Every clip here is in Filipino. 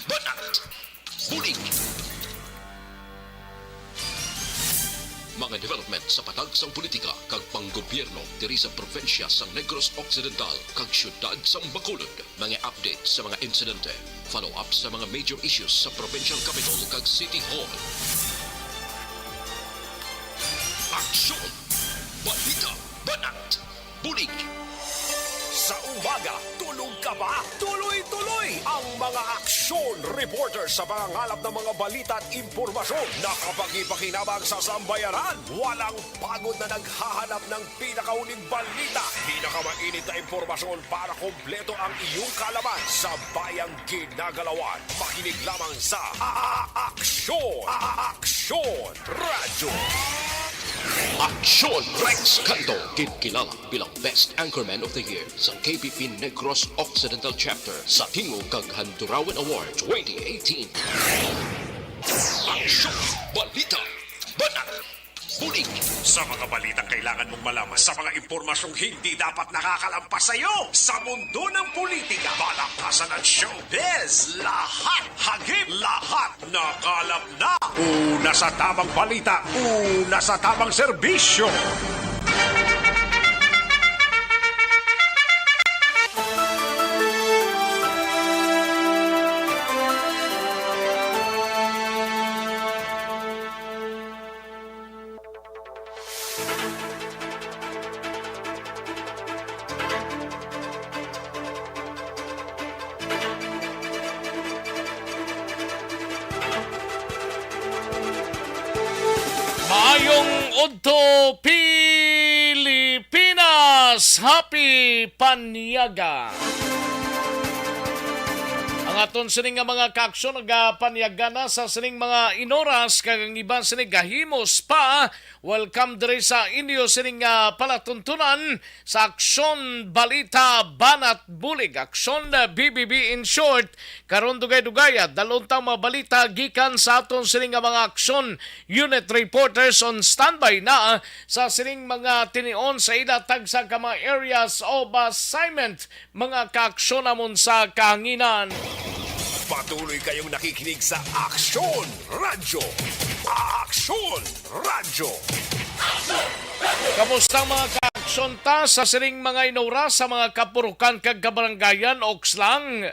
banat, bulig. Mga development sa patagsang politika kag panggobyerno diri sa probinsya sa Negros Occidental kag syudad sa Bacolod. Mga update sa mga insidente, follow up sa mga major issues sa provincial capital kag City Hall. Aksyon! Balita! Banat! Bulig! Sa umaga, tulog ka ba? Tuloy-tuloy ang mga aksyon reporter sa pangangalap ng mga balita at impormasyon na kapag-ipakinabang sa sambayaran. Walang pagod na naghahanap ng pinakauling balita. Pinakamainit na impormasyon para kompleto ang iyong kalaman sa bayang ginagalawan. Makinig lamang sa Aksyon! Aksyon Radyo! Aksyon Rex Canto, kinikilala bilang Best Anchorman of the Year sa KPP Negros Occidental Chapter sa Tingog kag Handurawan Award 2018. Aksyon! Balita! Banat! Bulig! Sa mga balitang kailangan mong malaman, sa mga impormasyong hindi dapat nakakalampas sa iyo, sa mundo ng politika, balakasan at showbiz, lahat, hagip, lahat, nakalap na. Una sa tamang balita, una sa tamang serbisyo. Maayong Udto Pilipinas! Happy Panyaga! Ang aton sining nga mga kaaksyon nagapanyaga na sa sining mga inoras kag ang iban sining gahimos pa. Welcome diri sa inyo sining palatuntunan sa Aksyon Balita Banat Bulig. Aksyon BBB in short. Karon dugay-dugay dalontang mga balita gikan sa aton sining mga aksyon unit reporters on standby na sa sining mga tinion sa ila tagsa ka mga areas of assignment, mga kaaksyon namon sa kahanginan. Patuloy kayong nakikinig sa Aksyon Radyo. Aksyon Radyo. Kamusta mga kaaksyon ta sa sining mga inura sa mga kapurukan kag kabaranggayan Oxlang?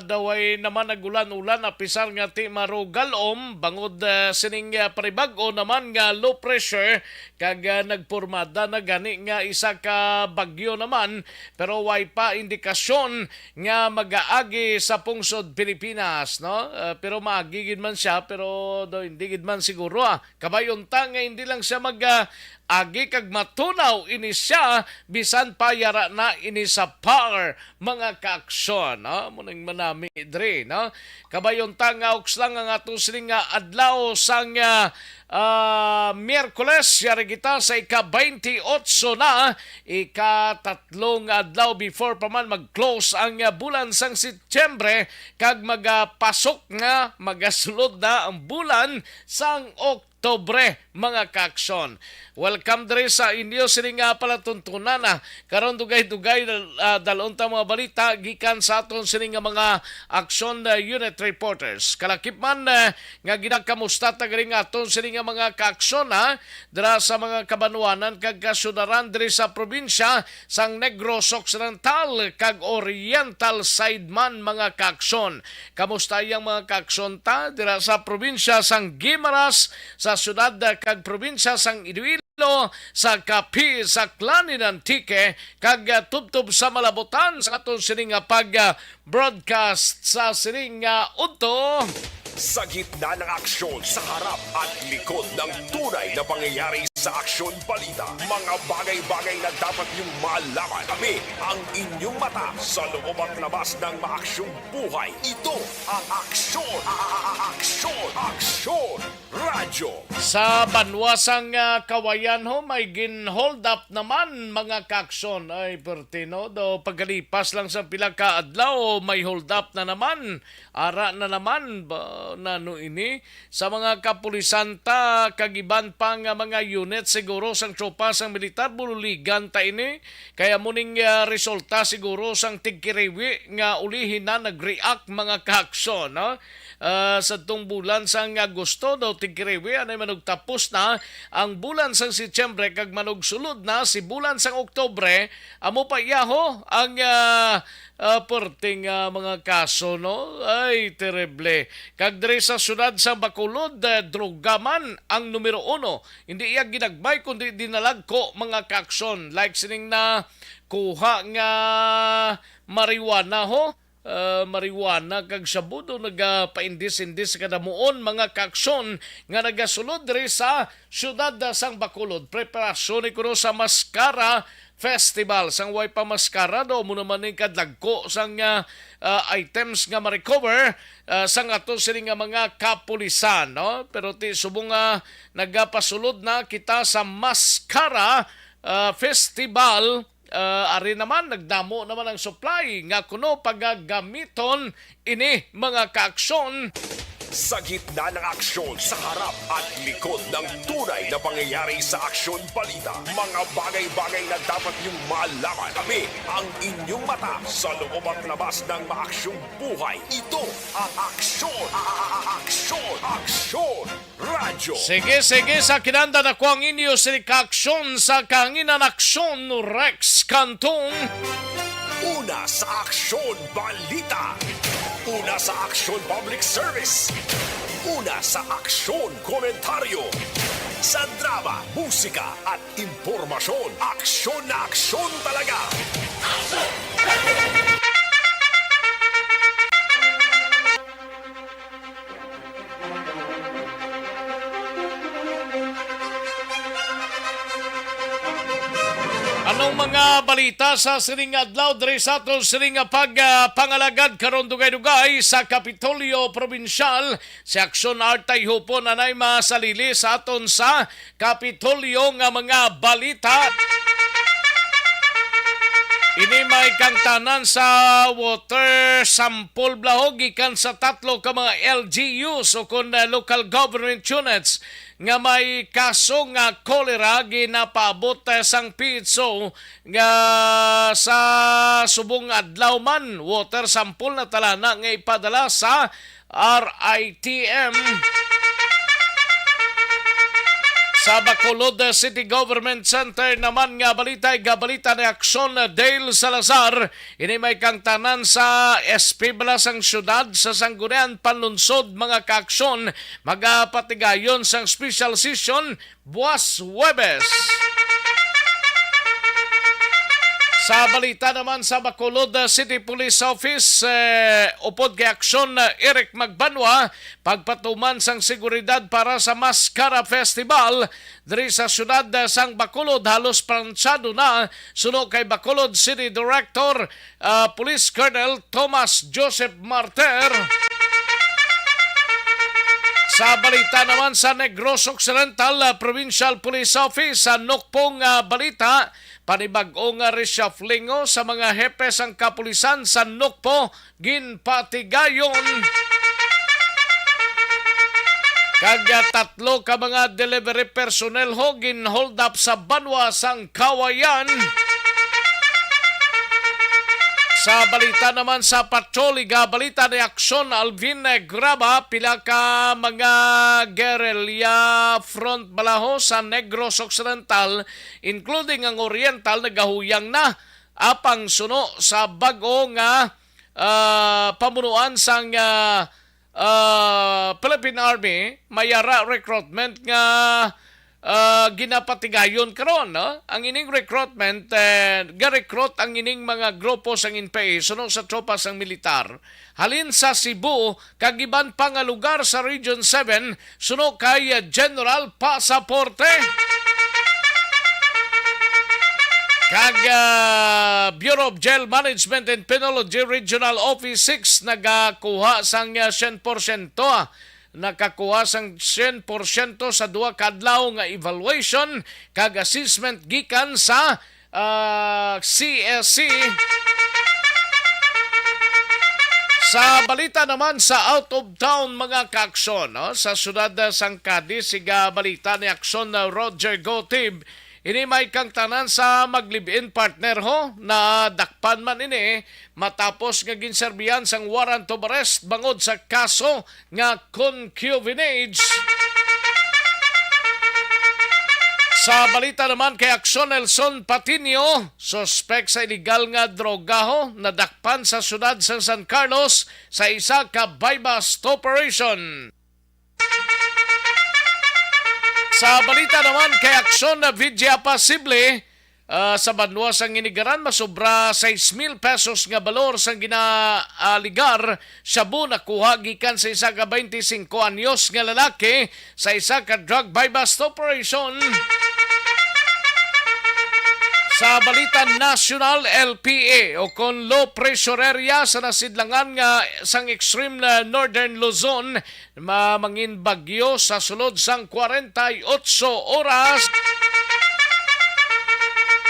Daway naman nagulan-ulan apisar nga ti marugalom bangod sining paribag-o naman nga low pressure kag nagpormada na gani nga isa ka bagyo naman pero way pa indikasyon nga mag-aagi sa pungsod Pilipinas, no? Pero maagigid man siya pero do hindi gid man siguro kabayon ta nga hindi lang siya agi kag matunaw ini siya bisan pa yara na ini sa power mga kaaksyon, no? Munang manami dre, no? Kabayon ta nga Oxlang ang ato sining adlaw sang Miyerkules yari kita sa ika-28 na ika-3 adlaw before pa man mag-close ang bulan sang Setyembre kag magapasok nga magasulod na ang bulan sang Oktobre mga kaaksyon. Welcome diri sa inyo sining palatuntunan karon dugay-dugay dalunta mga balita gikan sa aton sining mga aksyon unit reporters. Kalakip man nga ginakamusta ta gari nga aton sining mga kaaksyon dira sa mga kabanuanan kag kasudaran diri sa probinsya sang Negros Occidental kag Oriental side man mga kaaksyon. Kamusta yang mga kaaksyon ta dira sa probinsya sang Guimaras, sa syudad kag probinsya sang Iloilo, sa Capi, sa Clanin Antique, kag tubtob sa Malabotan sa aton sining pag-broadcast sa sining Udto. Sa gitna ng aksyon, sa harap at likod ng tunay na pangyayari sa Aksyon Balita, mga bagay-bagay na dapat niyong malaman. Kami ang inyong mata sa loob at labas ng maaksyong buhay. Ito ang Aksyon! Aksyon! Aksyon! Radyo! Sa banwasang kawayan may gin-hold up naman mga kaaksyon. Ay, Pertino, do pagkalipas lang sa pila ka adlaw, may hold up na naman. Ara na naman, nano ini, sa mga kapulisanta, kagiban pa nga mga unit siguro sang tropa sang militar bululigan ta ini kaya muning resulta siguro sang tigkiriwi nga ulihin na nag-react mga kaaksyon no? Sa tong bulan sang Agosto daw tigkiriwi anay manog tapos na ang bulan sang Setyembre kag manog sulod na si bulan sang Oktobre amo pa yaho ang perting mga kaso no ay terrible kag diri sa syudad sa Bacolod drogaman ang numero 1 hindi iya ginagbay kundi dinalagko mga kaaksyon like sining na kuha nga marijuana ho marijuana kag sabudo nagapaindis-indis kada muon mga kaaksyon nga nagasulod diri sa syudad sang Bacolod preparasyon ni kuno sa Maskara Festival sang way pa maskara do mo naman ning kadlagko sang items nga ma-recover sang ato sini nga mga kapulisan no pero ti subong nagapasulod na kita sa Maskara Festival ari naman nagdamo naman ang supply nga kuno pagagamiton ini mga kaaksyon Sa gitna ng aksyon, sa harap at likod ng tunay na pangyayari sa Aksyon Balita, mga bagay-bagay na dapat niyong malaman. Kami ang inyong mata sa loob at labas ng maaksyong buhay. Ito ang Aksyon! Aksyon! Radyo! Sige, sa kinanda na ko ang inyo sini kaaksyon sa kanginan aksyon no Rex Cantong. Una sa Aksyon Balita. Una sa Aksyon Public Service. Una sa Aksyon Komentaryo. Sa drama, musika at impormasyon. Aksyon na aksyon talaga. Anong mga balita sa sining adlaw diri sa aton sining pagpangalagad karon dugay-dugay sa Kapitolyo Provincial si Aksyon Artay Hupon anay masalili sa aton sa Kapitolyo nga mga balita. Ini may kangtanan sa water sample blahog gikan sa 3 ka mga LGUs o kun local government units nga may kaso nga cholera ginapaabot sang pitso nga sa subong adlaw man water sample na talana nga ipadala sa RITM. Sa Bacolod City Government Center naman nga balita ni Aksyon Dale Salazar. Ini may kangtanan sa SP Balasang Syudad sa Sanggunian Panunsod mga kaaksyon magapatigayon sang special session buwas Huwebes. Sa balita naman sa Bacolod City Police Office, upod kay Aksyon Eric Magbanwa, pagpatuman sang seguridad para sa Maskara Festival diri sa syudad sang Bacolod halos pransyado na suno kay Bacolod City Director Police Colonel Thomas Joseph Marter. Sa balita naman sa Negros Occidental Provincial Police Office sa Nokpong balita, panibag-ong reshuffling sa mga hepe sang kapulisan sa Nokpo ginpatigayon. Kag 3 ka mga delivery personnel ho ginhold up sa Banwa sang Kawayan. Sa balita naman sa patroliga, balita ni Aksyon Alvin Graba, pila ka mga guerrilla front balaho sa Negros Occidental, including ang Oriental, nagahuyang na apang suno sa bago nga pamunuan sang Philippine Army, mayara recruitment nga ginapatigayon karon no? Ang ining recruitment ga-recruit ang ining mga grupo sang INPE suno sa tropa sang militar halin sa Cebu kag iban pa nga lugar sa Region 7 suno kay General Pasaporte kag Bureau of Jail Management and Penology Regional Office 6 nagakuha sang 100% nakakuha sang 100% sa 2 ka adlaw nga evaluation kag assessment gikan sa CSC. Sa balita naman sa out of town mga kaaksyon, no? Sa syudad sang Cadiz, siga balita ni aksyon na Roger Gotib, ini may kang tanan sa maglibin partner ho na dakpan man ini matapos nga ginserbihan sang warrant of arrest bangod sa kaso nga concubinage. Sa balita naman kay Aksyon Nelson Patinio, suspect sa illegal nga droga ho, nadakpan sa syudad sa San Carlos sa isa ka buy-bust operation. Sa balita naman kay Aksyon na Vidya Pasible, sa banwa sang inigaran masobra 6,000 pesos nga balor sang ginaaligar shabu nakuha gikan sa isa ka 25 anyos nga lalaki sa isa ka drug buy-bust operation. Sa balita national, LPA o kon low pressure area sa nasidlangan nga sang extreme na northern Luzon mamangin bagyo sa sulod sang 48 oras.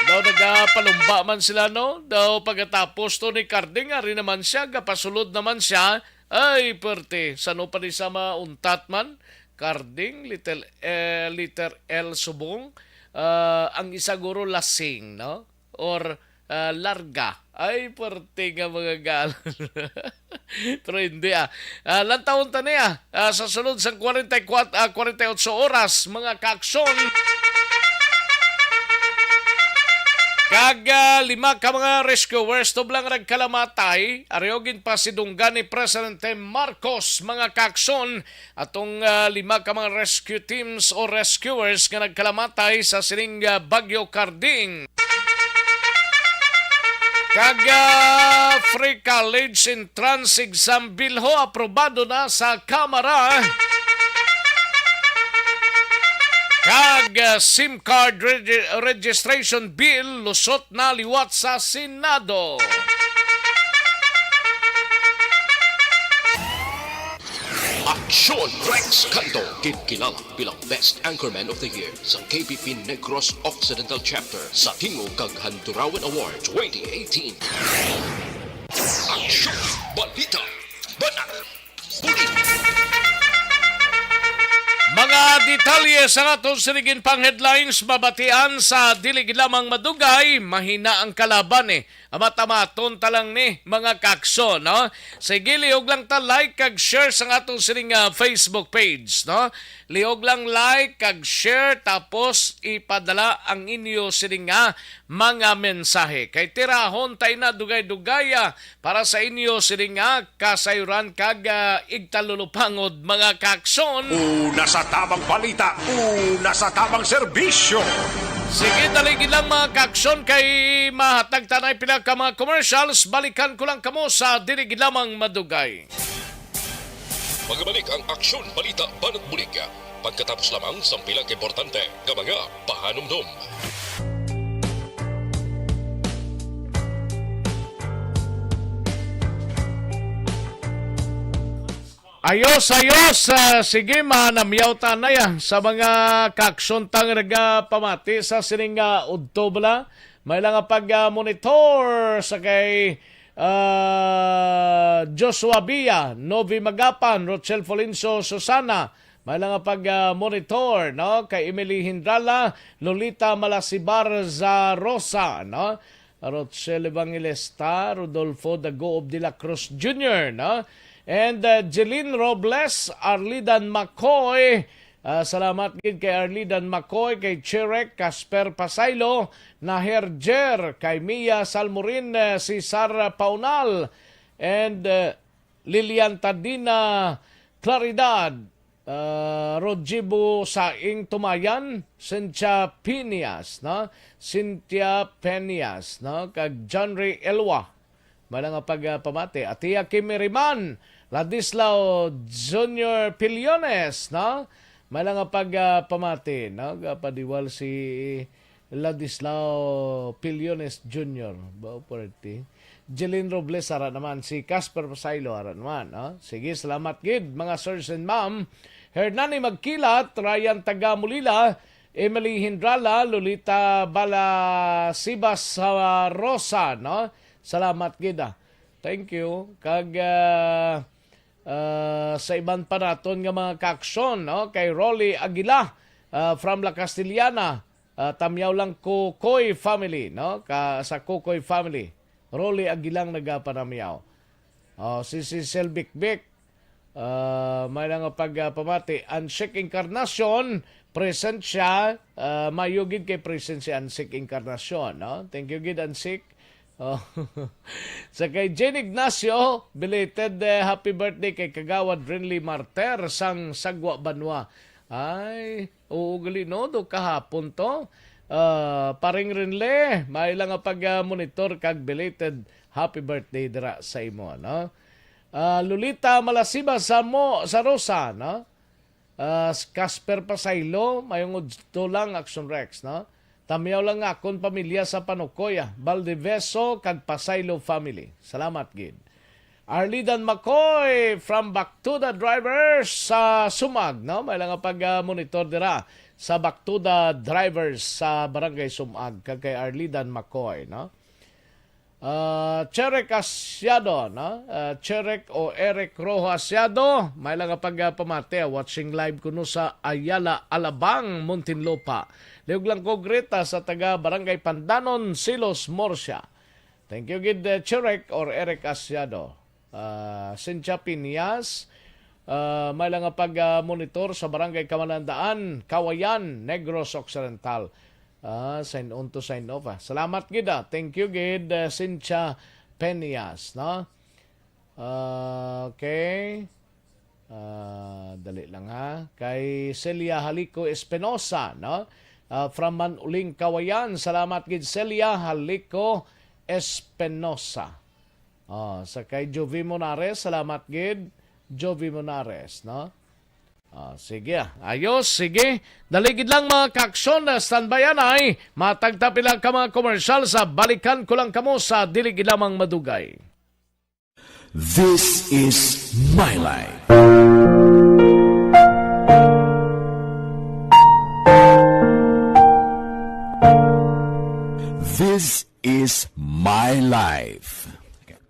Daw nagapalumba man sila no? Daw pagkatapos to ni Carding, ari naman siya, kapasulod naman siya. Ay, perte, sano pa rin sa mauntat man? Carding, liter L subong. Ang isa guro lasing, no? Or larga. Ay, perte nga mga gal. Pero hindi lantaon ta niya. Sa sunod sa 48 oras, mga kaakson. Lima ka mga rescuers tublang nagkalamatay, ariogin pa si dunggan ni Presidente Marcos mga kakson atong lima ka mga rescue teams o rescuers nga nagkalamatay sa sining Bagyo Carding. Free college entrance exam bill ho aprobado na sa Kamara. SIM card registration bill lusot na liwat sa Senado. Aksyon Rex Canto, kinilala bilang Best Anchorman of the Year sa KPP Negros Occidental Chapter sa Tingog kag Handurawan Award 2018. Aksyon Balita Banat Bulit. Mga detalye sa atong sinigin pang headlines, mabatian sa dilig lamang madugay, mahina ang kalaban Amatamaton talang ni mga kakso, no? Sige, liog lang ta like kag share sa atong sining Facebook page, no? Liog lang like kag share tapos ipadala ang inyo sining mga mensahe. Kay tirahon tay na dugay-dugaya para sa inyo sining kasayuran kag igtalulupangod mga kakson. Una sa tamang balita, una sa tamang serbisyo. Sige, daligin lang mga kakson kay mahatag tanay pila ka mga commercials. Balikan ko lang kamo sa dilig lamang madugay. Magbalik ang Aksyon Balita Banat Bulig pagkatapos lamang sa pilang importante nga mga pahanumdum. Ayos! Sige, manamyaw tanay sa mga kaksontang nagpamati sa sining Udtobla. May lang pag-monitor sa kay Joshua Bia, Novi Magapan, Rochelle Folinso, Susana. May lang pag-monitor, no? Kay Emily Hindrala, Lolita Malasibar Zarosa, no? Rochelle Evangelista, Rodolfo Dagoob de la Cruz Jr., no? And Jeline Robles, Arlidan McCoy, salamat gid kay Arlidan McCoy, kay Cherek, Casper Pasaylo, Naherjer, kay Mia Salmorin, Cesar Paunal, and Lilian Tadina Claridad, Rojibo Saing Tumayan, Cynthia Penias, no? Cynthia Penias, no? Kag Johnry Elwa, malang pagpamati. Atia Kimiriman, Ladislao Junior Pillones, no? Malang pagpamati, no? Kapadiwal si Ladislao Pillones Jr. Bao porti. Jeline Robles ara naman, si Casper Pasaylo ara naman, no? Sige, salamat gid mga sirs and ma'am. Hernani Magkilat, Ryan Tagamulila, Emily Hindrala, Lolita Balasibas Rosa, no? Salamat gid Thank you. Kag sa iban pa naton nga mga kaaksyon, no? Kay Rolly Aguila from La Castellana, tamyaw lang Kukoy family, no? Sa Kukoy family. Rolly Aguilang nagapanamyaw. Si Cecil Bikbik, may nga pagpamati. Ansik Encarnacion, present siya. Mayugid kay present si Ansik Encarnacion. No? Thank you, Gid Ansik. Sa kay Jane Ignacio, belated happy birthday kay Kagawad Renly Marter sang Sagwa Banwa. Ay, uugali no, do kahapon to. Paring Renle, may lang nga pag-monitor kag belated happy birthday dira sa imo, no? Lolita Malasiba sa Rosa, no? Casper Pasaylo, mayong udto lang Action Rex, no? Tamyaw lang akon pamilya sa Panukoya, Valdeveso kag Pasaylo family. Salamat gid. Arlidan McCoy from Back to the Drivers sa Sumag, no? May lang pag-monitor dira sa Back to the Drivers sa Barangay Sumag kag kay Arlidan McCoy, no? Cherek Asyado, no? Cherek o Eric Rojo Asyado, may lang pagpamate, watching live kuno sa Ayala, Alabang, Muntinlupa. Liog lang ko greta sa taga Barangay Pandanon, Silos, Morsia. Thank you, gid Cherek or Eric Asyado. Cynthia Piñas, may lang pag-monitor sa Barangay Kamanandaan, Kawayan, Negros Occidental. Sign on to sign off. Salamat gid. Thank you gid Cynthia Peñas, no? Okay. Dali lang ha. Kay Celia Halico Espinosa, no? From Manuling, Kawayan. Salamat gid Celia Halico Espinosa. Sa kay Jovi Monares, salamat gid Jovi Monares, no? Sige. Ayos, sige. Daligid lang mga kaaksyon na standbyan ay matagtapi lang ka mga komersyal sa balikan ko lang kamo sa diligid lamang madugay. This is My Life. This is My Life.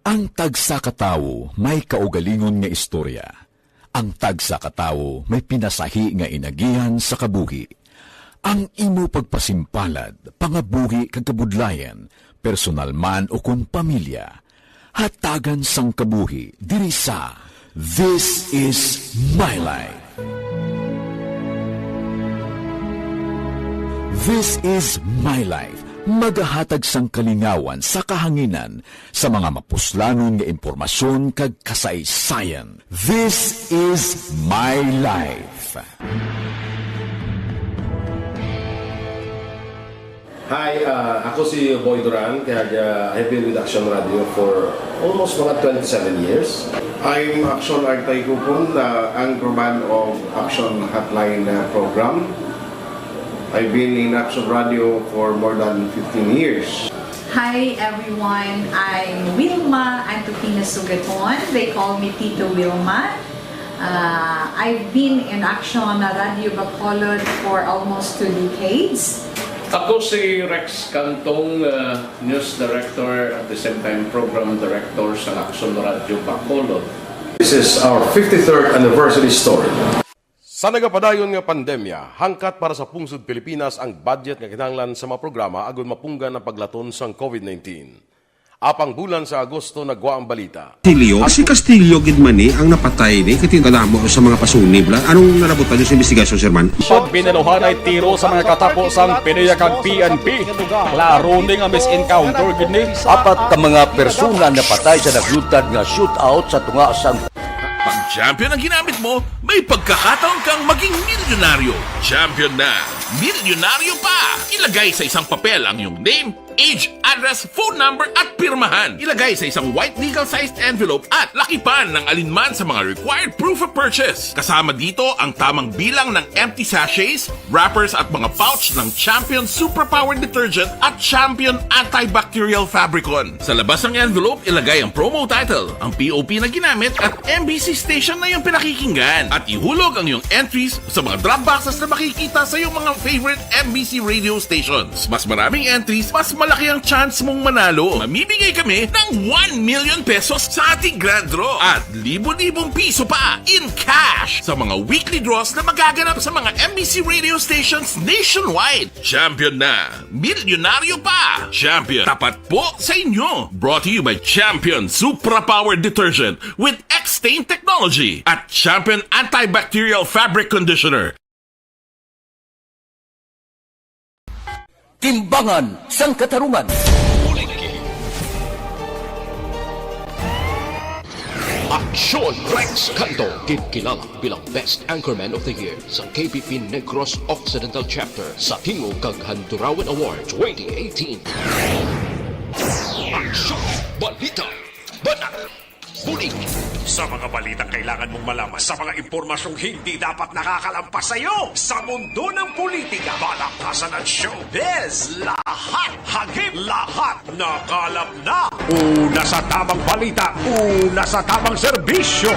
Ang tagsa katawo may kaugalingon nga istorya. Ang tagsa katawo may pinasahi nga inagihan sa kabuhi. Ang imo pagpasimpalad, pangabuhi kag kabudlayan, personal man o kun pamilya, hatagan sang kabuhi diri sa This is My Life. This is My Life. Magahatag sang kalingawan sa kahanginan sa mga mapuslanon nga impormasyon kag kasaysayan. This is My Life. Hi, ako si Boy Duran, kaya I've been with Action Radio for almost mga 27 years. I'm Action Artay Kupon, the anchorman of Action Hotline program. I've been in Action Radio for more than 15 years. Hi everyone, I'm Wilma Antopina Sugaton. They call me Tito Wilma. I've been in Action Radio Bacolod for almost 2 decades. Ako si Rex Cantong, News Director at the same time Program Director sa Action Radio Bacolod. This is our 53rd anniversary story. Sa nagapadayon nga pandemya, hangkat para sa pungsod Pilipinas ang budget nga kinahanglan sa mga programa agon mapunggan ang paglaton sang COVID-19. Apang bulan sa Agosto nagwa ang balita. Si Castillo gid man ni ang napatay ni katingala mo sa mga pasunib lang. Anong narabutan sa investigasyon, Sir Man? Pagbinuhan ay tiro sa mga katapos ang PNP kag PNP. Klaro ni nga misencounter gid ni. Apat ka mga persona na patay sa naglutad nga shootout sa tunga sang pag champion ang ginamit mo, may pagkakataon kang maging milyonaryo. Champion na, milyonaryo pa! Ilagay sa isang papel ang iyong name, age, address, phone number at pirmahan. Ilagay sa isang white legal-sized envelope at lakipan ng alinman sa mga required proof of purchase. Kasama dito ang tamang bilang ng empty sachets, wrappers at mga pouch ng Champion Superpower Detergent at Champion Antibacterial Fabricon. Sa labas ng envelope, ilagay ang promo title, ang POP na ginamit at MBC station na yung pinakikinggan. At ihulog ang iyong entries sa mga drop boxes na makikita sa iyong mga favorite MBC radio stations. Mas maraming entries, mas malaki ang chance mong manalo. Mamimigay kami ng 1 million pesos sa ating grand draw at libo-libong piso pa in cash sa mga weekly draws na magaganap sa mga MBC radio stations nationwide. Champion na, milyonaryo pa. Champion, tapat po sa inyo. Brought to you by Champion Supra Power Detergent with X-Stain Technology at Champion Antibacterial Fabric Conditioner. Timbangan sang katarungan. Aksyon Rex Canto, kilala bilang Best Anchorman of the Year sa KPP Negros Occidental Chapter sa Tingog kag Handurawan Award 2018. Aksyon Balita Banat Bulig. Sa mga balitang kailangan mong malaman, sa mga impormasyong hindi dapat nakakalampas sa iyo, sa mundo ng politika, balakasan at showbiz, lahat, hagip, lahat, nakalap na. Una sa tamang balita, una sa tamang serbisyo.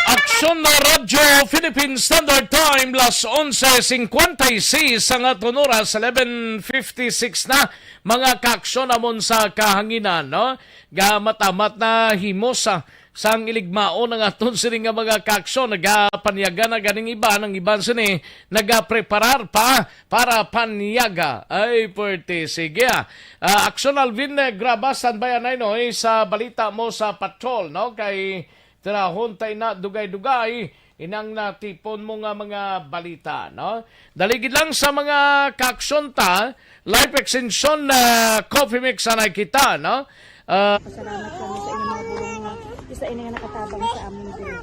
Aksyon na Radyo Philippine Standard Time, las 11:56 ang aton oras, 11:56 na mga kaaksyon namon sa kahanginan, no? Gamatamat na himos sang iligmao ng aton sini nga mga kaaksyon, nagapanyaga na ganing iba, ng iban sini nagapreparar pa para panyaga. Ay, puwerte, sige. Aksyon Alvin Grabas, standby no, sa balita mo sa patrol, no? Kay Tirahon tayo na dugay-dugay, inang natipon mo nga mga balita, no? Daligid lang sa mga kaaksyon ta, life extension na coffee mix na kita, no? Pasalamat kami sa inyong mga bulong nga isa ini nga nakatabang sa amin din.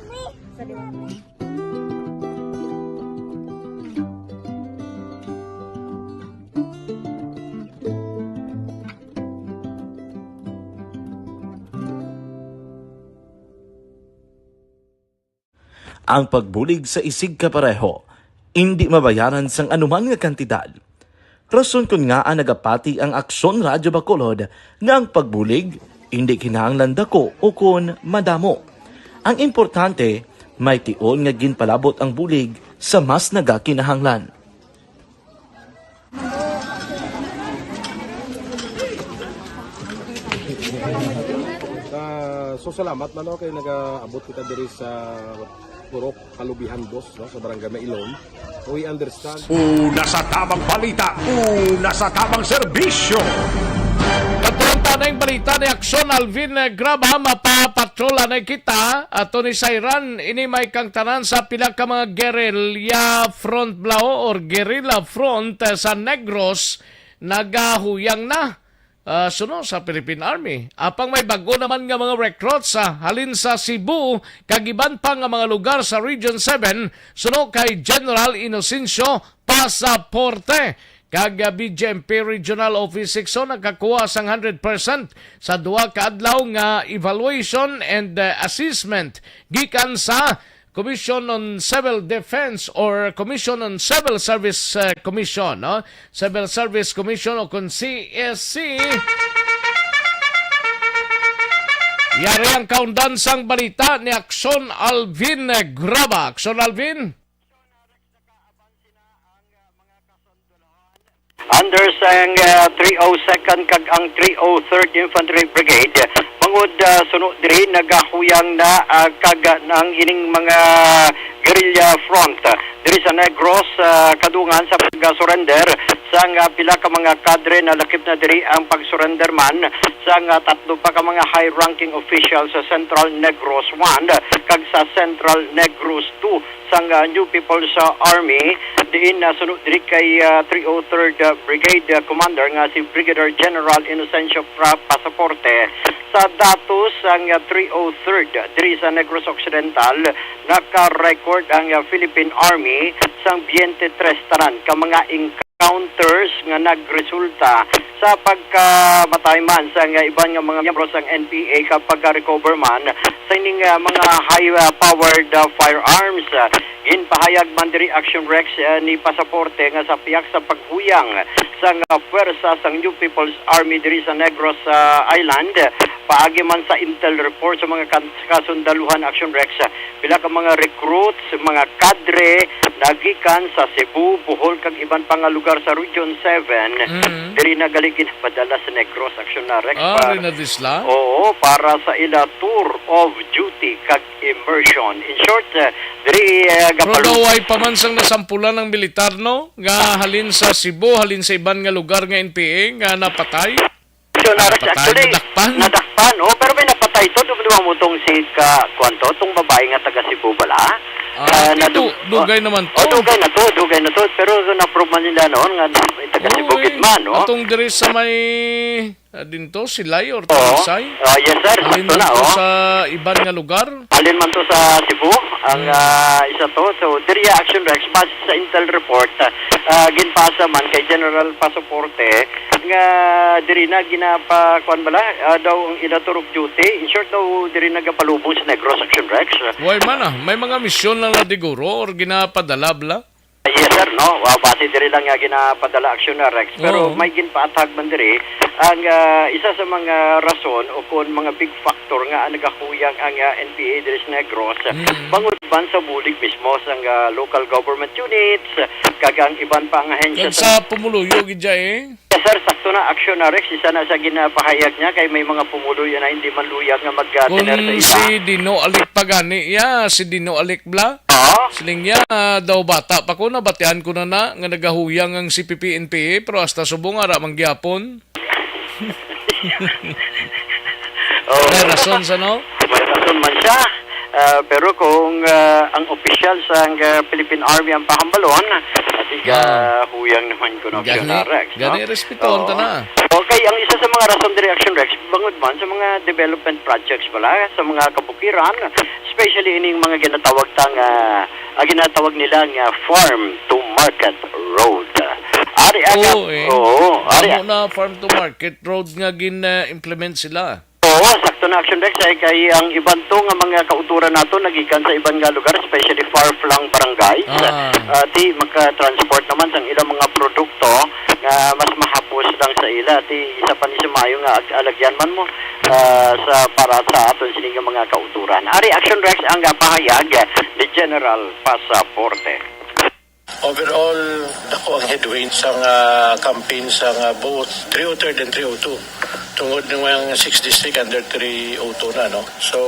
Sa ang pagbulig sa isig kapareho, hindi mabayaran sang anuman nga kantidad. Rason kun nga ang nagapati ang Aksyon Radyo Bacolod nga ang pagbulig, hindi kinahanglan dako o kun madamo. Ang importante, may tion nga ginpalabot ang bulig sa mas nagakinahanglan. So salamat man kay nagaabot kita diri sa Purok Kalubihan Boss, no, sa Barangay Mailon. We understand. Una sa tamang balita, una sa tamang serbisyo. Katunta na yung balita ni Aksyon Alvin Graba, mapapatrola na kita. Ato ni Sairan, ini may kang tanan sa pila ka mga guerrilla front blao or guerrilla front sa Negros, nagahuyang na. Suno sa Philippine Army. Apang may bago naman nga mga recruits sa halin sa Cebu, kagiban pa nga mga lugar sa Region 7, suno kay General Inocencio Pasaporte. Kag BGMP Regional Office 6 nakakuha sang 100% sa duwa ka adlaw nga evaluation and assessment gikan sa Commission on Civil Defense or Commission on Civil Service Commission, no? Civil Service Commission o kung CSC. Yari ang kaundan sang balita ni Aksyon Alvin Graba. Aksyon Alvin? Under sang 302nd kag ang 303rd Infantry Brigade, mangod sunod diri nagahuyang na kag ng ining mga guerrilla front diri sa Negros, kadungan sa pag-surrender sang pila ka mga kadre na lakip na diri ang pag-surrender man sang tatlo pa ka mga high-ranking officials sa Central Negros 1 kag sa Central Negros 2 sang New People's Army. Diin sunod diri kay 303rd Brigade Commander nga si Brigadier General Inocencio Pasaporte. Sa datos ang 303rd diri sa Negros Occidental, naka-record ang Philippine Army sang 23 tanan ka mga encounters nga nagresulta sa pagkamatay man sa iban nga mga miyembro sang NPA kapag recover man sa ining mga high-powered firearms. Ginpahayag man diri Action Rex ni Pasaporte nga sa piyak sa paghuyang sang puwersa sang New People's Army diri sa Negros Island paagi man sa intel report sa mga kasundaluhan Action Rex, pila ka mga recruits, mga kadre nagikan sa Cebu, Bohol kag iban pang lugar sa Region 7 diri nagaligin padala sa Negros Action Rex. Rin na disla? Oo, para sa ila tour of duty kag immersion. In short, diri Pero daw ay pamansang nasampulan ng militar, no? Nga halin sa Cebu, halin sa iban nga lugar nga NPA nga napatay. Actually, nadakpan, oh, pero may napatay to, dumawa mo tong si kwanto, tong babae nga taga Cebu bala. Dugay naman to. Dugay na to, pero na-prove man nila noon nga taga Cebu gitman, no? Atong diri sa may dinto Silay or Talisay. Yes sir, halin ito na, to sa iban nga lugar. Halin man to sa Cebu, ang isa to. So, diri Action Rex, base sa intel report, ginpasa man kay General Pasaporte, nga diri na ginapa kuan bala daw ang ilator of duty. In short daw diri nagapalubong sa Negros Action Rex. Way man may mga misyon lang na diguro or ginapadala bla. Yes sir, no. Base diri lang nga ginapadala Action Rex. Pero may ginpaatag man diri ang isa sa mga rason o kung mga big factor nga nagakuyang ang NPA diri sa Negros. Bangod ban sa bulig mismo sa local government units kag ang iban pa ang ahensya sa pumuluyo gidya Yes sir, sakto na Action Rex, isa na sa ginapahayag niya kay may mga pumuluyo na hindi man luyag nga mag-tiner sa iba. Si Dino Alik pagani, si Dino Alik bla. Siling daw bata pa ko na batian ko na nga nagahuyang ang CPP NPA pero hasta subong ara mangyapon. May rason sa no? May rason man siya. Pero kung ang opisyal sa Philippine Army ang pahambalon, huyang naman ko na Rex. Gani respeton ta na. Okay, ang isa sa mga rason diri Action Rex, bangod man sa mga development projects pala, sa mga kabukiran, especially ining mga ginatawag nila nga farm to market road. Na farm to market road nga gin-implement sila. Oo, sakto na Action Rex ay kay ang iban to nga mga kauturan nato nagikan sa ibang nga lugar, especially far-flung barangays. Di maka-transport naman sang ilang mga produkto nga mas mahapos lang sa ila. Di isa pa ni sumayo nga alagyan man mo sa para sa aton sining mga kauturan. Ari Action Rex ang pahayag ni General Pasaporte. Overall, ako ang headwind sa campaign sa both 303 and 302. Tungod ng mga 6 district under 302 na, no? So,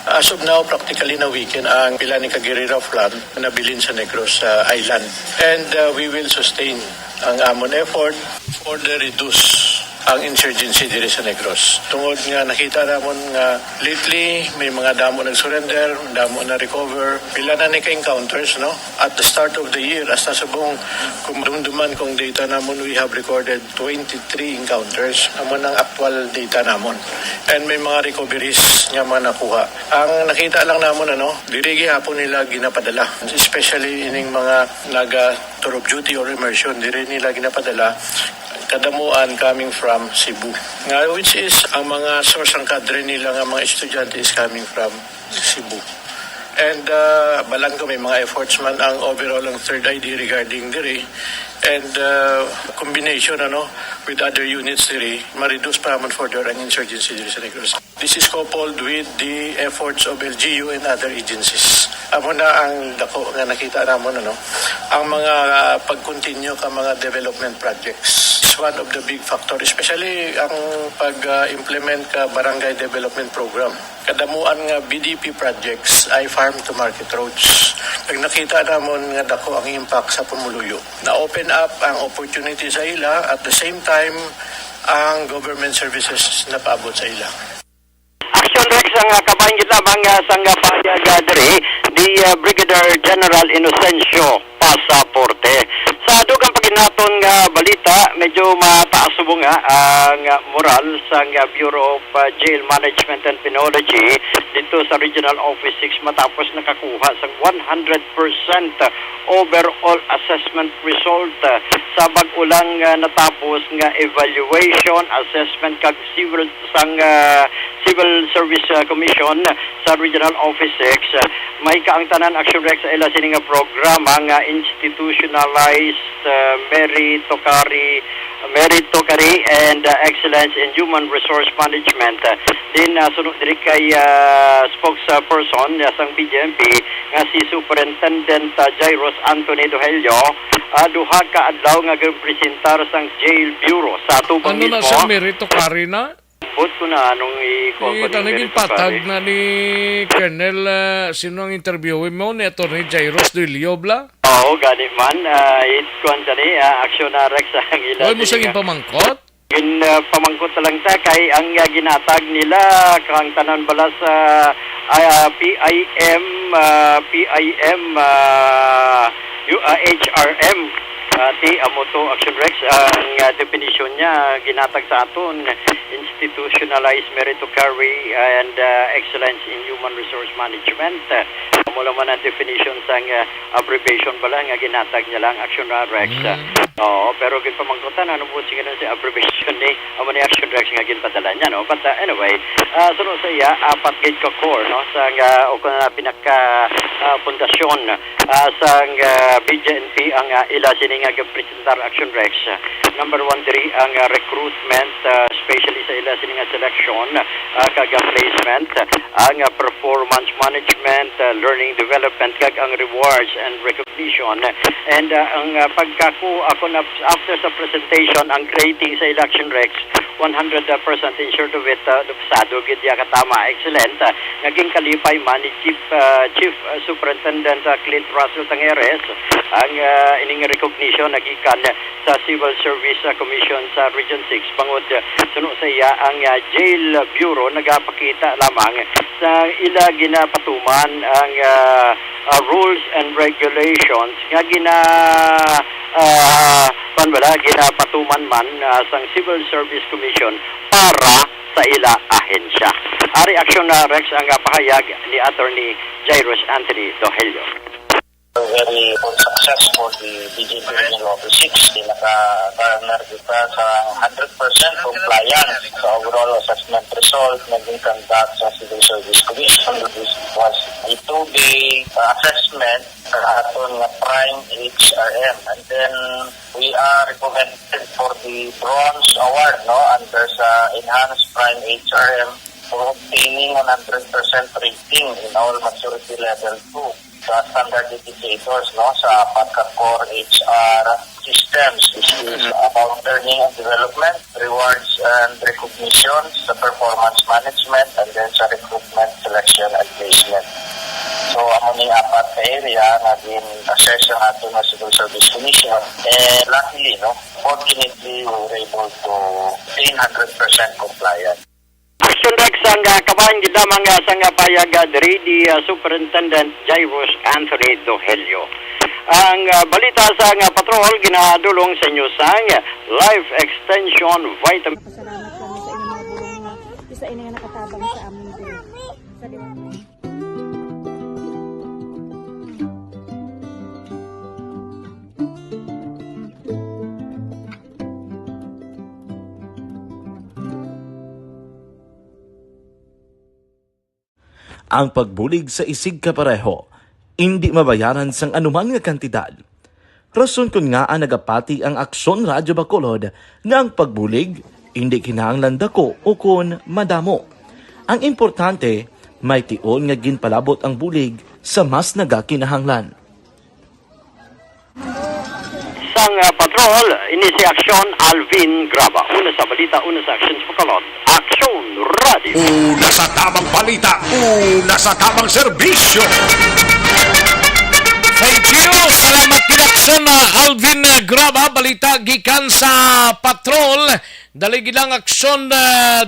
as of now, practically na weekend ang pila ni Kagirira Plan na nabilin sa Negros Island. And we will sustain ang amon effort for the reduce ang insurgency diri sa Negros. Tungod nga nakita namon nga lately may mga damo nag-surrender, damo na recover. Pila na ni ka-encounters, no? At the start of the year, hasta subong kumdumduman kong data namon, we have recorded 23 encounters. Amon ang actual data namon. And may mga recoveries nga mga nakuha. Ang nakita lang namon, diri gihapon nila ginapadala. Especially ining mga tour of duty or immersion, diri nila ginapadala kadamuan coming from Cebu. Which is, ang mga source ang kadre nila nga mga estudyante is coming from Cebu. And balang ko may mga efforts man ang overall ang third ID regarding diri. And combination with other units diri, ma-reduce pa man further ang insurgency diri sa Negros. This is coupled with the efforts of LGU and other agencies. Amo na ang dako nga nakita namon ang mga pag-continue ka mga development projects is one of the big factors, especially ang pag-implement ka barangay development program. Kadamuan nga BDP projects ay farm to market roads. Pag nakita namon nga dako ang impact sa pumuluyo, na open up ang opportunity sa ila, at the same time ang government services na paabot sa ila. Action Rex ang kabahin lamang sang pahayag diri di Brigadier General Inocencio Pasaporte. Sa dugang paginaton nga balita, medyo mataas subong ang moral sa Bureau of Jail Management and Penology dito sa Regional Office 6 matapos nakakuha sa 100% overall assessment result sa bag-ulang natapos nga evaluation, assessment kag civil sang Civil Service Commission sa Regional Office 6. May kaangtanan Action Rex sa ila sining nga programa nga institutionalized meritocracy and excellence in human resource management. Din sunod diri kay spokesperson sang BJMP nga si Superintendent Jairus Anthony Dohelio, duha ka adlaw nga gipresentar sang Jail Bureau sa tubang Ano mismo. na siya, meritocracy na? Bot ko na anong Naging patag na ni Colonel, sino ang interviewin mo ni Atty. Jairus Dohelio bla? Oo, gani man. It's kwan ni action na Rex ang ila. Huwag mo siyang pamangkot? Pamangkot lang ta kay ang ginatag nila kang tanan bala sa PIM HRM ti amoto Action Rex ang definition niya ginatag sa aton institutionalized meritocracy and excellence in human resource management. Mula man ang definition sa abbreviation bala nga ginatag niya lang Action Rex. Oo, pero ginpamangkutan ano po sige na si abbreviation ni amo ni Action Rex nga ginpadala niya, no? But anyway, sunod sa iya apat gid ka core, no, sa o kuna pinaka pundasyon sa BJNP ang ila sini nga presentar Action Rex. Number 1 diri ang recruitment, especially sa ila sini nga selection, kag placement, ang performance management, learning development, kag ang rewards and recognition. And ang pagkaku ako na after sa presentation ang creating sa Action Rex 100% ensured of it pasado gid ya katama excellent. Naging kalipay man ni Chief Superintendent Clint Russell Tangeres ang ining recognition nagikan sa Civil Service Commission sa Region 6 bangod sunod sa iya ang Jail Bureau nagapakita lamang sa ila ginapatuman ang rules and regulations nga ginapatuman man sang Civil Service Commission para sa ila ahensya. Ari Action Rex ang pahayag ni Attorney Jairus Anthony Dohelio. Very successful the BJP Regional Office 6. Pinaka-partner kita sa 100% compliance sa overall assessment result na conduct sa Civil Service Commission. This was a 2-day assessment sa aton nga Prime HRM. And then we are recommended for the Bronze Award under sa Enhanced Prime HRM for obtaining 100% rating in all maturity level 2. Sa standard indicators sa pagka-core HR systems. This is about learning and development, rewards and recognition, sa performance management, and then sa recruitment, selection, and placement. So, amo ning apat ka area na din-assess ang ato na Civil Service Commission. Luckily, fortunately, we were able to obtain 100% compliance. Action Rex ang kabahan gidamang sang payag diri di Superintendent Jairus Anthony Dohelio. Ang balita sa patrol ginadulong sa inyo sang Life Extension Vitamin. Pasalamat kami sa inyong mga bulong nga isa ini nga nakatabang sa aming diri. Sa Ang pagbulig sa isig kapareho, hindi mabayaran sang anuman nga kantidad. Rason kun nga nagapati ang Aksyon Radyo Bacolod nga ang pagbulig hindi kinahanglan dako o kun madamo. Ang importante, may tion nga ginpalabot ang bulig sa mas nagakinahanglan. Sang patrol, ini si Aksyon Alvin Graba. Una sa balita, una sa Action Bacolod. Aksyon Radio. Una sa tamang balita, una sa tamang serbisyo. Thank you! Salamat Aksyon Alvin Graba. Balita gikan sa patrol. Daligi lang Aksyon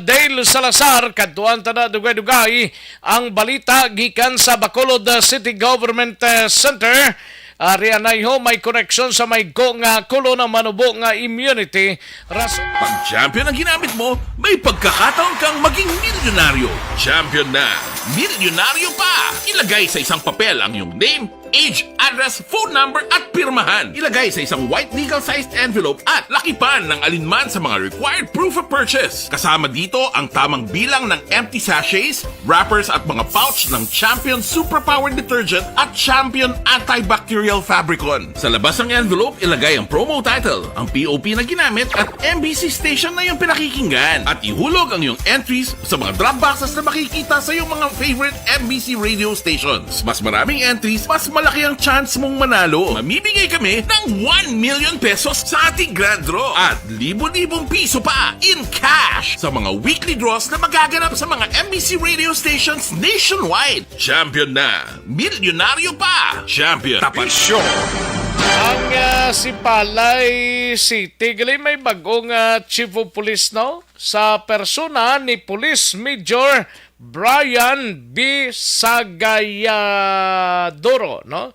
Dale Salazar. Kadtuan tada dugay-dugay. Ang balita gikan sa Bacolod City Government Center. Rianay ho, may connection sa may go nga kulo ng manubo nga immunity. Pag champion ang ginamit mo, may pagkakataon kang maging milyonaryo. Champion na, milyonaryo pa! Ilagay sa isang papel ang iyong name, age, address, phone number at pirmahan. Ilagay sa isang white legal-sized envelope at lakipan ng alinman sa mga required proof of purchase. Kasama dito ang tamang bilang ng empty sachets, wrappers at mga pouch ng Champion Superpower Detergent at Champion Antibacterial Fabricon. Sa labas ng envelope, ilagay ang promo title, ang POP na ginamit at MBC station na yung pinakikinggan. At ihulog ang iyong entries sa mga drop boxes na makikita sa iyong mga favorite MBC radio stations. Mas maraming entries, mas malaki ang chance mong manalo. Mamibigay kami ng 1 million pesos sa ating grand draw at libo-libong piso pa in cash sa mga weekly draws na magaganap sa mga MBC radio stations nationwide. Champion na, milyonaryo pa. Champion, tapat show. Ang si Palay City, gali may bagong chief of police no? Sa persona ni Police Major Brian B. Sagayadoro, no?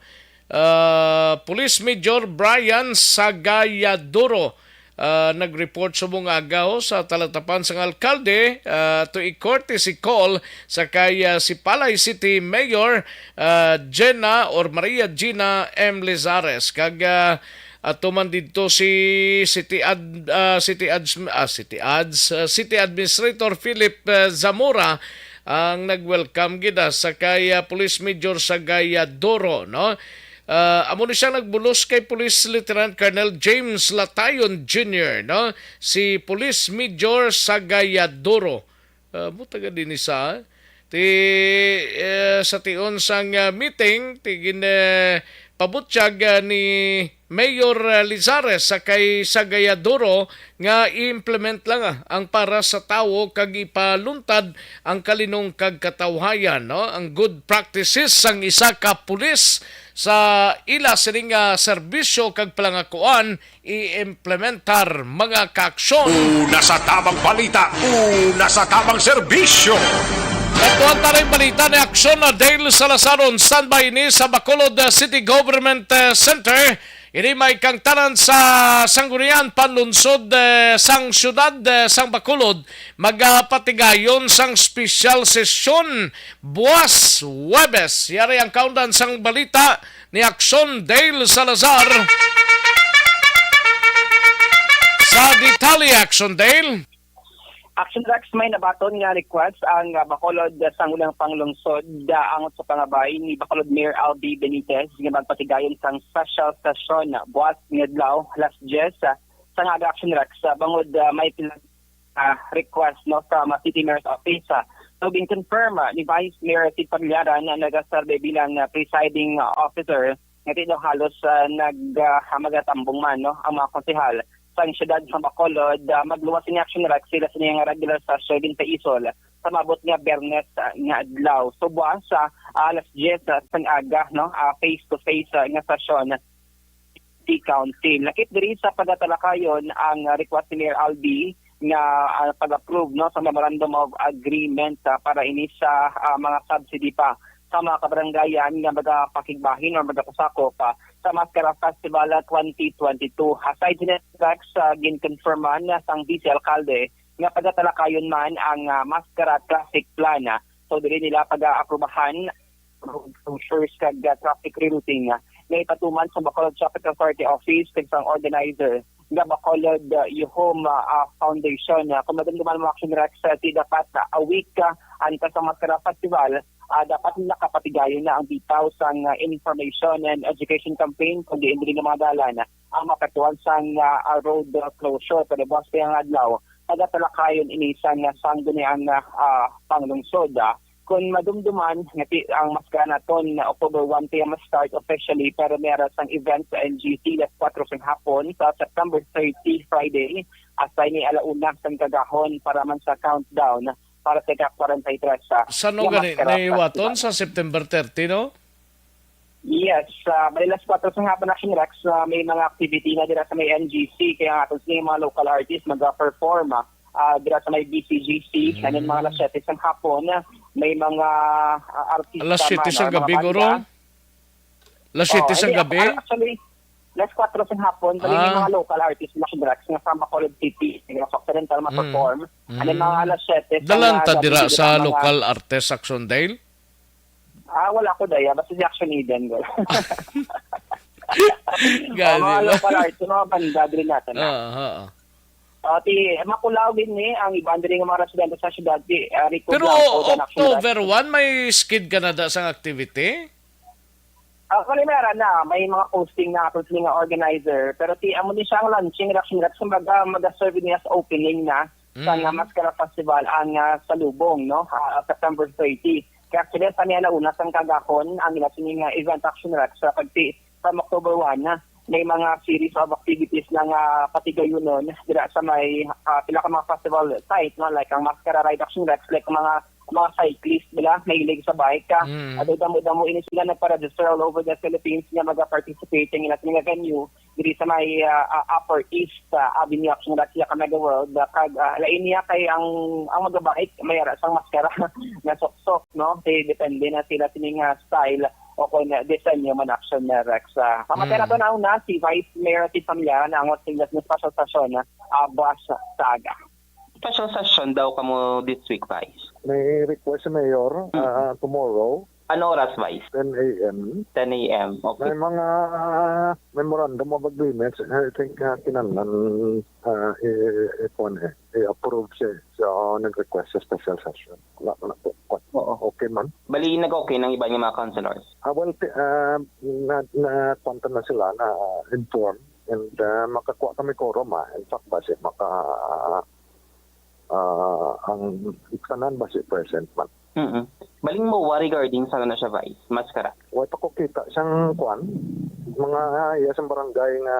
Police Major Brian Sagayadoro nag-report sa mga agaw sa talatapan sa alkalde to i-courtesy call sa kaya si Palay City Mayor Maria Gina M. Lizares kag atuman dito si City Administrator Philip Zamora ang nag-welcome gida sa kaya Police Major Sagayadoro, no? Amo ni siya nagbulos kay Police Lieutenant Colonel James Latayon Jr., no? Si Police Major Sagayadoro. Mutaga din isa. Sa tion sang meeting, tigin pabutsyag ni Mayor Lizares sa kay Sagayadoro nga i-implement lang ang para sa tawo kag ipaluntad ang kalinong kag katawhayan, no? Ang good practices sang isa ka pulis sa ila sining serbisyo kag palangakuan i-implementar mga kaaksyon. Una sa tamang balita, una sa tamang serbisyo. Atuan taring balita ni Aksyon na Dale Salazaron standby ni sa Bacolod City Government Center. Ini may kangtanan sa Sanggunian panlunsod sang syudad sang Bacolod magpatigayon sang special session buwas Huwebes. Yari ang kaundan sang balita ni Aksyon Dale Salazar. Sa detalye Aksyon Dale. Action Rex may nabaton nga request ang Bacolod sang ulang panglungsod ang sa pangabay ni Bacolod Mayor Albi Benitez nga magpatigayon sang special session buwas ngedlaw last 10 sa nga Action Rex bangod may request no from City Mayor's Office. So being confirmed ni Vice Mayor Sid Pagliaran na nagasurvey bilang presiding officer nga daw halos nagmagatambong man no ang mga konsehal sa siyudad sa Bacolod, magluwas ni Action Rex sila sa niyang regular session din sa Isol sa mabot nga Bernes nga adlaw. So buwan sa alas 10 sa aga, no, face-to-face nga session City Council. Lakit diri sa pagtalakayon ang request ni Mayor Albi nga pag-approve no sa Memorandum of Agreement para ini sa mga subsidy pa sa mga kabaranggayan nga magapakigbahin o magakusako pa sa Mascara Festival 2022. Aside din Rex, ginconfirman sang Vice Alcalde nga pagtalakayon man ang Mascara Traffic Plan. So dili nila pag-aprobahan closures kag traffic rerouting na ipatuman sa Bacolod Traffic Authority Office kag sang organizer nga Bacolod Yuhom Foundation. Kung madamdaman mo Action Rex, dapat a week ang sa Mascara Festival dapat nakapatigayon na ang bitaw sang information and education campaign kung diin din ng mga dalan ang mapatuan sang road closure pero buwas pa yung adlaw pagtalakayon ini sang sangguniang panglungsod. Kung madumduman ang maskara naton na October 1 PM start officially pero meron sang event sa NGC las 4 ng hapon sa September 30 Friday asay ni alauna sang kagahon para man sa countdown para sa 43 sa no gani naiwaton sa September 30 no? Yes, may las 4 ng hapon Action Rex may mga activity na dira sa may NGC kaya aton sa mga local artists mag-perform dira sa may BCGC kanin mga las 7 ng hapon may mga artista alas 7 sa gabi guro? Alas 7 sa gabi? Actually, alas 4 ng hapon may mga local artists na Rex nga from Bacolod City nga sa Occidental ma-perform. Ano mga alas 7 Dalanta dira sa local artist Action Dale? Wala ko daya. Basta si Action Eden. Gani Mga ba? local arts, yung mga banda din natin. Makulaw din ang iba din ng mga residente sa syudad. Pero October 1, may skid ka na da sa activity? Meron na. May mga posting na ako nga organizer. Pero amo din siya ang launching reaction reps. Kumbaga, mag-serve niya sa opening na sa Mascara Festival ang Salubong, no? September 30. Kaya actually, sa niya nauna sang kagahon ang ginasining event action reps sa from October 1 na may mga series of activities ng patigayon nun dira sa may pila ka mga festival site, no? Like ang Mascara Ride Action reps, like mga cyclist nila, mahilig sa bike ka. Damo-damo ini sila nagpa-register all over the Philippines nga mag-participating in ating venue diri sa may Upper East Avenue Action Reps sa Mega World. Lain niya kay ang mag-bike may ara sang maskara na sok-sok, no? Depende na sila sining style o kung disenyo man action na Rex. Pamatay na to na si Vice Mayor T. Familia na ang singles na special session Boss Saga. Special session daw kamo this week, Vice? May request sa Mayor tomorrow. Ano oras, Vice? 10 a.m. 10 a.m. Okay. May mga memorandum of agreements. I think kinahanglan i-approve siya. So, nag-request sa special session. Wala na po. Okay man. Bali, nag-okay ng iba niya mga councilors? Na-kwanta na sila na inform and makakuha kami quorum. In fact, basi ang iksanan ba si present man. Baling mo regarding sa na siya, Vice? Maskara? Wala ko kita siyang kwan. Mga isang barangay nga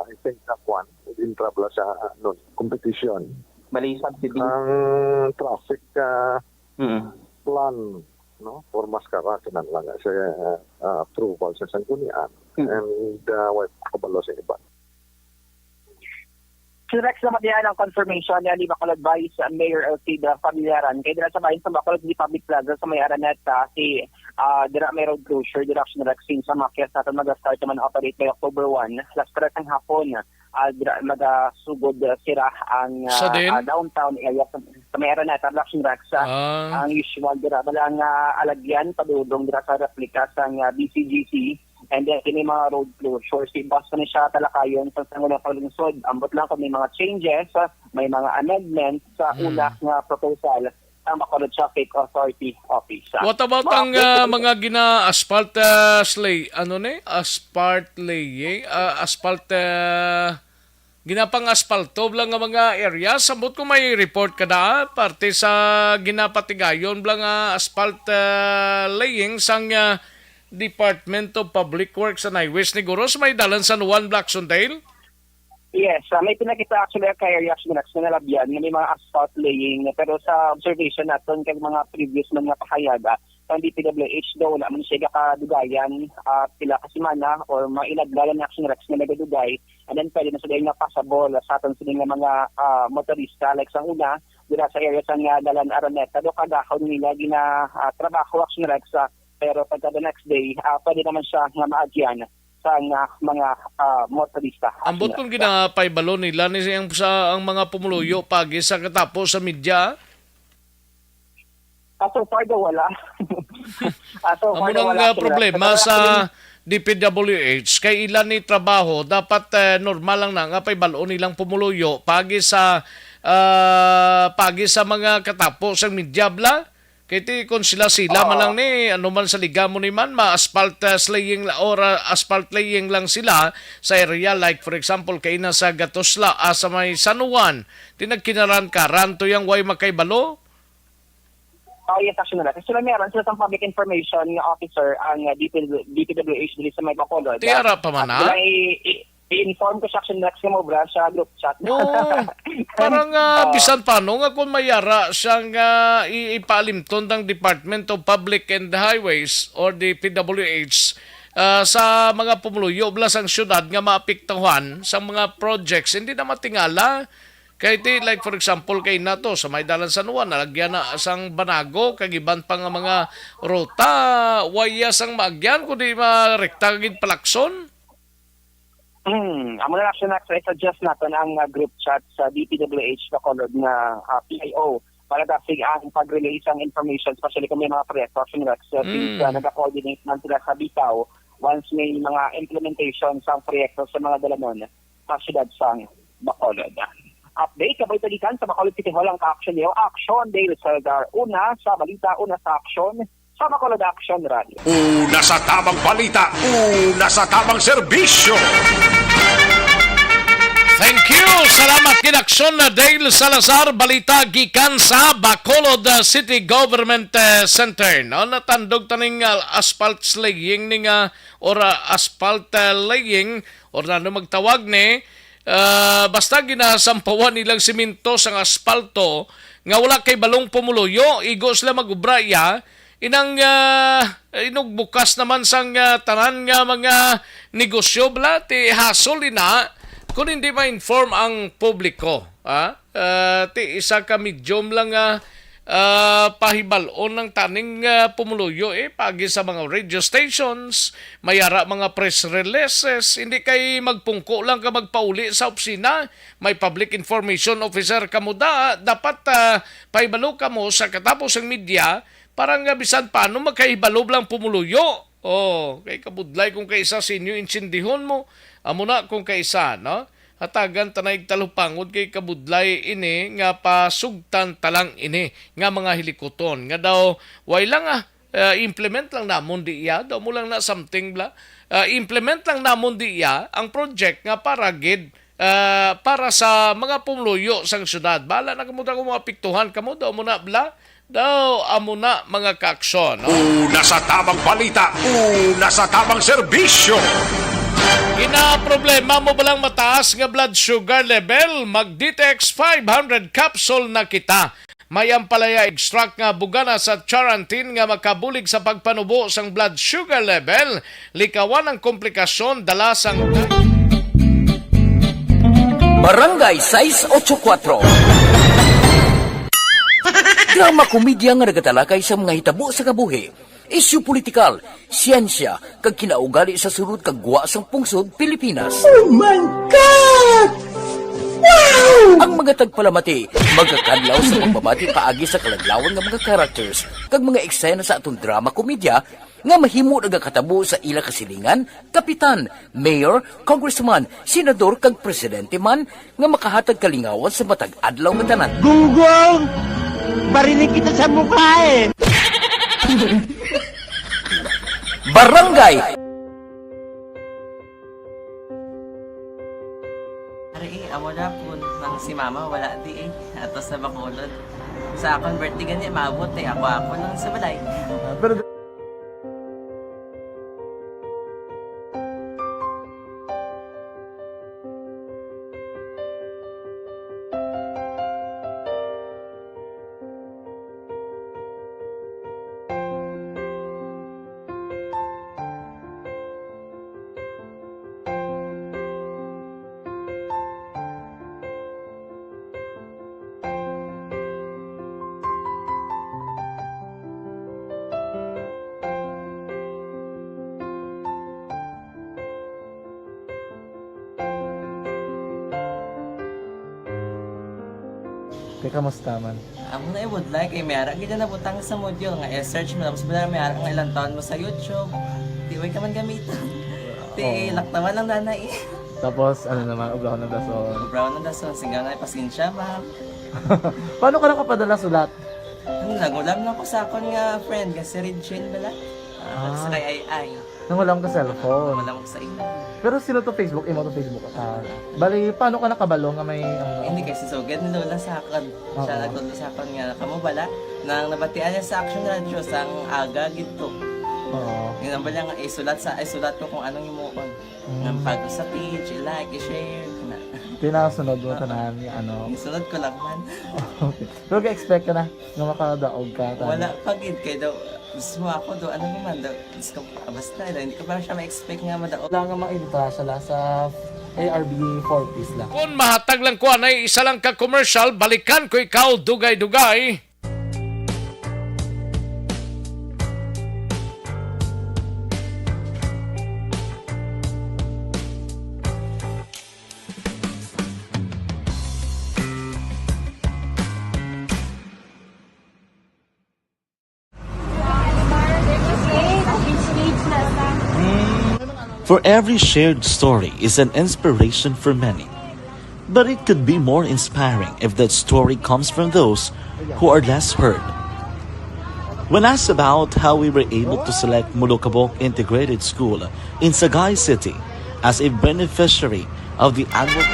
I think na kwan. In trouble sa competition. Bali, subsidy? Ang traffic plan for Maskara kinahanglan sa approval sa sanggunian. And wala kabalo sa iba. Si Rex naman yan ang confirmation niya ni Bacolod Vice Mayor Elcida Familiaran. Kaya dira sa bayan sa Bacolod di Public Plaza sa may Araneta, dira may road closure, direction Rex sa Makias natin mag-start naman operate by October 1. Last correct ang hapon, dira mag-sugod sira ang downtown area sa may Araneta, direction Rex. Ang usual dira, balang alagyan, padudong dira sa replica sa BCGC. And then, kini mga road closure. Si boss na siya talakayon sa sangunang paglungsod. Ambot lang kung may mga changes, may mga amendments sa una nga proposal ang Bacolod Traffic Authority Office. What about ang mga gina-asphalt ginapang asphalto lang nga mga area. Sambot ko may report ka na parte sa ginapatigayon lang asphalt laying sang Department of Public Works and Highways ni Guros may dalan sa Juan Blacksondale? Yes, may pinakita actually kay reaction na nalabyan na may mga asphalt laying pero sa observation natin kay mga previous mga pahayaga sa DPWH daw wala man siya kadugayan pila kasimana or mga ilaglalan na action rex na nagadugay and then pwede na sila yung passable sa aton sila mga motorista like sa una dira sa area sa nga dalan Araneta do kadahon nila gina trabaho action rex pero pagka the next day, pwede naman siya nga maadyan sa mga motorista. Ambot kung ginapaybalo nila ni ang mga pumuluyo pagi sa katapos sa media? So far daw wala. Ang problema sa DPWH, kay ilan ni trabaho, dapat normal lang na nga paybalo nilang pumuluyo pagi sa mga katapos sa media bla. Kaya kung sila man lang ni, ano man sa liga mo ni man, ma-asphalt laying or asphalt laying lang sila sa area. Like for example, kay na sa Gatosla, sa may San Juan, tinagkinaran ka, ranto yung way makaybalo? Yes, actually na. Kasi meron sila sa public information officer ang DPWH dito sa may Bacolod. Tiyara pa man ha? I-inform ko siya next mo bra sa group chat. Parang bisan paano nga kung mayara siyang ipalimton ng Department of Public and Highways or the DPWH sa mga pumuluyo blas ang syudad nga maapektuhan sa mga projects hindi na matingala. Kaya like for example kay nato sa may dalan San Juan nalagyan na sang banago kagiban pa nga mga ruta waya sang maagyan kundi marekta gid palakson. Amo na action next i-suggest natin ang group chat sa DPWH Bacolod na PIO palatasig ang pag-release ang information, especially kung may mga proyekto, nag-coordinate man sila sa bitaw once may mga implementation sa proyekto sa mga dalanon sa siyudad sang Bacolod. Update, kabay talikan sa Bacolod City Hall ang ka-action niyo. Action Dale Salgar. Una sa balita, una sa action sa Bacolod Action Radio. Una sa tamang balita, una sa tamang serbisyo. Thank you. Salamat kinaksyon na Dale Salazar, balita gikan sa Bacolod City Government Center. No, natandog taning asphalt laying ning or asphalt laying or ano magtawag ni basta ginasampawan nilang simento sang asfalto nga wala kay balong pumuluyo, igo sila magubraya. Inang inugbukas naman sang tanan nga mga negosyo bla ti hasol ina kung hindi ma-inform ang publiko. Ti isa ka medium lang pahibalon ng taning pumuluyo pagi sa mga radio stations, mayara mga press releases, hindi kay magpungko lang ka magpauli sa opisina, may public information officer ka mo dapat pahibalo ka mo sa katapos ng media parang bisan paano magkahibalob lang pumuluyo. Kay kabudlay kung kaisa sinyo insindihon mo, amo na kung kaisa, no? Hatagan tanay talupangod kay kabudlay ini nga pasugtan talang ini nga mga hilikoton nga daw way lang implement lang namon di iya daw mo lang na something bla implement lang namon di iya ang project nga para gid para sa mga pumuluyo sang syudad bala na kamo kung apektuhan kamo daw mo na bla daw amo na mga kaaksyon. Una sa tamang balita, una sa tamang serbisyo. Problema mo ba lang mataas nga blood sugar level? Mag-Ditex 500 capsule na kita. May ampalaya extract nga bugana sa Charantin nga makabulig sa pagpanubo sang blood sugar level. Likawan ang komplikasyon dala sang Barangay 684. Drama komedya nga nagatalakay sa mga hitabo sa kabuhi. Isyu politikal, siyensya, kag kinaugali sa surut kag guwa sang pungsod Pilipinas. Oh my God! Wow! Ang mga tagpalamati, magkakanlaw sa pagbabati paagi sa kaladlawan ng mga characters kag mga eksena sa atong drama komedya nga mahimo nagakatabo sa ila kasilingan, kapitan, mayor, congressman, senador kag presidente man nga makahatag kalingawan sa matag adlaw nga tanan. Gunggong! Barinig kita sa mukha Barangay! Amo na po nang si mama wala di ato sa Bacolod. Sa akong birthday ganyan maabot ako lang sa balay. Pero kaya kamusta man? Amo na would like mayara kita na butang sa module nga search mo tapos bala mayara nga ilang taon mo sa YouTube. Di way ka man gamitan. Ti laktaman lang nanay. Tapos ano naman, ubraw ng dason. Ubraw ng dason, singaw na pasensya ma'am. Paano ka nakapadala sulat? Nagulam na ko sa akon nga friend kasi Regine bala. Sa kay ay. Nangulam ka cellphone. Nangulam ko sa ina. Pero sino to Facebook? Imo to Facebook. Bali, paano ka nakabalo nga may... Hindi kasi sugad ni Lola sa akin. Siya nagtulong sa akin nga kamo bala. Nang nabatian niya sa Action Radio sang aga gito. Oo. Yung nang bala nga isulat ko kung anong imuon. Nang pag sa page, i-like, i-share. Pinasunod mo tanan ano. Sunod ko lang man. Okay. Pero ka-expect ka na na makadaog ka. Wala pagid kay daw. Gusto mo ako do ano naman daw. Basta hindi ko pa siya ma-expect nga madaog. Wala nga maibita siya sa ARB 4 piece lang. Kung mahatag lang ko anay isa lang ka commercial, balikan ko ikaw dugay-dugay. For every shared story is an inspiration for many. But it could be more inspiring if that story comes from those who are less heard. When asked about how we were able to select Mulukabok Integrated School in Sagay City as a beneficiary of the annual...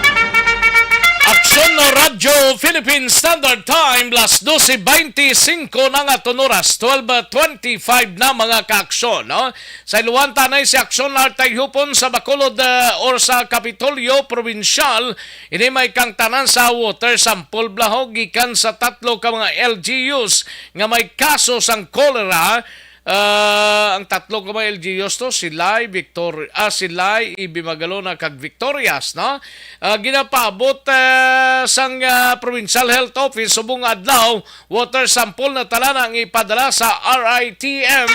Aksyon no Radyo Philippine Standard Time, las 12:25 na nga tunuras, 12:25 na mga kaaksyon. No? Sa iluwan tanay si Aksyon Artay Hupon sa Bacolod or sa Kapitolyo Provincial, ini may kang tanan sa water sample blahog gikan sa 3 ka mga LGUs nga may kaso sang cholera. Ang 3 ka mga LGUs to, Silay, Silay, Ibimagalona kag Victorias, no? Ginapaabot sang Provincial Health Office subong adlaw, water sample na tala ang ipadala sa RITM.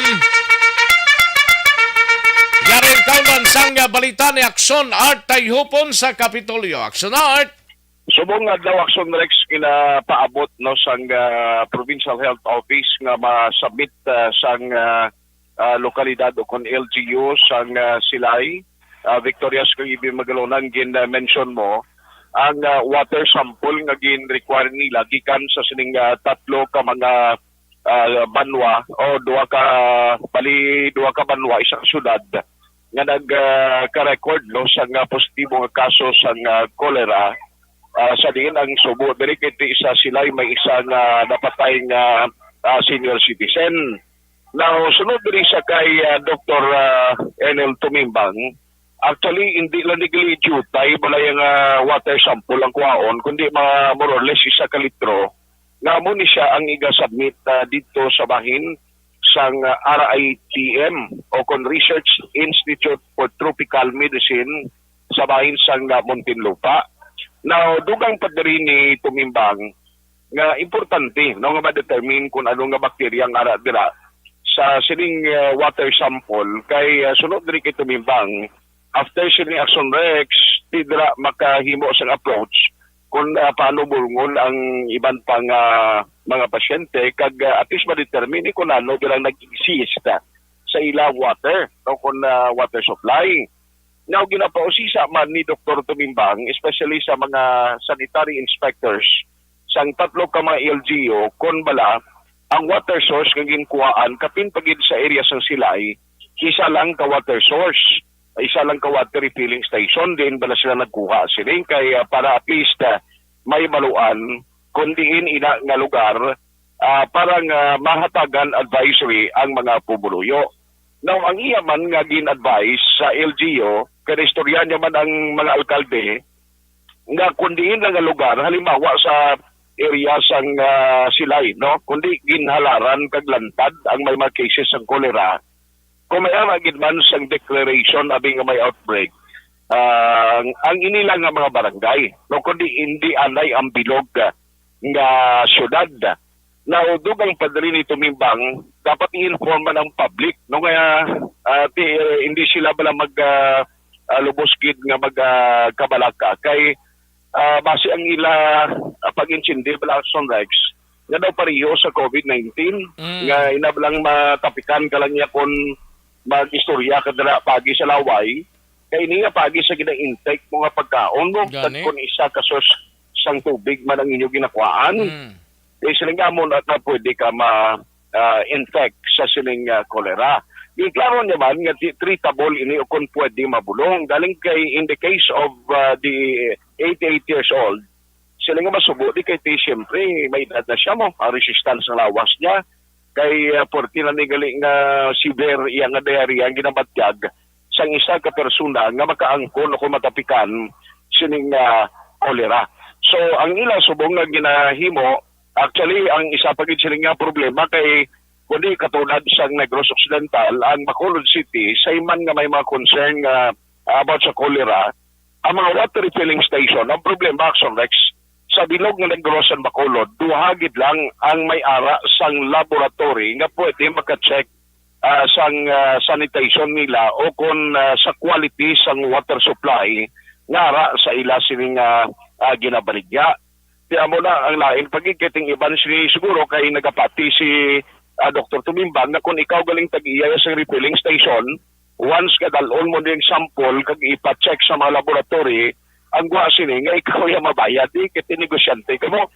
Yarin kaunan sang balita ni Aksyon Art Tayhupon sa Kapitolyo. Aksyon Art! Subong adlaw Aksyon Rex kinapaabot no sang Provincial Health Office nga ma-submit sang lokalidad o kon LGU sang Silay, Victorias kag Ibimagalonang gin-mention mo ang water sample nga gin-require nila gikan sa sining 3 ka mga banwa o 2 ka banwa isang syudad nga nagka-record no sang positibo nga kaso sang cholera. Sa diin ang Subo, diri kay isa Silay may isang napatay nga senior citizen. Now, sunod diri sa kay Dr. Enel Tumimbang, actually hindi lang legally jutay balay ang water sample ang kuhaon, kundi more or less 1 ka litro. Nga mo ni siya ang iga-submit dito sa bahin sang RITM o kon Research Institute for Tropical Medicine sa bahin sang Muntinlupa. Now, dugang padiri ni Tumimbang nga importante no nga ma-determine kung ano nga bakterya ang ara dira sa sining water sample kay sunod diri kay Tumimbang after sining Action Rex tidra makahimo sang approach kung paano bulngon ang iban pang mga pasyente kag at least ma-determine kung ano bilang nag-exist sa ilang water o kung water supply. Now, ginapausisa man ni Dr. Tumimbang, especially sa mga sanitary inspectors, sang 3 ka mga LGU, kung bala, ang water source nga ginkuhaan, kapin pagid sa area sang Silay, isa lang ka water source, isa lang ka water refilling station, din bala sila nagkuha sila, kaya para at least may maluan, kundiin ina nga lugar, parang mahatagan advisory ang mga pumuluyo. Now, ang iya man nga gin-advise sa LGU, kada istorya niya man ang mga alkalde, nga kundiin lang ang lugar, halimbawa sa area sang Silay, no? Kundi ginhalaran kag lantad ang may mga cases ng cholera. Kung may amagid man sang declaration abing nga may outbreak, ang inilang nga mga barangay, no? Kundi hindi anay ang bilog nga syudad. Now, dugang padri ni Tumimbang, dapat i-inform man ang public, no? Kaya hindi sila bala lubuskid nga magkabalaka. Kay base ang ila pag-insindi bala Action Rex, nga daw pariho sa COVID-19, nga inablang matapikan ka lang niya kung mag-istorya ka dala pagi sa laway, kaya ini nga pagi sa gina-intake mo nga pagkaon mo, at kung isa kasos sang tubig man ang inyo ginakwaan, siling gamon at na pwede ka ma-infect sa siling cholera. Iklaro naman nga treatable ini o kung pwede mabulong. Galing kay in the case of the 88 years old, sila nga masubo di kay siyempre may edad na siya mo, ang resistance ng lawas niya. Kay 40 na nigaling severe iyang diarrhea ang ginabatyag sang isa ka persona nga makaangkon o kung matapikan sining cholera. So ang ilang subong nga ginahimo, actually, ang isa pagit sila nga problema kay kundi katulad sa Negros Occidental, ang Bacolod City, sa iman nga may mga concern about sa cholera, ang mga water refilling station, ang problema, Action Rex, sa bilog ng Negros and Bacolod, duhagid lang ang may ara sang laboratory nga pwede maka-check sang sanitation nila o kung sa quality sang water supply nga ara sa ila sining ginabaligya. Kaya mo na ang lain pagkikiting iban siguro kay nagapati si Dr. Tumimbang na kung ikaw galing tag-iya sa refilling station, once kadalon mo ding sample kag ipa-check sa mga laboratory, ang guha sini nga ikaw yung mabayad, kiti negosyante kamo,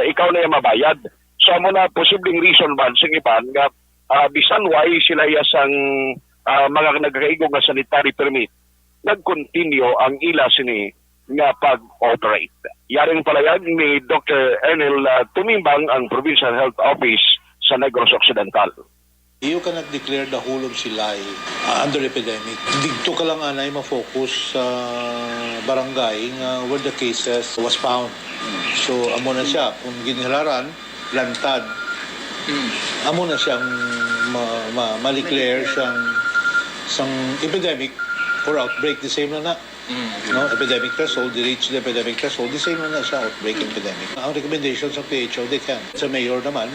ikaw na yung mabayad. So amo na posibleng reason ba sa iban nga bisan why sila yasang mga nagkaigong nga sanitary permit, nag-continue ang ila sini nga pag-operate. Yaring palayag ni Dr. Ernel Tumimbang, ang Provincial Health Office sa Negros Occidental. You cannot declare the whole of Silay under epidemic. Dito ka lang anay ma-focus sa barangay where the cases was found. So amo na siya, kung ginhalaran, lantad, amo na siyang ma-declare siyang epidemic or outbreak, the same na. No, epidemic threshold, they reach the epidemic threshold, the same na siya, outbreak epidemic. Ang recommendations ng PHO, they can. Sa mayor naman,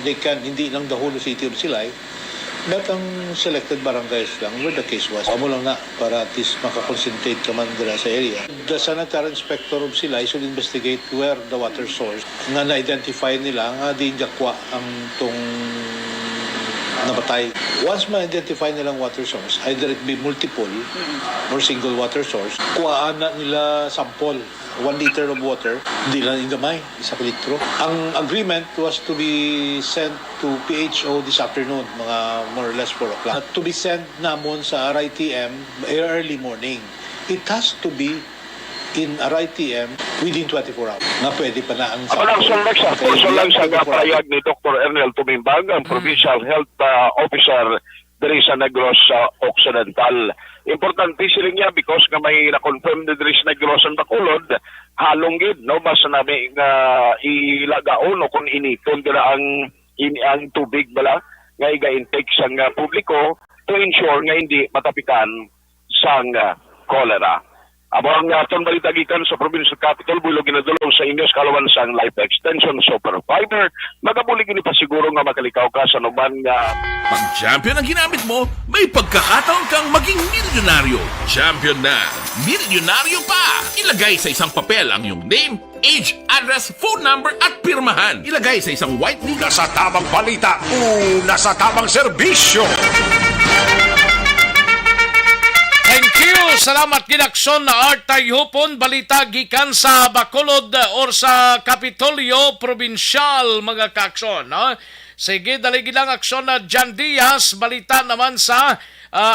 they can, hindi lang the whole city of Silay, but ang selected barangays lang where the case was. Amo lang na, para at least makakonsentrate ka man dira sa area. The sanitary inspector of Silay should investigate where the water source, nga na-identify nila, nga di jakwa ang tong nabatay. Once ma-identify nilang water source, either it be multiple or single water source, kuhaan na nila sample. 1 liter of water, hindi lang yung gamay, 1 litro. Ang agreement was to be sent to PHO this afternoon, mga more or less 4 o'clock. To be sent namon sa RITM early morning. It has to be in RITM within 24 hours. Nga pwede pa na ang So lang sa payag ni Dr. Ernel Tumimbang, ang Provincial Health Officer diri sa Negros Occidental. Importante sila niya because nga may na-confirm na diri sa Negros ang Bacolod, halong gid, no? Basta namin ilagaon o kung initon dira ang tubig bala, nga iga-intake sang publiko to ensure nga hindi matapikan sang cholera. Abang atong balita gikan sa Provincial Capital, bulo ginadulong sa inyo sa kalawan sang Life Extension Superfiber. Magabulig ni pasiguro nga makalikaw ka sa numan nga. Pag champion ang ginamit mo, may pagkakataon kang maging milyonaryo. Champion na, milyonaryo pa! Ilagay sa isang papel ang iyong name, age, address, phone number at pirmahan. Ilagay sa isang white legal. Nasa tamang balita, nasa tamang serbisyo. Thank you. Salamat ginakson na Artay Hupon. Balita gikan sa Bacolod or sa Kapitolyo Provincial, mga kaakson. No? Sige, daligi lang aksyon na John Diaz. Balita naman sa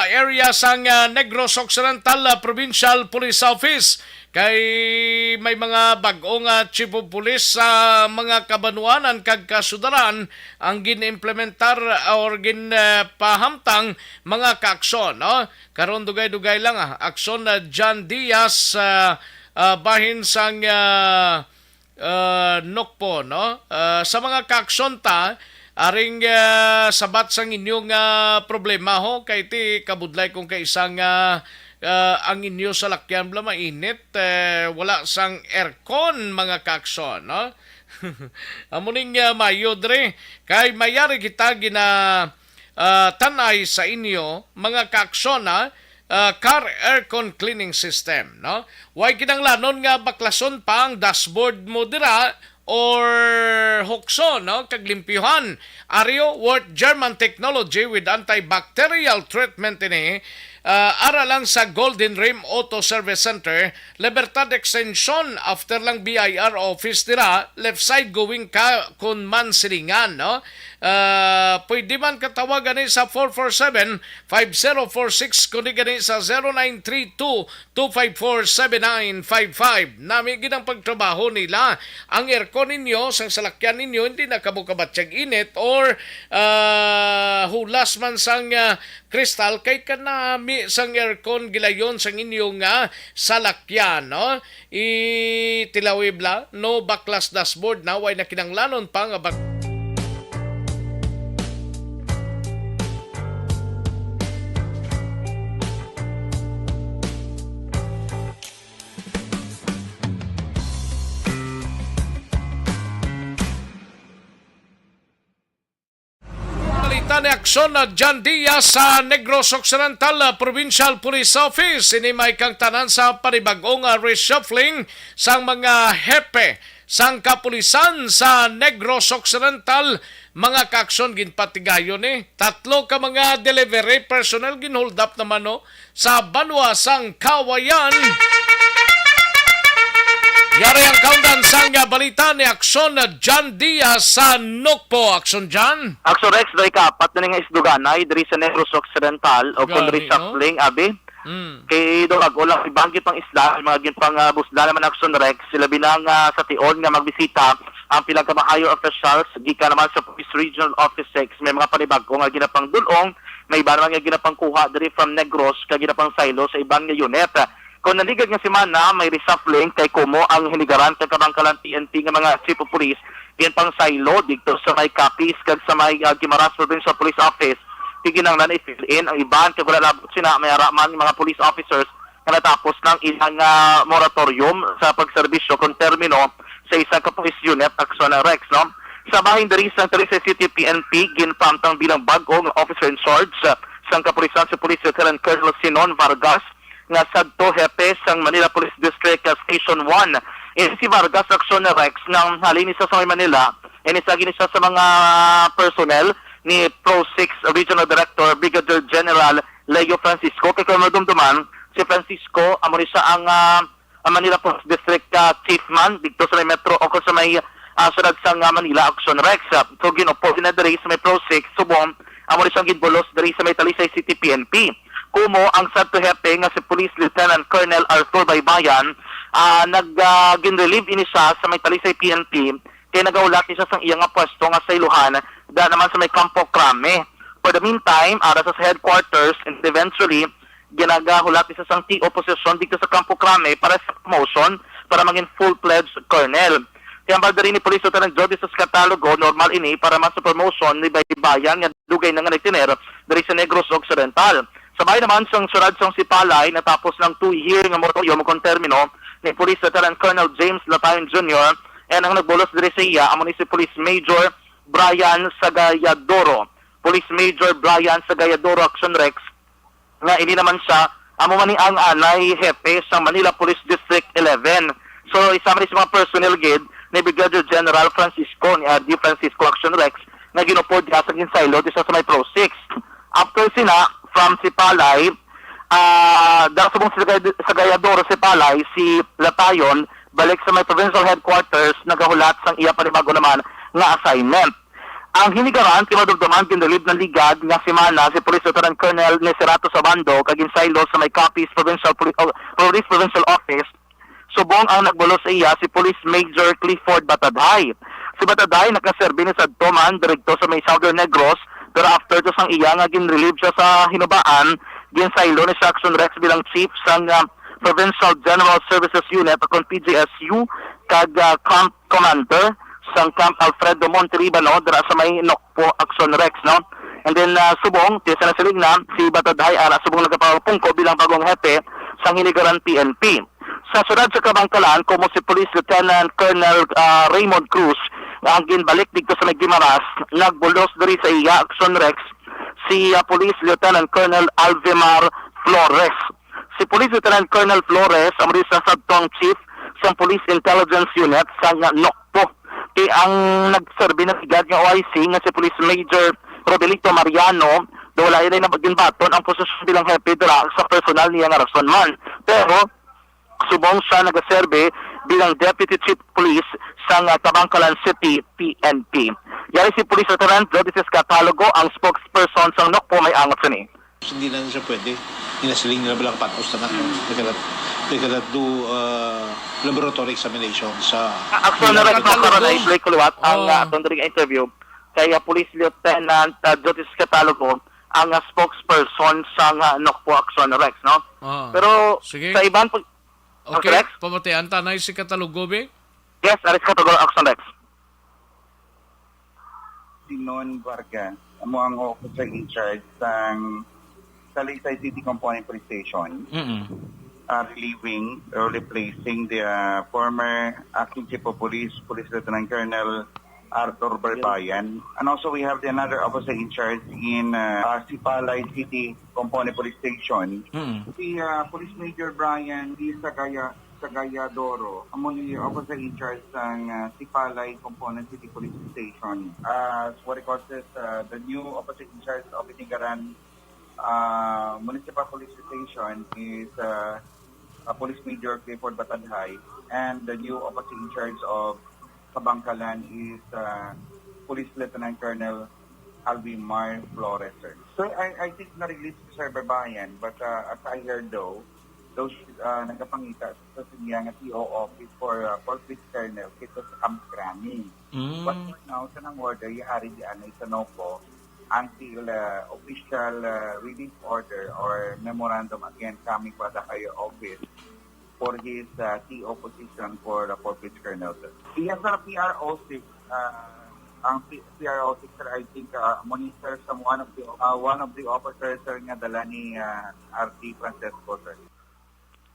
area sang Negros Occidental Provincial Police Office. Kay may mga bagong chief of police sa mga kabanuanan kag kasudaran ang ginimplementar or ginpahamtang mga kaaksyon. No? Karon dugay-dugay lang aksyon na John Diaz bahin sang Nokpo. No? Sa mga kaaksyon ta, aring sabat sang inyong problema ho, kay ti kabudlay kung kaisang ang inyo sa lakyan bla mainit, wala sang aircon, mga kakson, no? Amuning mayo dre, kay mayari kita gina tanay sa inyo, mga kakson, car aircon cleaning system, no? Way kinanglanon nga baklason pa ang dashboard mo dira or hukso, no? Kaglimpyuhan. Ario worth German technology with antibacterial treatment ini. Ara lang sa Golden Rim Auto Service Center, Libertad Extension, after lang BIR office dira, left side going ka kun man silingan, no? Pwede man katawagan ni sa 447-5046, kundi gani sa 0932-254-7955. Nami ginang pagtrabaho nila. Ang aircon ninyo, sang salakyan ninyo, hindi nakabukabatsag init or hulas man sang kristal, kay kanami sang aircon gilayon sang inyong salakyan, no? Itilawibla, no baklas dashboard na, way na kinanglanon pa nga ni aksyon na John Diaz sa Negros Occidental Provincial Police Office. Ini may kang tanan sa panibagong reshuffling sang mga hepe sang kapulisan sa Negros Occidental mga kaaksyon ginpatigayon 3 ka mga delivery personnel ginhold up naman sa Banwa sang Kawayan. Yari ang countdown sang balita ni Aksyon John Diaz sa Nokpo. Aksyon John. Aksyon Rex, doy ka, apat na nga isduganay, diri sa Negros Occidental, o kung diri sa Fling, abi. Kay doon ulang ibanggit pang isla, mga ginpang busla naman Aksyon Rex, sila binang sa tion nga magbisita ang pilang kamahayo officials, gika naman sa Police Regional Office 6, may mga panibagko nga ginapang dulong, may iba naman nga ginapang kuha diri from Negros, ka ginapang silo sa ibang nga unit. Kung naligad nga si Mana, may reshuffling kay Kumo ang hinigaran kay Kabangkalan PNP nga mga chief of police, yan pang silo dito sa may Capiz, kag sa may Guimaras Provincial Police Office, tiginanglan i-fill in ang iban kay wala labot sina may araman mga police officers na natapos ng ilang moratorium sa pagserbisyo kung termino sa isang ka-police unit Aksyon Rex, no? Sa bahin diri sa Teresa City PNP ginpamtang bilang bago ng officer in charge sa kapulisan sa Police Lieutenant Colonel Sinon Vargas nga sadto hepe sang Manila Police District Station 1. Si Vargas Aksyon Rex nang halin isa sa Manila, inisagin siya sa mga personnel ni Pro 6 Regional Director Brigadier General Leo Francisco. Kaya kung madumduman, si Francisco, amo rin siya ang Manila Police District Chiefman dito sa may Metro o sa may sunod sa Manila Aksyon Rex. So ginopo din na diri sa may Pro 6, subong, amo rin siyang ginbolos diri sa may Talisay City PNP. Kumo ang sadto hepe nga si Police Lieutenant Colonel Arthur Baybayan, nag-ginrelieve ini siya sa may Talisay PNP kaya nagaulat niya sa iyang pwesto nga sa Ilohan da naman sa may Campo Crame. For the meantime, ara sa headquarters and eventually ginagahulat niya sa TO position dito sa Campo Crame para sa promotion para maging full-fledged colonel. Kaya ang balda rin ni Police Lieutenant Jody sa Catalogo, normal ini para mas sa promotion ni Baybayan nga dugay na nga nagtiner dari sa Negros Occidental. Sabay naman sang surad sang Sipalay natapos ng 2-year nga moratorium kung termino ni Police Lieutenant Colonel James Latayon Jr. and ang nagbolos diri sa iya amo ni si Police Major Brian Sagayadoro. Police Major Brian Sagayadoro Aksyon Rex nga ini naman siya amo man ni ang anay hepe sa Manila Police District 11. So isama rin sa mga personnel gid ni Brigadier General Francisco ni R.D. Francisco Aksyon Rex nga ginupod sa ginsaylo di sa may Pro 6. After sina from Sipalay, dahil subong sa Gayadoro Sipalay, si Latayon, balik sa may provincial headquarters, nagahulat sang iya panibago naman nga assignment. Ang hinigaran, timadugdaman, ginrelieve ng ligad nga si Mana, si Police Lieutenant Colonel Neserato Sabando, kaginsaylo sa may Capiz Provincial Office, subong ang nagbulo sa iya si Police Major Clifford Batadhay. Si Batadhay nakaserbi ni Sadto man, direkto sa may Southern Negros, pero after to sang iya nga ginrelieve siya sa hinubaan, ginsaylo ni sa Aksyon Rex bilang chief sang Provincial General Services Unit o PGSU kag Camp Commander sang Camp Alfredo Monteribano dira sa may Nokpo Aksyon Rex, no? And then subong tisa na siling na si Batadhay ara subong nagapapungko bilang bagong hepe sang hinigaran PNP. Sa sunod sa Kabangkalan, como si Police Lieutenant Colonel Raymond Cruz ang ginbalik dito sa Guimaras, nagbulos diri sa iya Aksyon Rex si Police Lieutenant Colonel Alvimar Flores. Si Police Lieutenant Colonel Flores ang sa sabtong chief sa Police Intelligence Unit sa Nokpo. Kaya ang nagserbi ng igad ng OIC nga si Police Major Rodelito Mariano, wala yun na ginbaton ang posisyon bilang hepe dira sa personal niya nga rason man. Pero subong siya nagaserbe bilang Deputy Chief Police sa Tabangkalan City PNP. Yari si Police Lieutenant Jody Catalogo, ang spokesperson sa Nokpo may angat sa ni. Hindi na siya pwede. Inasiling nila bilang patos na they cannot do laboratory examination sa... Aksyon na rin sa Coronay Blake Kuluwat ang atong interview kay Police Lieutenant Jody Catalogo ang spokesperson sa Nokpo Aksyon Rex, no? Pero sige. Sa ibang okay, pamatian tanay si Catalogo, be? Yes, aris Catalogo Aksyon Rex. Sinon Vargas, amo ang officer in charge ng Talisay City Component Police Station, relieving or replacing the former acting chief of police, Police Lieutenant Colonel Arthur Baybayan. And also we have another officer in charge in Sipalay City Component Police Station, si Police Major Brian D. Cagayadoro, amo ni officer in charge ng Sipalay Component City Police Station. As what it calls this, the new officer in charge of Itigaran Municipal Police Station is Police Major Clifford Batadhay, and the new officer in charge of Kabangkalan is Police Lieutenant Colonel Alvimar Flores. So I think na-release sa Babayan, but as I heard though, those nagapangita sa sinyang TO office for Police Colonel kito sa Camp Crani. But now, sa nang order, yari diyan ay sa Nopo until official release order or memorandum again coming from the higher office for his TO position for the Police Colonel. Yes, sir, PRO6, ang PRO6, sir, I think monitor sa one of the officers sir, nga dala ni RT Francesco, sir.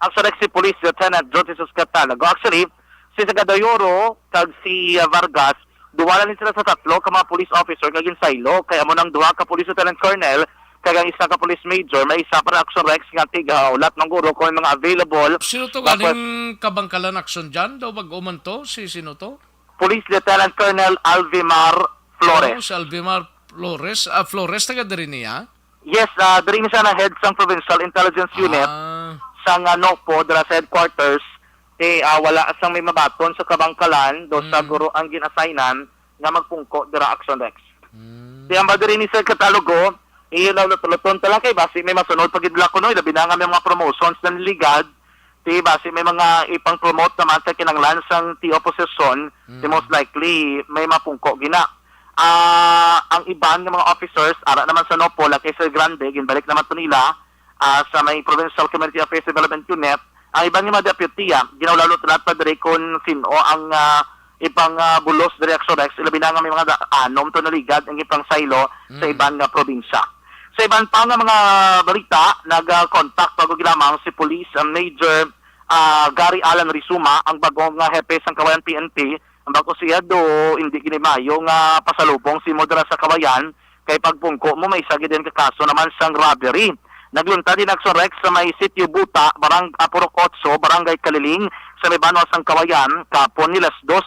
Actually, si Police Lieutenant John Jesus Catalago. Actually, si Sagadayoro kag si Vargas, duwala ni sila sa tatlo ka mga police officer kag Silo. Kaya mo nang duha ka Police Lieutenant Colonel kag ang isa ka Police Major, may isa para Action Rex nga tiga ulat ng guro kung mga available. Sino to galing Kabangkalan Action dyan? Daw mag-uman to? Sino to? Police Lieutenant Colonel Alvimar Flores. Si Alvimar Flores. Flores taga din niya? Yes, diri siya na head sang Provincial Intelligence Unit. Sang Nopo, dala sa headquarters, wala asang may mabaton sa Kabangkalan, do sa guro ang ginassignan nga magpungko dira Action Rex. Ang badiri ni Sir Catalogo, luton tala kay basi may masunod pagidla ko no, labi na nga may mga promotions na niligad, basi may mga ipang-promote naman sa kinanglan sang TO position, most likely may mapungko gina. Ang iban ng mga officers, ara naman sa Nopo, kay Sir Grande, ginbalik naman to nila, sa may Provincial Community Affairs Development Unit, ang ibang mga deputya, ginawlalo talat pa dire kung sino ang ibang bulos dire Action Rex, ilabi na nga may mga anom to naligad ang ibang silo sa ibang probinsya. Sa ibang pa nga mga balita, nag-contact bago ginamang si Police Major Gary Alan Rizuma, ang bagong hepe sang Kawayan PNP, ang bago siya do hindi ginimayo nga pasalubong si Modera sa Kawayan, kay pagpungko mo may isagi din kakaso naman sang robbery. Naglunta din Action Rex sa may Sitio Buta, Purok 8, Barangay Kaliling, sa may Banwas ang Kawayan, kapon nilas 2,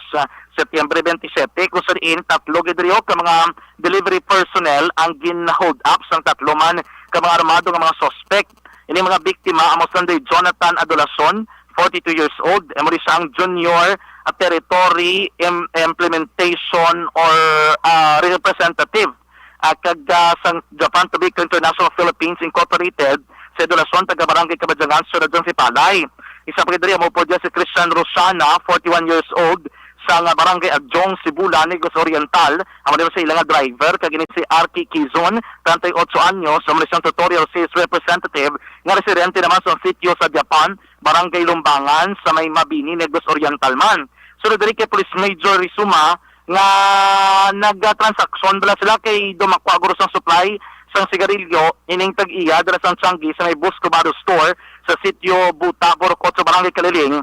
Setyembre 27, kung saan tatlo gidrio ka mga delivery personnel ang gin-hold up sang tatlo man ka mga armado nga mga suspect. Ini mga biktima, amos landay Jonathan Adolason, 42 years old, emori sang Junior Territory Implementation or Representative. Kag sang Japan Tobacco International Philippines Incorporated sa Dolason, taga Barangay Kabadyangan, Sunod ng Sipalay. Isa pa kidiri mo po dyan si Christian Rosana, 41 years old, sa Barangay Agjong, Sibula, Negros Oriental. Amo din sa ilang driver, kag ini si Arky Kizon, 38 anyos, sa Malaysian Tutorial Sales Representative, nga residente naman sa sitio sa Japan, Barangay Lumbangan, sa may Mabini, Negros Oriental man. Sunod diri kay Police Major Rizuma, nga nag-transaksyon dala sila kay dumakwa guro sang supply sang sigarilyo ining tag-iya dala sang Changi sa may Buscobado Store sa Sitio Buta, Borocot sa Barangay Kaliling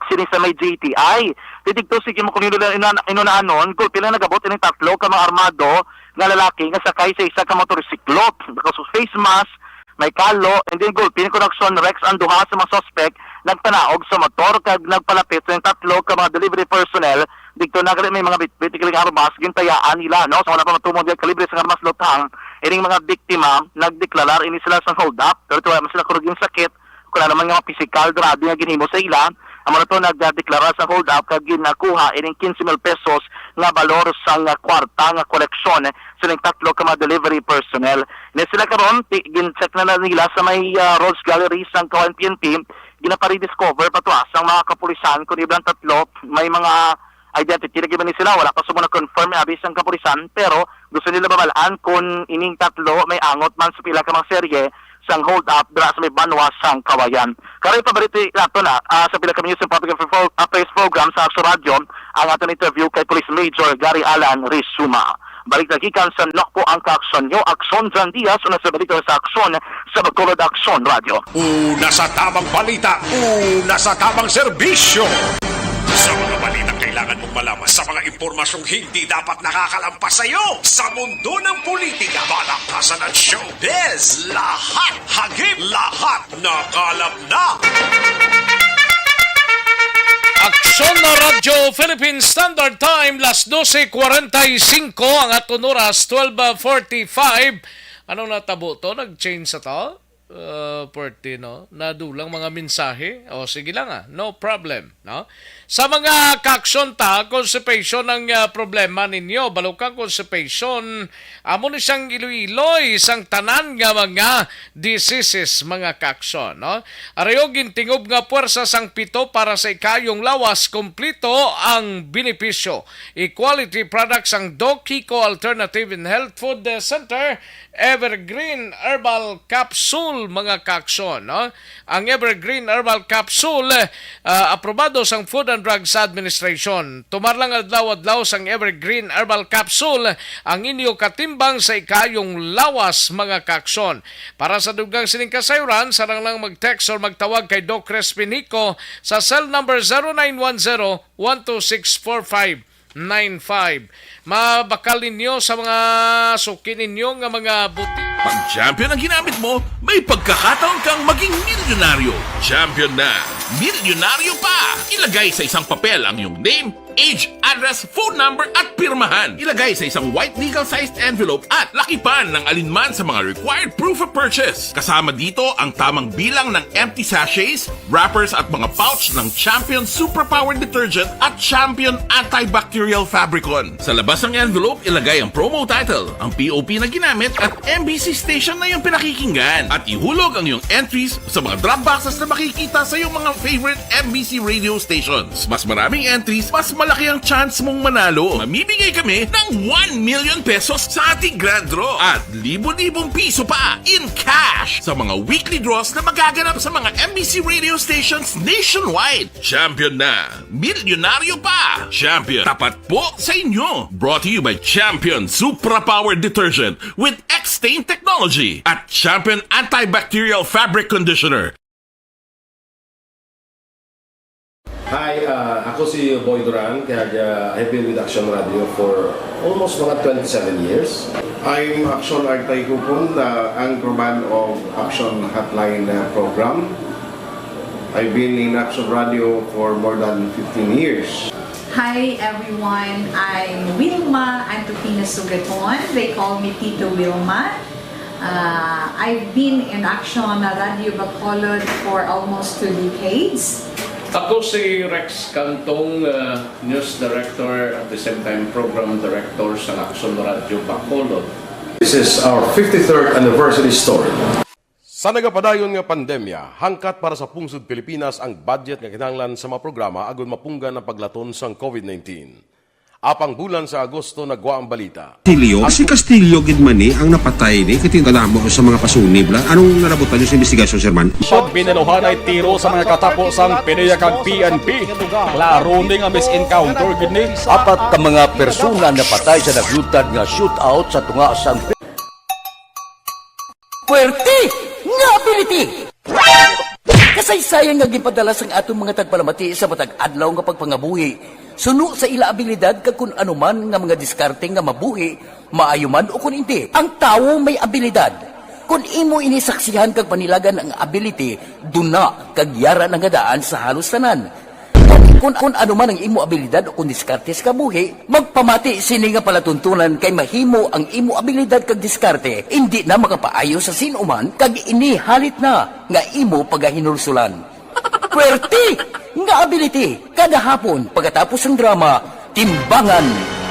sini sa may JTI. Titigto sige mo kung inunaanon kung pila nagabot ining tatlo ka mga armado nga lalaki nga sakay sa isa ka motorsiklo because of face mask, may kalo, and then gulpin ko Action Rex ang duha sa mga suspect nagtanaog sa motor kag nagpalapit sa tatlo ka mga delivery personnel dito na may mga bitbitikiling armas gintayaan nila no so wala pa matumong diyan kalibre sa armas lutang ining mga biktima nagdeklarar ini sila sa hold up pero tuwa man sila kuruging sakit kung naman nga physical grabe nga ginhimo sa ila amo na to nagdeklara sa hold up kag ginakuha ining 15,000 pesos nga balor sang kwarta nga koleksyon sa ning tatlo ka mga delivery personnel ni sila karon gin-check na nila sa may Rose Gallery sang Kawayan PNP ginapari-discover pa to sang mga kapulisan kung ibang tatlo may mga identity na giban ni sila, wala pa sumuna confirm abis ang kapulisan, pero gusto nila babalaan kung ining tatlo may angot man sa pila ka mga serye sang hold up dra sa may Banwas sang Kawayan. Karoy paborito nato na sa pila ka news and public affairs program sa Action Radio ang aton interview kay Police Major Gary Alan Rizuma. Balik na gikan sa Nokpo ang kaaksyon nyo, Aksyon Jan Diaz, una sa balita sa Aksyon sa Bacolod Action Radio. Una sa tamang balita, una sa tamang serbisyo. Sa mga balitang kailangan mong malaman, sa mga impormasyong hindi dapat nakakalampas sa iyo, sa mundo ng politika, balakasan at showbiz, lahat hagip, lahat nakalap na. Aksyon na Radyo Philippine Standard Time, las 12:45 ang aton oras, 12:45. Anong natabo to? Nag-change sa to? 40, no? Nadulang mga mensahe. O, sige lang no problem, no? Sa mga kaaksyon ta, constipation ang problema ninyo. Balukang constipation, amo ni siyang iloy-iloy, isang tanan nga mga diseases, mga kaaksyon, no? Arayo gintingob nga puwersa sang pito para sa ikayong lawas, kumplito ang benepisyo. Equality products ang Doc Kiko Alternative and Health Food Center, Evergreen Herbal Capsule, mga kaaksyon, no? Ang Evergreen Herbal Capsule, aprobado sang Food and Drugs Administration. Tumarlang adlaw-adlaw sang Evergreen Herbal Capsule ang inyo katimbang sa ikayong lawas, mga kaaksyon. Para sa dugang sining kasayuran, sarang lang mag-text or magtawag kay Doc Respinico sa cell number 0910-1264595. Mabakal ninyo sa mga suki ninyo nga mga buti. Pag champion ang ginamit mo, may pagkakataon kang maging milyonaryo. Champion na, milyonaryo pa! Ilagay sa isang papel ang iyong name, age, address, phone number at pirmahan. Ilagay sa isang white legal-sized envelope at lakipan ng alinman sa mga required proof of purchase. Kasama dito ang tamang bilang ng empty sachets, wrappers at mga pouch ng Champion Superpower Detergent at Champion Antibacterial Fabricon. Sa labas ng envelope, ilagay ang promo title, ang POP na ginamit at MBC station na yung pinakikinggan. At ihulog ang iyong entries sa mga drop boxes na makikita sa iyong mga favorite MBC radio stations. Mas maraming entries, mas malaki ang chance mong manalo. Mamimigay kami ng 1 million pesos sa ating grand draw at libo-libong piso pa in cash sa mga weekly draws na magaganap sa mga MBC radio stations nationwide. Champion na, milyonaryo pa. Champion, tapat po sa inyo. Brought to you by Champion Superpower Detergent with X-Stain Technology at Champion Antibacterial Fabric Conditioner. Hi, ako si Boy Duran, kaya I've been with Action Radio for almost mga 27 years. I'm Action Artay Kupon, anchorman of Action Hotline program. I've been in Action Radio for more than 15 years. Hi everyone, I'm Wilma Antopina Sugaton. They call me Tito Wilma. I've been in Action Radio Bacolod for almost 2 decades. Ako si Rex Cantong, News Director at the same time Program Director sa Action Radio Bacolod. This is our 53rd anniversary story. Sa nagapadayon nga pandemya, hangkat para sa pungsod Pilipinas ang budget nga kinahanglan sa mga programa agon mapunggan ang paglaton sang COVID-19. Apang bulan sa Agosto nagwa ang balita. Si Castillo gidmani ang napatay ni kitingkalamo sa mga pasunib lang. Anong narabutan niyo sa investigasyon, Sir Man? Pagbinuhan ay tiro sa mga katapos ang PNP kag PNP. Laro ni nga misencounter gid ni. Apat ka mga persona napatay sa naglutad nga shootout sa tunga sang Puwerte nga ability! Kasaysayan nga gipadala sang atong mga tagpalamati sa matag adlaw nga pagpangabuhi. Suno sa ila abilidad kag kun anuman nga mga diskarte nga mabuhi, maayo man o kun hindi. Ang tawo may abilidad. Kung imo inisaksihan kag panilagan ang ability, duna kag yara nga daan sa halos tanan. Kung anuman ang imo abilidad o kun diskarte sa kabuhi, magpamati sini nga palatuntunan kay mahimo ang imo abilidad kag diskarte, hindi na makapaayo sa sinuman kag inihalit na nga imo pagahinulsulan. Puwerte nga ability kada hapon pagkatapos ng drama Timbangan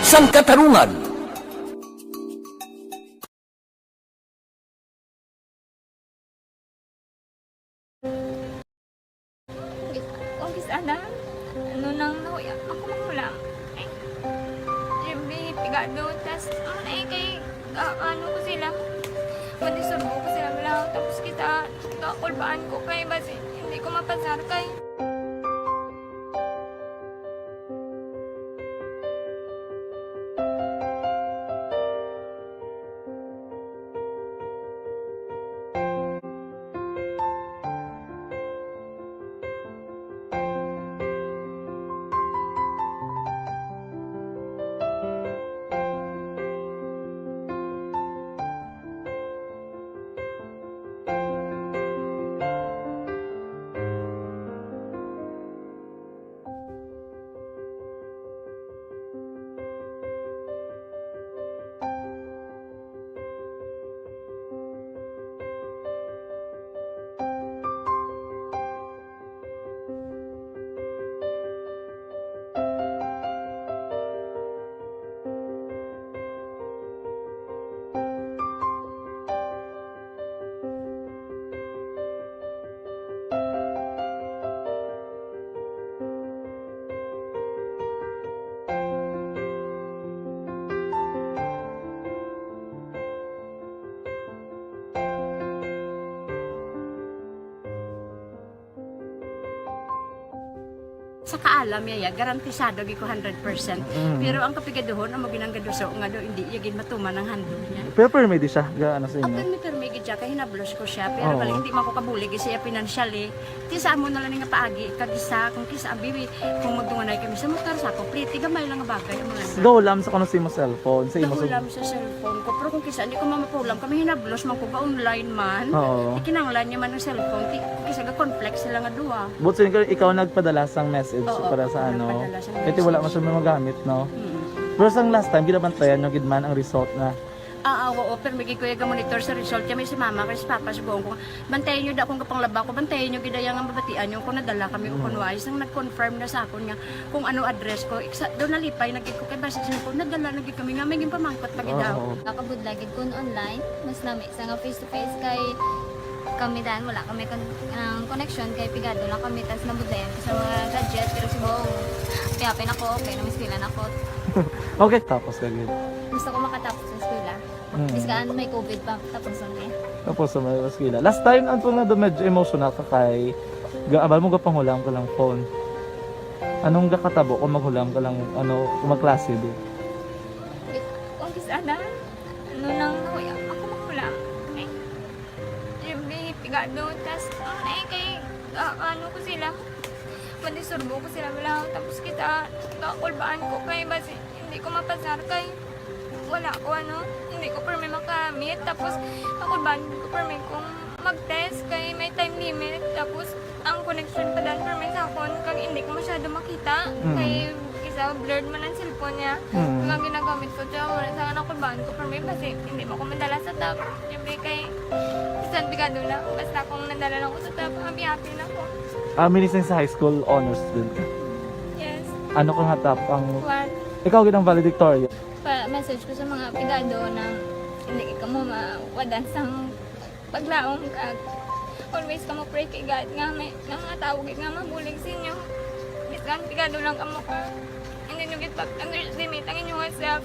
sang Katarungan. Ongis anak, ano nang nahuya ako makulang. Ay, Jimmy, pigado, tas kay ano ko sila. Madisurbo ko sila lang, tapos kita kakulbaan ko kay basi hindi ko mapasar kay. Sa kaalam yaya, garantisado gi ko 100%. Pero ang kapigaduhon, ang maginanggaduso nga do, hindi yagin matuman ang handog niya. Pero permedi siya, gaano sa inyo? Ang permigid siya, kaya hinablos ko siya. Pero bali, hindi man ko kabulig siya financially. Tisa mo na lang nga paagi, kagisa, kung kisa bibi, kung magdunganay kami sa motor sa ako, pretty gamay lang nga bagay. Gawlam sa kano sa imo cellphone, sa imo Gawlam sa cellphone ko, pero kung kisa, hindi ko mamapulam, kami hinablos man ko ba online man. Ikinanglan niya man ang cellphone, kisa ga complex sila nga duwa. But so, ikaw nagpadala sang message para sa ano? Kasi wala man siya may magamit, no? Pero sang last time, ginabantayan nyo gidman ang result na Oo, pero may kuya ga monitor sa result kami si mama kasi papa sa buong ko. Bantayan niyo da akong kapanglaba ko, bantayan niyo gidaya nga mabatian niyo kung nadala kami o kunway sang nag-confirm na sa akon nga kung ano address ko. Do nalipay nagid ko kay basta ko nadala nagid kami nga may pamangkot pa gidaw. Nakabudlagid kun online, mas lami sa nga face to face kay kami dahil wala kami connection kay pigado lang kami tas nabudlayan sa mga gadget pero si buong piyapin ako, okay na miskilan ako. Okay, tapos kagid. Gusto ko makatapos sa eskwela. Biskaan may COVID pa, tapos na Tapos sa may eskwela. Last time, ang na do medyo emotional ka kay abal mo ga panghulam ka lang phone. Anong gakatabo kung maghulam ka lang ano, kung magklase di? Kung kisana, ano nang nakuya, ako maghulam. Siyempre, pigado, tas kay ano ko sila. Madisurbo ko sila wala. Tapos kita, kakulbaan ko kay basi hindi ko mapasar kay wala ko hindi ko permi makamit. Tapos kakulbaan ko permi kung mag-test kay may time limit. Tapos ang connection pa dan permi sa akon kag hindi ko masyado makita. Kay isa blurred man ang cellphone niya. Mga ginagamit ko siya wala sa kakulbaan ko permi basi hindi mo ko madala sa tab. Siyempre kay isang bigado lang. Basta kung nadala lang ko sa tab, happy na ako. Minising sa high school honor student ka? Yes. Ano kang hatap ang... One. Ikaw ginang valedictorian? Message ko sa mga pigado na hindi ka mo mawadan sang paglaong kag always ka mo pray kay God nga may mga tawag nga mabulig sa inyo. Biskan pigado lang ka mo ka. Hindi nyo git pag-underestimate ang inyong self.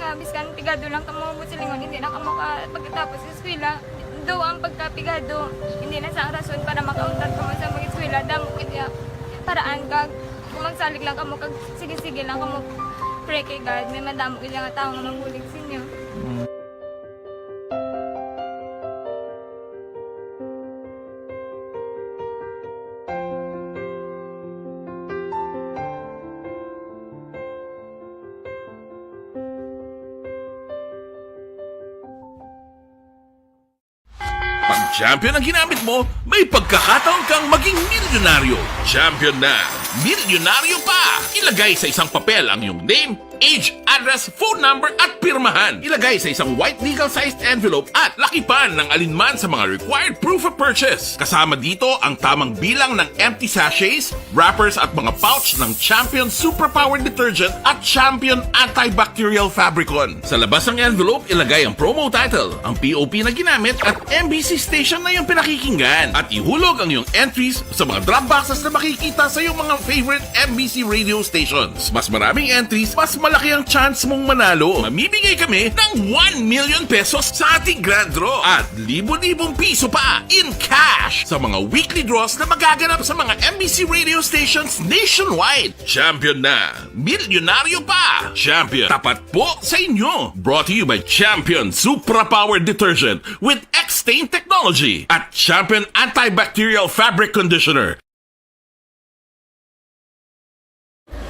Nga biskan pigado lang ka mo busilingon hindi na ka mo ka pagkatapos sa eskwela. Do ang pagkapigado, hindi na sa rason para makauntat ka mo sa mga eskwela. Damo kaya paraan kag kung magsalig lang ka mo kag sige-sige lang ka mo pray kay God. May madamo kaya nga tao nga magulig sa inyo. Pag champion ang ginamit mo, may pagkakataon kang maging milyonaryo. Champion na, milyonaryo pa! Ilagay sa isang papel ang iyong name, age, address, phone number at pirmahan. Ilagay sa isang white legal-sized envelope at lakipan ng alinman sa mga required proof of purchase. Kasama dito ang tamang bilang ng empty sachets, wrappers at mga pouch ng Champion Superpower Detergent at Champion Antibacterial Fabricon. Sa labas ng envelope, ilagay ang promo title, ang POP na ginamit at MBC station na yung pinakikinggan. At ihulog ang iyong entries sa mga drop boxes na makikita sa iyong mga favorite MBC radio stations. Mas maraming entries, mas malaki ang chance mong manalo. Mamimigay kami ng 1 million pesos sa ating grand draw at libo-libong piso pa in cash sa mga weekly draws na magaganap sa mga MBC radio stations nationwide. Champion na, milyonaryo pa. Champion, tapat po sa inyo. Brought to you by Champion Superpower Detergent with X-Stain Technology at Champion Antibacterial Fabric Conditioner.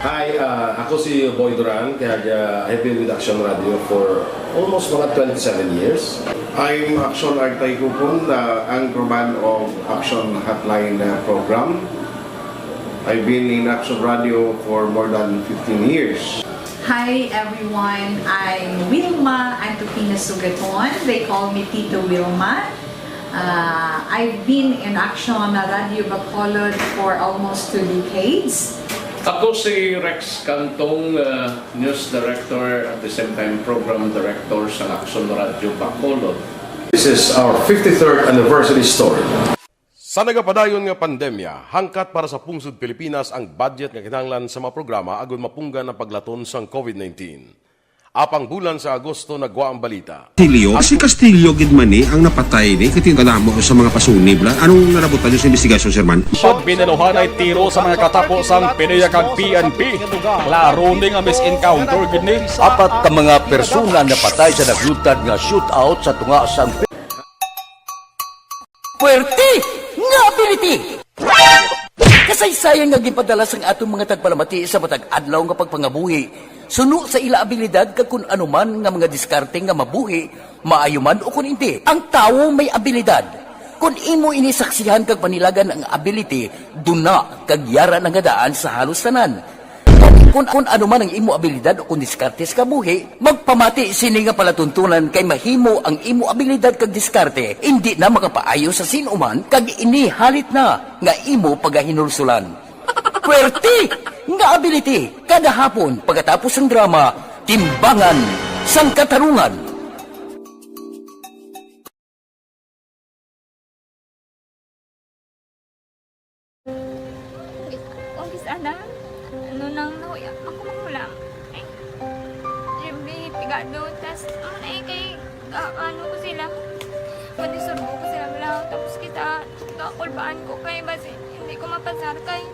Hi, ako si Boy Duran, kaya I've been with Action Radio for almost mga 27 years. I'm Action Artay Kupon, anchorman of Action Hotline program. I've been in Action Radio for more than 15 years. Hi everyone, I'm Wilma Antofina Sugaton. They call me Tito Wilma. I've been in Action Radio Bacolod for almost 2 decades. Ako si Rex Cantong, News Director at the same time Program Director sa Action Radio Bacolod. This is our 53rd anniversary story. Sa nagapadayon nga pandemya, hangkat para sa pungsod Pilipinas ang budget nga kinahanglan sa mga programa agon mapunggan ang paglaton sang COVID-19. Apang bulan sa Agosto nagwa ang balita. Castillo, si Castillo gidmani ang napatay ni kiti kadamo sa mga pasunib la. Anong narabutan niyo sa investigasyon, Sir Man? Siya binaluhan ay tiro sa mga katapusang PDEA kag PNP. Laro ni nga misencounter gini. Apat ka mga persona na patay sa naglutad nga shootout sa tunga sang Puerte nga ability! Kasaysayan nga gipadala sang atong mga tagpalamati sa matag adlaw nga pagpangabuhi. Suno sa ila abilidad kag kun anuman nga mga diskarte nga mabuhi, maayo man o kun hindi. Ang tawo may abilidad. Kung imo inisaksihan kag panilagan ang ability, duna kag yara nga daan sa halos tanan. Kung anuman ang imo abilidad o kun diskarte sa kabuhi, magpamati sini nga palatuntunan kay mahimo ang imo abilidad kag diskarte, hindi na makapaayo sa sinuman kag inihalit na nga imo pagahinulsulan. Puwerte nga ability kada hapon pagkatapos ng drama Timbangan sang Katarungan. Okay sana. Ano nang nahuya ako mangulam. Eh, siyempre pigado. Tas kay ano ko sila. Madisurbo ko sila lang. Tapos kita kakulbaan ko kay basi hindi ko mapasar kay.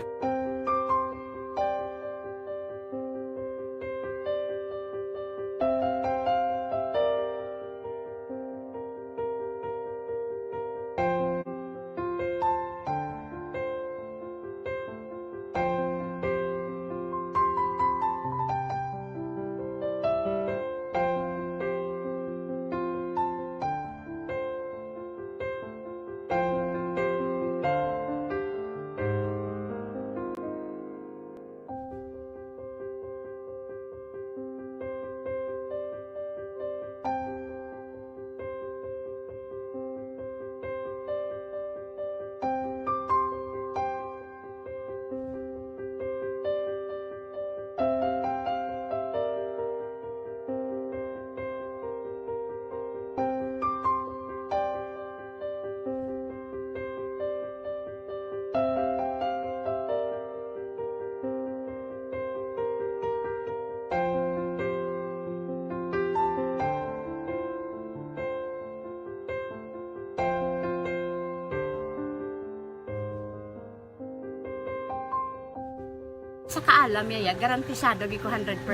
Sa kaalam yaya, garantisado gi ko 100%.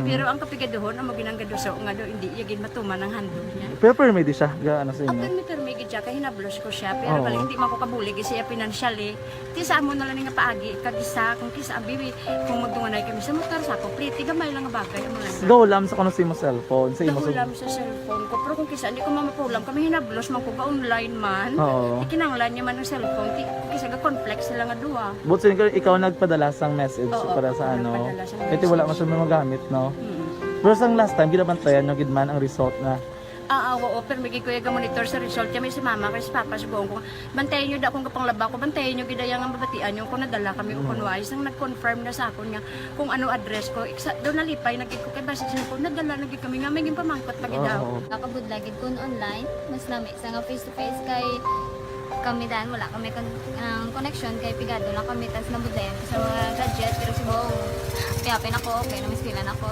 Pero ang kapigaduhon, ang maginanggaduso nga do, hindi yagin matuman ang handog niya. Pero permedi siya, gaano sa inyo? Ang permedi siya, kaya hinablos ko siya. Pero bali, hindi man ko kabulig siya financially. Tisa mo na lang nga paagi, kagisa, kung kisa ang bibi, kung magdunganay kami sa motor, sa complete, gamay lang nga bagay. Gawlam sa kuno sa imo cellphone. Gawlam sa cellphone ko. Pero kung kisa, hindi ko mamapulam, kami hinablos man ko ga online man. Ikinanglan niya man ng cellphone, kisa ga complex sila nga duwa. But so, ikaw nagpadala sang message para sa ano. Ito wala man siya magamit, no? Pero sang last time, ginabantayan nyo gidman ang result na. Oo, pero may kuya monitor sa result. Kami si mama, kasi papa, si buong ko. Bantayan nyo da akong kapanglaba ko. Bantayan nyo gidayang ang babatian nyo kung nadala kami o kunwais. Nang nag-confirm na sa akon nga kung ano address ko. Doon nalipay, nagkik ko kay basis ko. Nadala, nagkik kami nga. May pamangkot pa gidaw. Nakabudlagid kun online. Mas nami sa nga face-to-face kay kami dahil wala kami connection kay pigado lang kami tas nabudlayan sa mga gadget pero si buong piyapin ako okay na miskilan ako.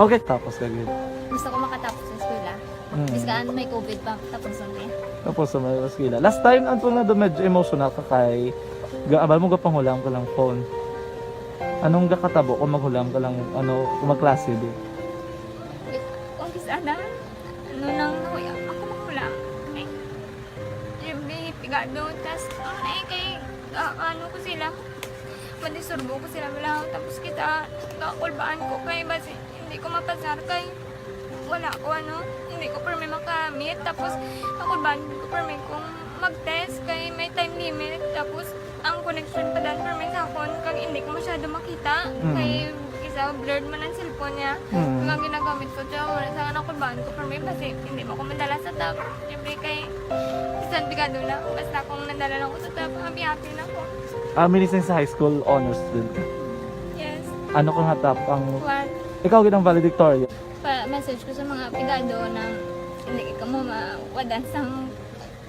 Okay, tapos kagid. Gusto ko makatapos sa eskwela. Miskaan may COVID pa tapos ulit. Tapos sa may eskwela. Last time ang na medyo emotional ka kay gaabal mo gapanghulam ka lang phone. Anong gakatabo kung maghulam ka lang ano kung magklase di? Kung sana ano nang nahuya ako maghulam. Pigado, tas kay ano ko sila, madisurbo ko sila lang, tapos kita kakulbaan ko kay basi hindi ko mapasar kay wala ko ano, hindi ko permi makamit, tapos kakulbaan ko permi kung mag-test kay may time limit, tapos ang connection pa dan permi sa akon kag hindi ko masyado makita kay isa blurred man ang cellphone niya nga ginagamit ko siya wala sa kakulbaan ko permi basi hindi mo ko madala sa tab siyempre kay isang bigado na basta kung nadala lang ko sa tab happy na ko. Minising sa high school honors student ka? Yes. Ano kang hatap ang One. ikaw ginang valedictorian? Message ko sa mga pigado na hindi ka mo mawadan sang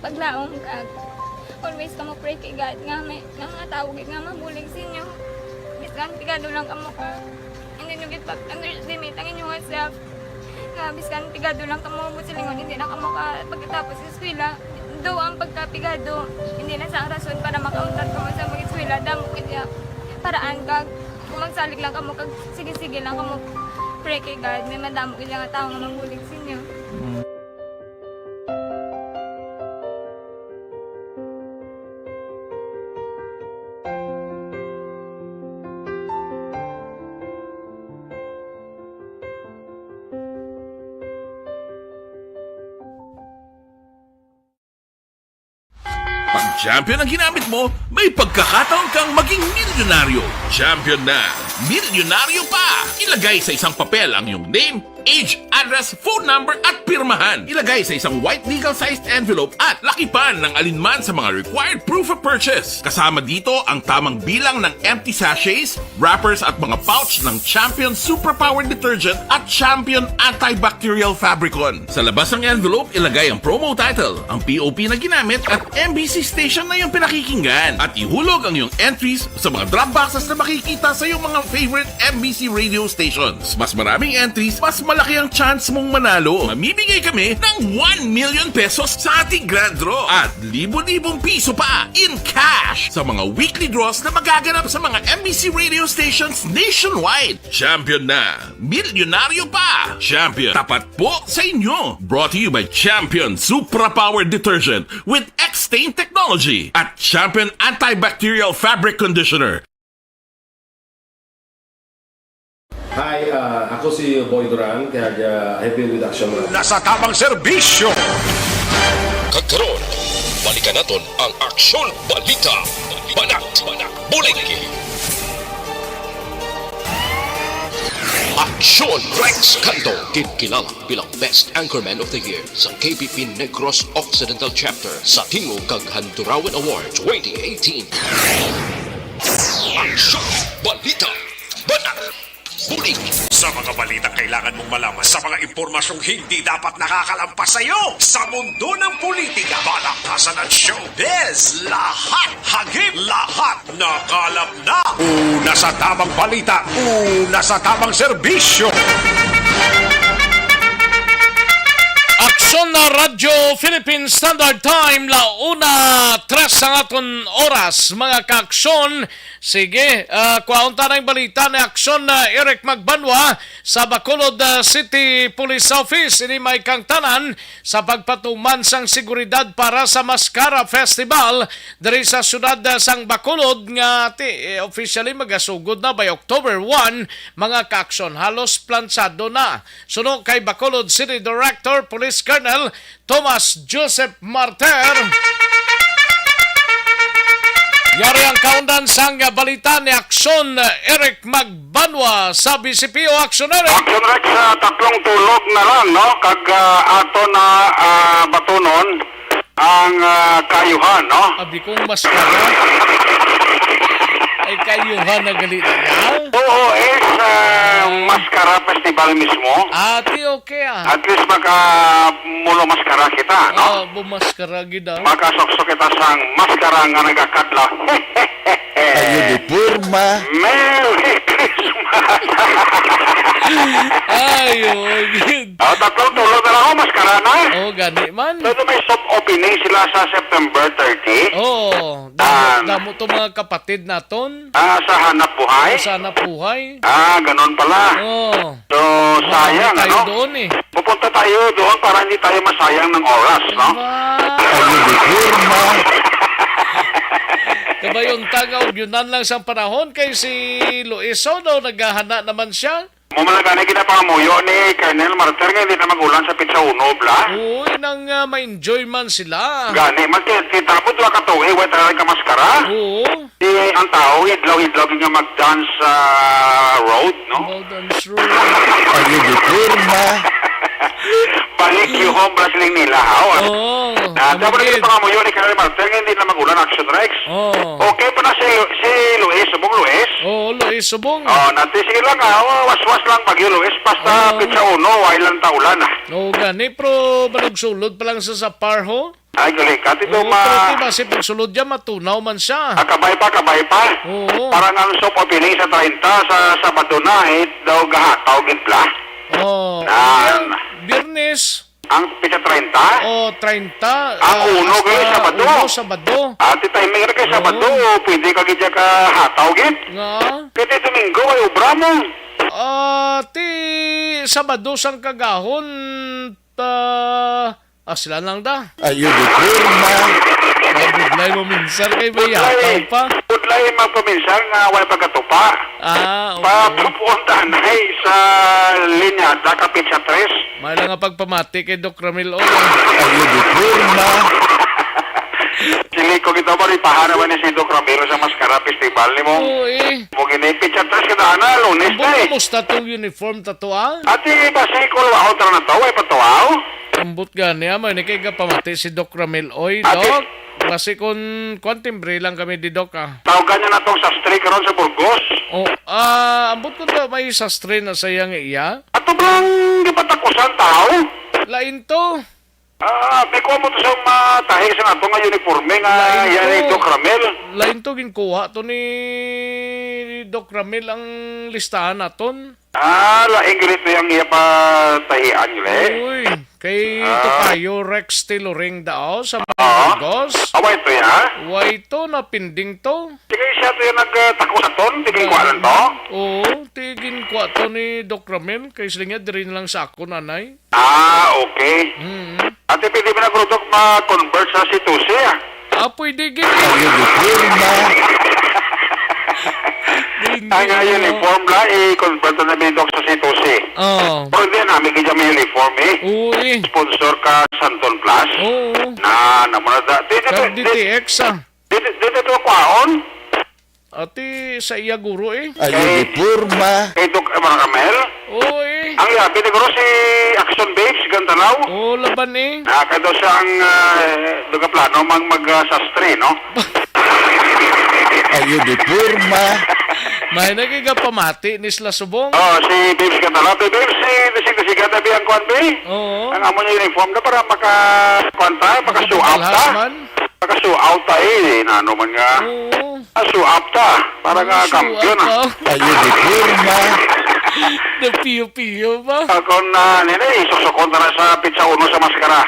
paglaong kag always ka mo pray kay God nga may nga mga tawag nga mabulig sa inyo. Biskan pigado lang kamo ka. Hindi inyong underestimate ang inyong self. Nga, biskan pigado lang ka mo silingon, hindi na ka pagkatapos sa eskwela. Do ang pagkapigado, hindi na sa rason para makauntat ka mo sa mga eskwela. Damo kaya paraan ka, kung magsalig lang ka mo, kag sige-sige lang ka mo pray kay God, may madamo kaya nga tao nga manghulig sa inyo. Pag champion ang ginamit mo, may pagkakataon kang maging milyonaryo. Champion na! Milyonaryo pa! Ilagay sa isang papel ang iyong name, age, address, phone number at pirmahan. Ilagay sa isang white legal-sized envelope at lakipan ng alinman sa mga required proof of purchase. Kasama dito ang tamang bilang ng empty sachets, wrappers at mga pouch ng Champion Superpower Detergent at Champion Antibacterial Fabricon. Sa labas ng envelope, ilagay ang promo title, ang POP na ginamit at MBC station na yung pinakikinggan. At ihulog ang iyong entries sa mga drop boxes na makikita sa iyong mga favorite MBC radio stations. Mas maraming entries, mas malaki ang chance mong manalo. Mamimigay kami ng 1 million pesos sa ating grand draw at libo-libong piso pa in cash sa mga weekly draws na magaganap sa mga MBC radio stations nationwide. Champion na! Milyonaryo pa! Champion, tapat po sa inyo! Brought to you by Champion Supra Power Detergent with X-Stain Technology at Champion Antibacterial Fabric Conditioner. Hi, ako si Boy Duran, kaya I've been with Action Radio. Nasa tamang serbisyo. Kagkaroon, balikan natin ang Aksyon Balita. Banat, Buliki. Aksyon Rex Canto, kinilala bilang Best Anchorman of the Year sa KBP Negros Occidental Chapter sa Tingog kag Handurawan Award 2018. Aksyon Balita. Banat, Buliki. Sa mga balita kailangan mong malaman, sa mga impormasyong hindi dapat nakakalampas sa iyo, sa mundo ng politika, balakasan at showbiz, lahat hagip, lahat nakalap na. Una sa tamang balita, una sa tamang serbisyo. Aksyon na Radyo Philippine Standard Time, launa 3 ang aton oras, mga kaaksyon. Sige, kwaunta na yung balita ni Aksyon na Eric Magbanwa sa Bacolod City Police Office. Ini may kang tanan sa pagpatuman sang seguridad para sa Mascara Festival dari sa syudad sang Bacolod nga officially magasugod na by October 1, mga kaaksyon. Halos plansado na. Suno kay Bacolod City Director Police Colonel Thomas Joseph Marter. Yari ang kaundan sang balita ni Aksyon Eric Magbanwa sa BCPO. Aksyon Eric. Aksyon Rex, tatlong tulog na lang, no? Kag ato na batunon ang kayuhan, no? Abi kong maskara. Ay kayuhan na galit na. Oo, Mascara Festival mismo. Ati okay At least mulo maskara kita, no? Bumaskara gida. Makasoksok kita sang maskara nga nagakadla. Ayo di purma. Merry Christmas! Ayo, good. Tatlong tulog na lang ako, maskara na. Gani man. So, may soft opening sila sa September 30. Damo to mga kapatid naton. Sa hanap buhay. Sa hanap buhay. Ganon pala. So, sayang, tayo doon Pupunta tayo doon para hindi tayo masayang ng oras, no? Diba yung tagaw, yunan lang sa panahon kay si Luiso daw naghahana naman siya. Mamalaga na ginapangamuyo ni Colonel Marter nga hindi na magulan sa Pizza Unob, la? Uy, nang ma-enjoy man sila. Gani, magkitapod wa ka to, wala talaga maskara. Oo. Ang tao, idlaw-idlaw nga mag-dance sa road, no? Dance road. Ayo di kurma. Balik yung home wrestling nila, ha? Dapat na pangamuyo ni Colonel Marter nga hindi na magulan, Action Rex. Okay pa na si Luis, Subong Luis? Luis Subong. Nanti sige lang, was-was lang pag yung Luis, basta Pizza Uno, wailan taulan, gani, pero balagsulod pa lang sa Parho? Ay, gulikat. Ito Oo, pero diba, si pagsulod dyan, matunaw man siya. kabay pa. Oo. Parang ang soap opening sa 30 sa Sabado na, daw gahataw, gitla. Oo. Yan. Birnes. Ang pizza 30? O, 30. Ang uno kayo, Sabado. Sabado. Ati timing na kayo Sabado, pwede ka gidya ka hataw, git. Nga. Pwede Domingo, ay ubra mo. Ti Sabado sang kagahon. Sila lang da. Ayun, di porma. Budlay mo minsan kay Bayataw pa. Budlay magpaminsan nga wala pagkatupa. Okay. Papupunta na sa linyada, Kapitsa 3. May lang nga pagpamati kay Doc Ramil Ola. Ayun, di porma. Sili ko kita ba, ripahan naman ni si Doc Ramiro sa Mascara Festival ni mo. Oo eh. Mo ginipitsa 3 ka na, lunes na eh. Kumusta tong uniform tatua? Ati basikol, wow, tara na to, ay patuaw. Ambot gani may nakaiga pamati si Doc Ramil Oy, Doc. Kasi kung timbre lang kami di Doc Tawagan niya na tong sastre karon sa Burgos. Ambot ko to may sastre na sayang iya. Ato bang di patakusan tao? Lain to. Biko mo to sa matahig sa nato nga uniforme nga yan ni Doc Ramil. Lain to ginkuha to ni Doc Ramil ang listahan naton. Laing ganito yung iya pa tahian nila eh. Uy, kay Tokayo Rex Tiloring dao sa mga Burgos. Away ito ya? Way to, napinding to. Tigay siya to yung nagtako sa ton, tigay kwalan to? Oo, tigin kwa to ni Doc Ramil. Kay sila nga, diri na lang sa ako, nanay. Okay. Ate, pwede mo na grudok ma-convert sa situsi pwede gini. Ayun, di porma. Ang uniform la, i-convert na bidok sa situsi. Pero hindi namin kaya may uniform Uy. Sponsor ka Santon Plus. Naman na Kag DTX Dito ito kwaon? Ati sa iya guro Ayun, di porma. Kay Doc Ramel? Uy. Ang labi ni guro si Action Babes, Gantalaw? Laban Kaya daw siya ang plano mag-sastre, no? Ayun, di porma. May nagiga pamati ni Sla Subong. Si Babes Gantalaw. Babes, si Gatabi ang kuwan, be? Ang amo niya uniform na para maka-show out ta. Maka-show out ta Nano man nga. Show out ta. Para nga kampiyon Ayun, di porma. Napiyo-piyo ba? Kung isusukon na sa pizza uno sa Mascara.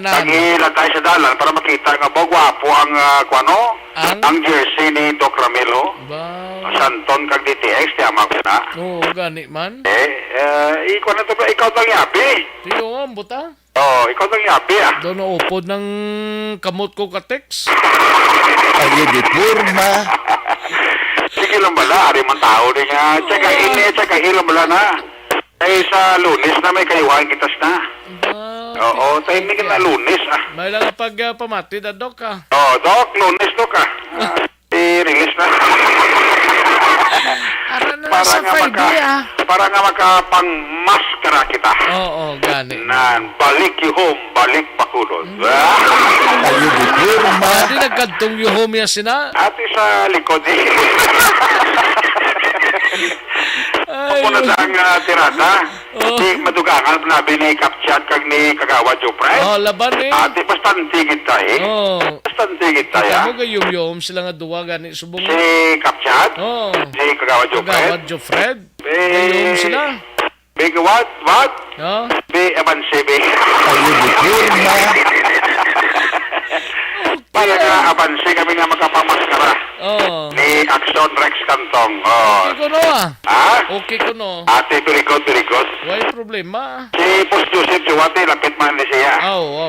Nagilagay sa dalan para makita nga gwapo ang ang jersey ni Doc Ramilo. Santon kag DTX, tiyama ko na. Gani man. Ikaw na to ba? Ikaw tang yabi. Tiyo, buta. Ikaw tang yabi Doon na upod ng kamot ko ka-text. Ayun, di porma. Sige lang bala, ari man tao din nga. Tsaka ilang bala na. Ay sa Lunes na may kayuhan kitas na. Timing na Lunes May lang pag pamati na Doc Doc, Lunes Doc i-release na. Para nga para nga makapang-maskara kita. Gani. Balik you home, balik bakulod. Ayun, di porma. Hindi nagkantong yung home ya sina. Ati sa likod Ako na sang tirada. Di madugangan nabi ni Kapchat kag ni Kagawa Jopre. Laban Ati bastante kita Bastante kita Ako gayum-yum sila nga duwa gani subong. Si Kapchat? Si Kagawa Jopre. Kagawa Jofred. Gayum sila. Big what? Be Eman Sebe. Ayun, di porma. Para nga abansi kami nga magkapamaskara. Ni Action Rex Cantong. Okay ko no Okay ko no. Ate, very good. Why problema? Si Post Joseph Juwate, lapit man ni siya.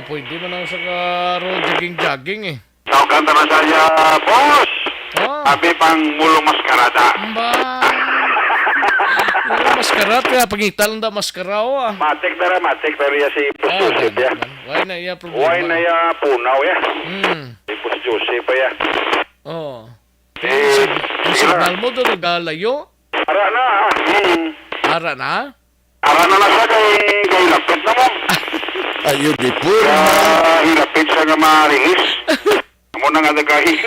Pwede man ang sa road jogging Kanta na saya, boss! Sabi pang mulong maskarada. Mulong maskara, kaya pangita lang da maskara Matik pero ya si Post Joseph ya. Why na iya problema? Why na ya punaw ya. Si Post Joseph pa ya. Ang signal mo doon nagalayo? Ara na? Ara na siya kay lapit na mo. Ayun, di porma. Hilapit siya nga ma-release. Amo na nga nagahin.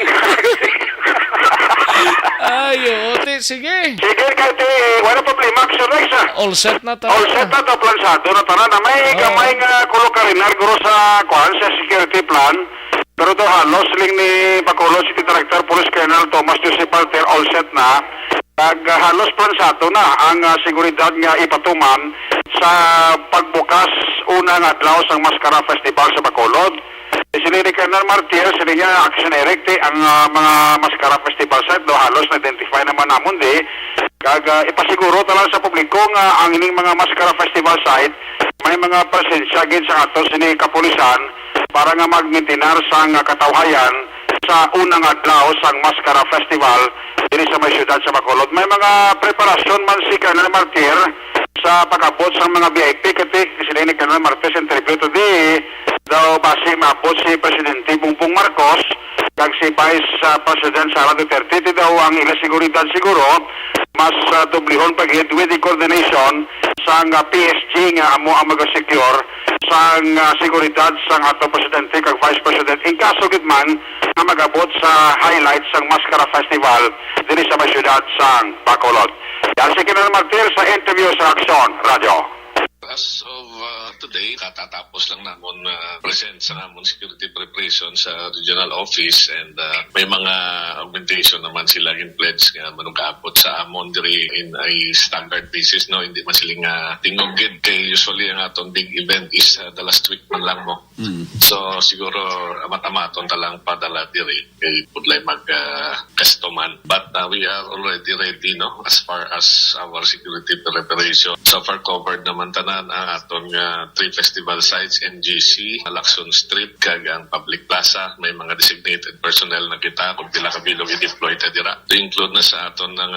Ayo, sige. Sige, kati, wala problema, Action Rex, All set na to. All set na to, plansado na tanan na may gamay nga kulokarinar guro sa security plan. Pero to halos ling ni Bacolod City Director Police Colonel Thomas Joseph Alter all set na. Halos plansado na ang seguridad nga ipatuman sa pagbukas unang adlaw sang Mascara Festival sa Bacolod. Sila ni Colonel Martir, sila niya Action Eric, ang mga Mascara Festival site, do halos na-identify naman namon di. Ipasiguro talaga sa publiko nga ang ining mga Mascara Festival site, may mga presensya gid sa ato sini kapulisan para nga magmintinar sang katawhayan sa unang adlaw sang Mascara Festival diri sa may syudad sa Bacolod. May mga preparasyon man si Colonel Martir sa pag-abot sa mga VIP kati sila ni Colonel Martir sa tribute di daw base maabot si Presidente Bongbong Marcos kag si Vice President Sara Duterte daw ang ila seguridad siguro mas dublihon pag-hit with the coordination sang PSG nga amo ang mag-secure sang seguridad sang ato Presidente kag Vice President in kaso gid man nga mag-abot sa highlights sang Mascara Festival diri sa syudad sang Bacolod. Yan si Colonel Martir sa interview sa Action Radio. As of today, katatapos lang namon present sa namon security preparation sa regional office and may mga augmentation naman sila in pledge nga manugapot sa amon diri in a standard basis, no, hindi man sila nga tingogid kay usually ang aton big event is the last week man lang mo. So siguro amat-amaton talang padala diri kay pudlay mag customan, but we are already ready, no, as far as our security preparation. So far covered naman tanan ang aton three festival sites, NGC, Lacson Street, kag ang public plaza. May mga designated personnel na kita kung pila kabilog i-deploy ta dira. To include na sa aton ng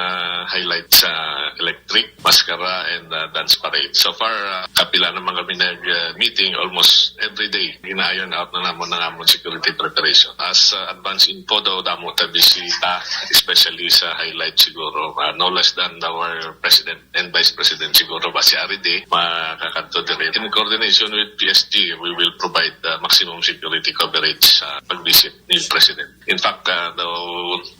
highlight sa electric, mascara, and dance parade. So far, kapila na mga meeting almost every day. Ina-iron out na namon ng amon security preparation. As advance info daw, damo ta bisita, especially sa highlight siguro, no less than our President and Vice President siguro ba si Aride, makakanto din. In coordination with PSG, we will provide maximum security coverage sa pag-visit ni President. In fact, the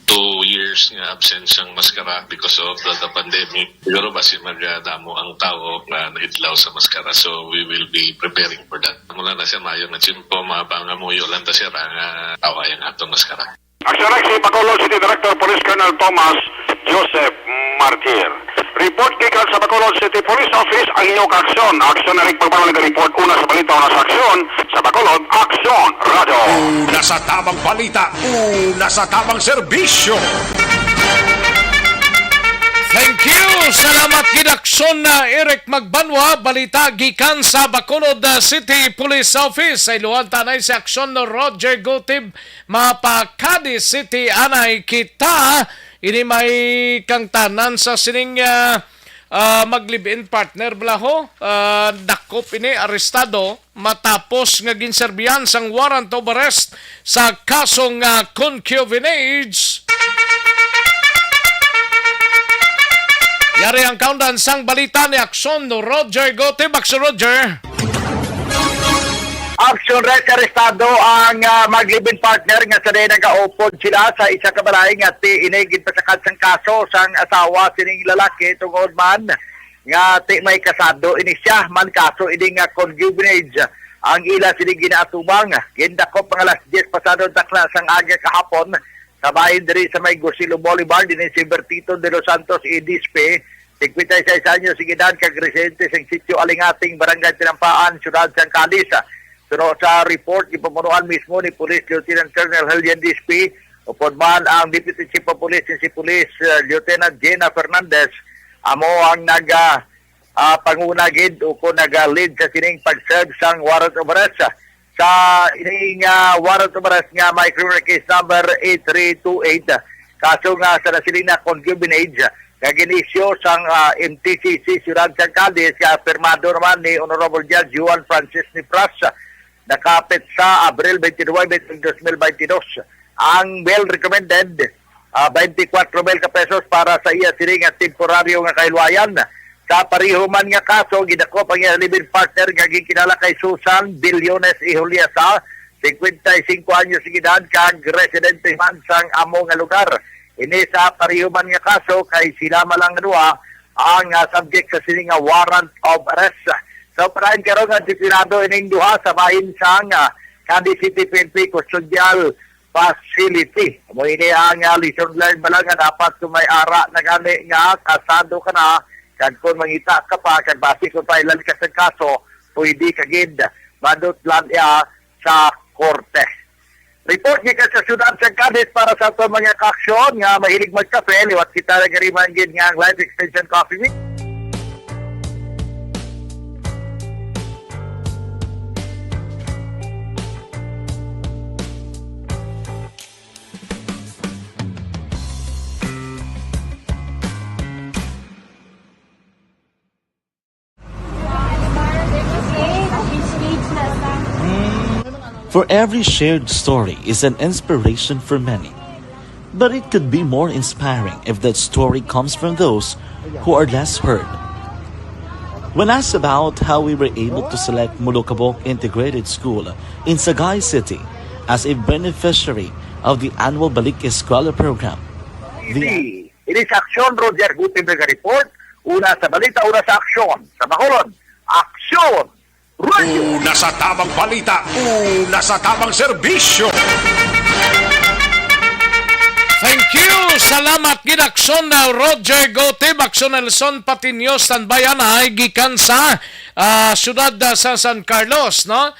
2 years nga absence ang Mascara because of the pandemic, siguro ba si magdamo ang tao na nahidlaw sa Mascara. So we will be preparing for that. Mula na siya mayo na simpo, mabangamuyo lang ta siya ang taway ang atong Mascara. Action Rex, si Bacolod City Director Police Colonel Thomas Joseph Martir. Report gikan sa Bacolod City Police Office ang inyong aksyon. Action na rin pagbabalag report una sa balita, una sa aksyon. Sa Bacolod, Action Radio. Una sa tamang balita, una sa tamang serbisyo. Thank you! Salamat kinaksyon na Eric Magbanwa, balita gikan sa Bacolod City Police Office. Sa iluhan tanay sa aksyon no Roger Gotib, mapakadi City anay kita. Ini may kang tanan sa sining mag-live-in partner blaho. Dakop ini arestado matapos nga ginserbihan sang warrant of arrest sa kasong concubinage. Yari ang countdown sang balita ni Aksyon no Roger Gote. Bakso Roger. Action Rex, arestado ang mag-live-in partner nga sa rin nag-aupod sila sa isa kabalay nga inigid pa sa kansang kaso sang asawa sining lalaki tungod man nga may kasado ini siya man kaso ini nga concubinage ang ila sining ginaatubang gindakop mga alas 10 pasado dakla sang aga kahapon sa bahin diri sa may Gusilo Boulevard din si Bertito de los Santos Idispe 56 anyos sigidad kag residente sa sitio Alingating Barangay Tinampaan Syudad sang Calisa. Sunod sa report, ipamunuan mismo ni Police Lieutenant Colonel Helian Dispi, upod man ang Deputy Chief of Police si Police Lieutenant Jenna Fernandez, amo ang pangunagid o kung nag-lead sa sining pag-serve sang warrant of arrest. Sa ining warrant of arrest nga may criminal case number 8328, kaso nga sa nasiling na concubinage, kaginisyo sang MTCC Ciudad San Cadiz, firmado naman ni Honorable Judge Juan Francis Nipras, nakapit sa Abril 22, 2022. Ang bail recommended, 24,000 pesos para sa iya siring at temporaryo nga kailwayan. Sa pariho man nga kaso, gidakop ang iya live-in partner nga gikinala kay Susan Billones Ijuliasa, 55 anyos sigidad kag residente man sang amo nga lugar. Ini sa parihuman nga kaso kay sila malang duha ang subject sa sini nga warrant of arrest. So parahin karon nga disiplinado ining duha sa bahin sang Cadiz City PNP Custodial Facility. Mo ini ang lesson learned balang nga dapat sumay-ara na gani nga kasado ka na kag kung mangita ka pa kag base kung pailan ka sa kaso pwede kagid madutlan sa korte. Report niya ka sa syudad sa Cadiz para sa ito mga kaaksyon nga mahilig magkape liwat kita nagariman gid nga ang live extension coffee mix. For every shared story is an inspiration for many. But it could be more inspiring if that story comes from those who are less heard. When asked about how we were able to select Mulukabok Integrated School in Sagay City as a beneficiary of the annual Balik Eskwela program, Ini sa Aksyon Roger Gutenberg report. Una sa balita, una sa aksyon. Sa Bacolod, Aksyon! Una sa tamang balita, una sa tamang serbisyo. Thank you! Salamat ginaksyon na Roger Gotib, Aksyon Nelson Patinio, standbayan ay gikan sa syudad sa San Carlos, no?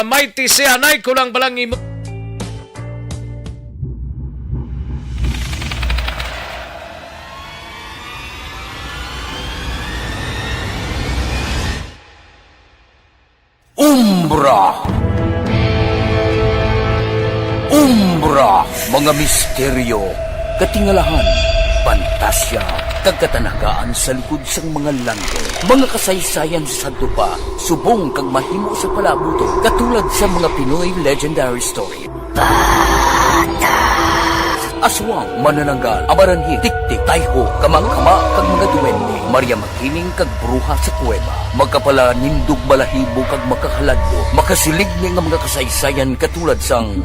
May tisianay, kulang balang imo. Umbra, mga misteryo, katingalahan, pantasya, kagkatanagaan sa likod sang mga langit, mga kasaysayan sa dupa, subong kag mahimo sa palabuto, katulad sa mga Pinoy legendary story. Aswang, manananggal, amaranhit, tiktik, tayho, kamang-kama, kag mga duwende, Maria Makining kag bruha sa kuweba, magkapala nindog balahibo kag makahaladlo, makasilig ni nga mga kasaysayan katulad sang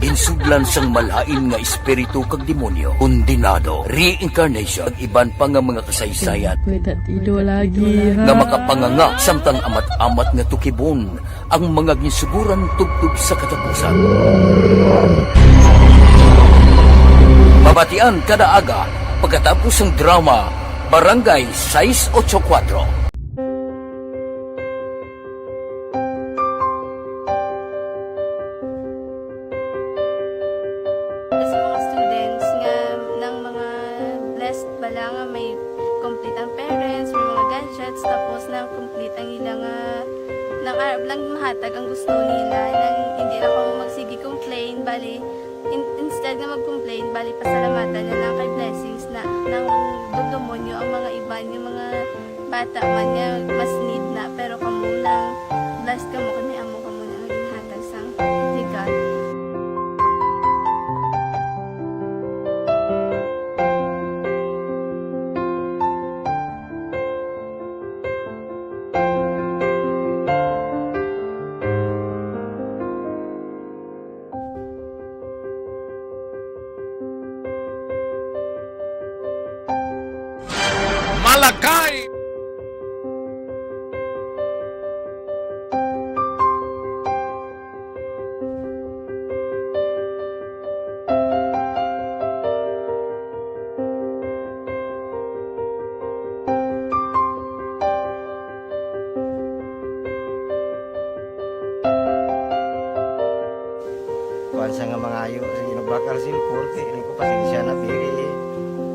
insudlan sang malain nga espiritu kag demonyo, kondinado, reincarnation, kag iban pa nga mga kasaysayan nga makapanganga samtang amat-amat nga tukibon ang mga ginsuguran tugtog sa katapusan. Mabatian kada aga pagkatapos ng drama Barangay 684. Sa mga students nga ng mga blessed bala nga may complete ang parents, may mga gadgets, tapos na complete ang ilang nang arab lang mahatag ang gusto nila nang hindi na ako magsigi complain bali instead nga mag-complain, bali pasalamatan na lang kay blessings na nang dudumonyo ang mga iba yung mga bata man nga mas need na pero kamo lang blessed ka mo kami amo ka mo na ginhatag sang God. Malakay! Kuan sa nga mga ayo sa ginabakal silpon ini ko pasensya na diri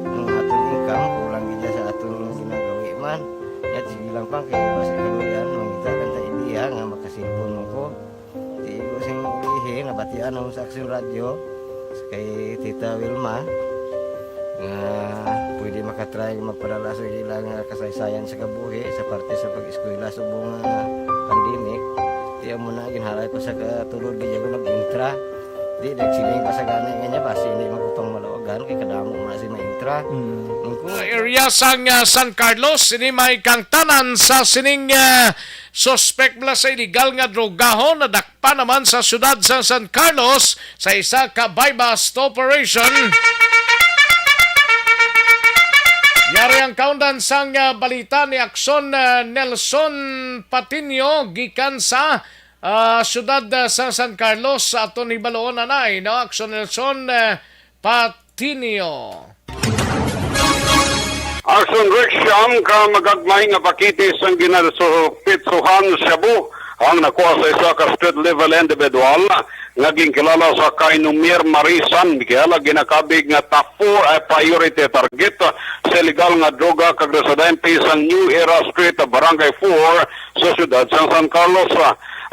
ang atong income kulang gid sa atong ginagawi man yat sige lang pang kay basta kaluyan mangita kan ta idea nga makasilpon mo ko di ko sing ulihi nabatian ang sa Aksyon Radio kay Tita Wilma nga pwede makatry magpadala sa ilang kasaysayan sa kabuhi sa parte sa pag-eskwela subong pandemic di mo na ginharay ko sa katulod gid ko nag-intra. Di nagsiling pa sa gani nga niya basi hindi magupang malawagan kay kadamo na si maintra. Area sang San Carlos ini may kang tanan sa sining suspect bla sa illegal nga drogahon na dakpa naman sa syudad sa San Carlos sa isa ka buy-bust operation. Yari ang countdown sang balita ni Aksyon Nelson Patino gikan sa syudad sa San Carlos sa aton hibaloon anay no Aksyon Nelson Patino. Action Rex siyam ka magagmay nga pakitis ang ginasupitsuhan Cebu ang nakuha sa isa ka street level individual naging kilala sa Kainumir Marisan Miguel ginakabig nga top 4 priority target sa illegal nga droga kag residente sa New Era Street Barangay 4 sa siyudad sa San Carlos.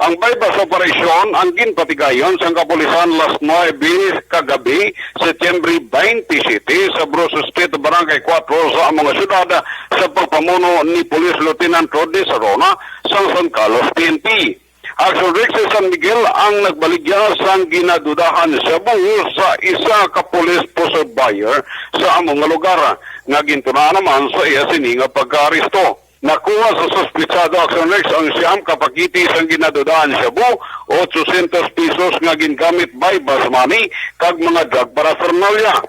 Ang bypass operasyon ang ginpatigayon sa kapulisan last 9 kagabi, Setyembre 27 sa Bruce Street, Barangay 4 sa mga syudad sa pagpamuno ni Police Lieutenant Rodi Sarona sa San Carlos PNP. Action Rex San Miguel ang nagbaligya sa ginadudahan Cebu sa isa ka police poster buyer sa among lugar. Nagintuna naman sa iya sininga pagka-aristo. Nakuha sa suspitsado Action Rex ang siyam kapakiti sa ginadudahan Cebu, 800 pesos nga gingamit by bus money kag mga drug paraphernalia.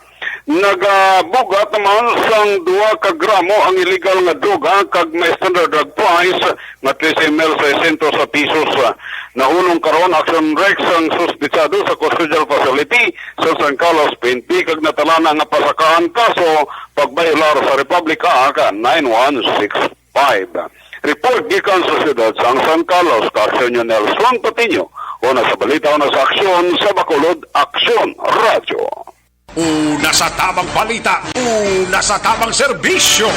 Nagabugat naman sang 2 ka gramo ang illegal nga droga kag may standard drug price nga 13 ml 600 sa pesos. Nahunong karon Action Rex ang suspitsado sa custodial facility sa San Carlos PNP kag natalana nga pasakaan kaso pagbayular sa Republika Act 9165. Report gikan sa siyudad sa San Carlos, Aksyon Nelson Patino. Una sa balita, una sa aksyon, sa Bacolod, Aksyon Radyo. Una sa tamang balita, una sa tamang serbisyo.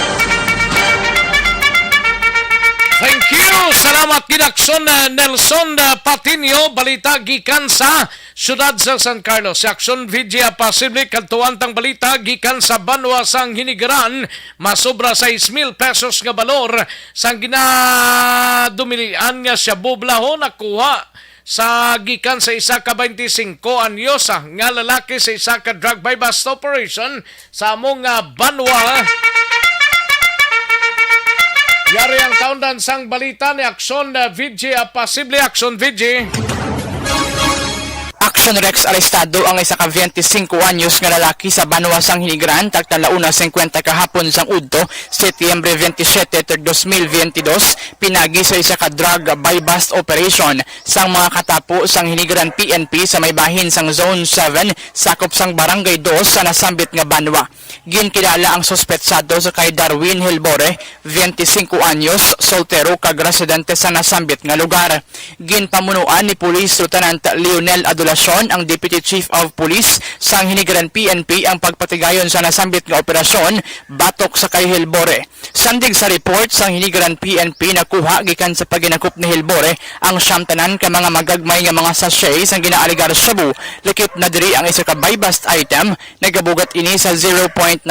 Thank you! Salamat Aksyon Nelson Patino, balita gikan sa siyudad sa San Carlos. Si Aksyon VJ Pasible, kaltuantang balita gikan sa Banwa sang Hinigaran, masobra 6,000 pesos nga balor sang ginadumilian nga siya bublaho nakuha sa gikan sa isa ka 25 anyos nga lalaki sa isa ka drug by bust operation sa among Banwa. Yari ang countdown sang balita ni Aksyon VJ Pasible. Aksyon VJ. Action Rex arestado ang isa ka 25 anyos nga lalaki sa Banwa sang Hinigaran tagtalauna 50 kahapon sang udto Setyembre 27, 2022 pinagi sa isa ka drug by bust operation sang mga katapo sang Hinigaran PNP sa may bahin sang Zone 7 sakop sang Barangay 2 sa nasambit nga Banwa. Ginkilala ang suspetsado sa kay Darwin Hilbore, 25 anyos, soltero kag residente sa nasambit nga lugar. Ginpamunuan ni Police Lieutenant Leonel Adulacion, ang Deputy Chief of Police sang Hinigaran PNP ang pagpatigayon sa nasambit nga operasyon batok sa kay Hilbore. Sandig sa report sang Hinigaran PNP nakuha gikan sa paginakop ni Hilbore ang siyamtanan ka mga magagmay nga mga sachet sang ginaaligar Cebu, likip na diri ang isa ka buy bust item nagabugat ini sa 0.976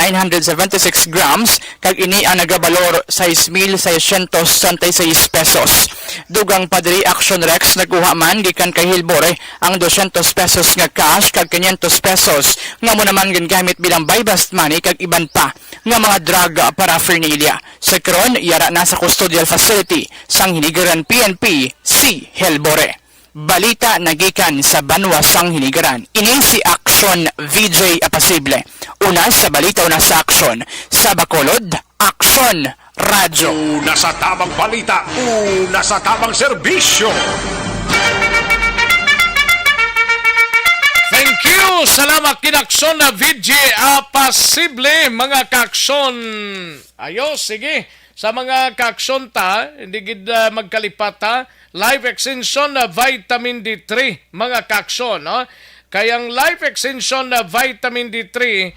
grams kag ini ang nagabalor 6,666 pesos. Dugang padri Action Rex nakuha man gikan kay Hilbore ang 200 pesos nga cash kag 500 pesos nga mo naman gingamit bilang buy bust money kag iban pa nga mga drug paraphernalia. Sa karon yara na sa custodial facility sang Hinigaran PNP si Hilbore. Balita nagikan sa Banwa sang Hinigaran. Ini si Aksyon VJ Apasible. Una sa balita, una sa aksyon. Sa Bacolod, Aksyon Radyo. Una sa tamang balita, una sa tamang serbisyo. Thank you! Salamat Aksyon VJ Apasible, mga kaaksyon. Ayos, sige. Sa mga kaaksyon ta, hindi gid magkalipat ta. Life Extension na Vitamin D3, mga kaaksyon. No? Kayang Life Extension na Vitamin D3,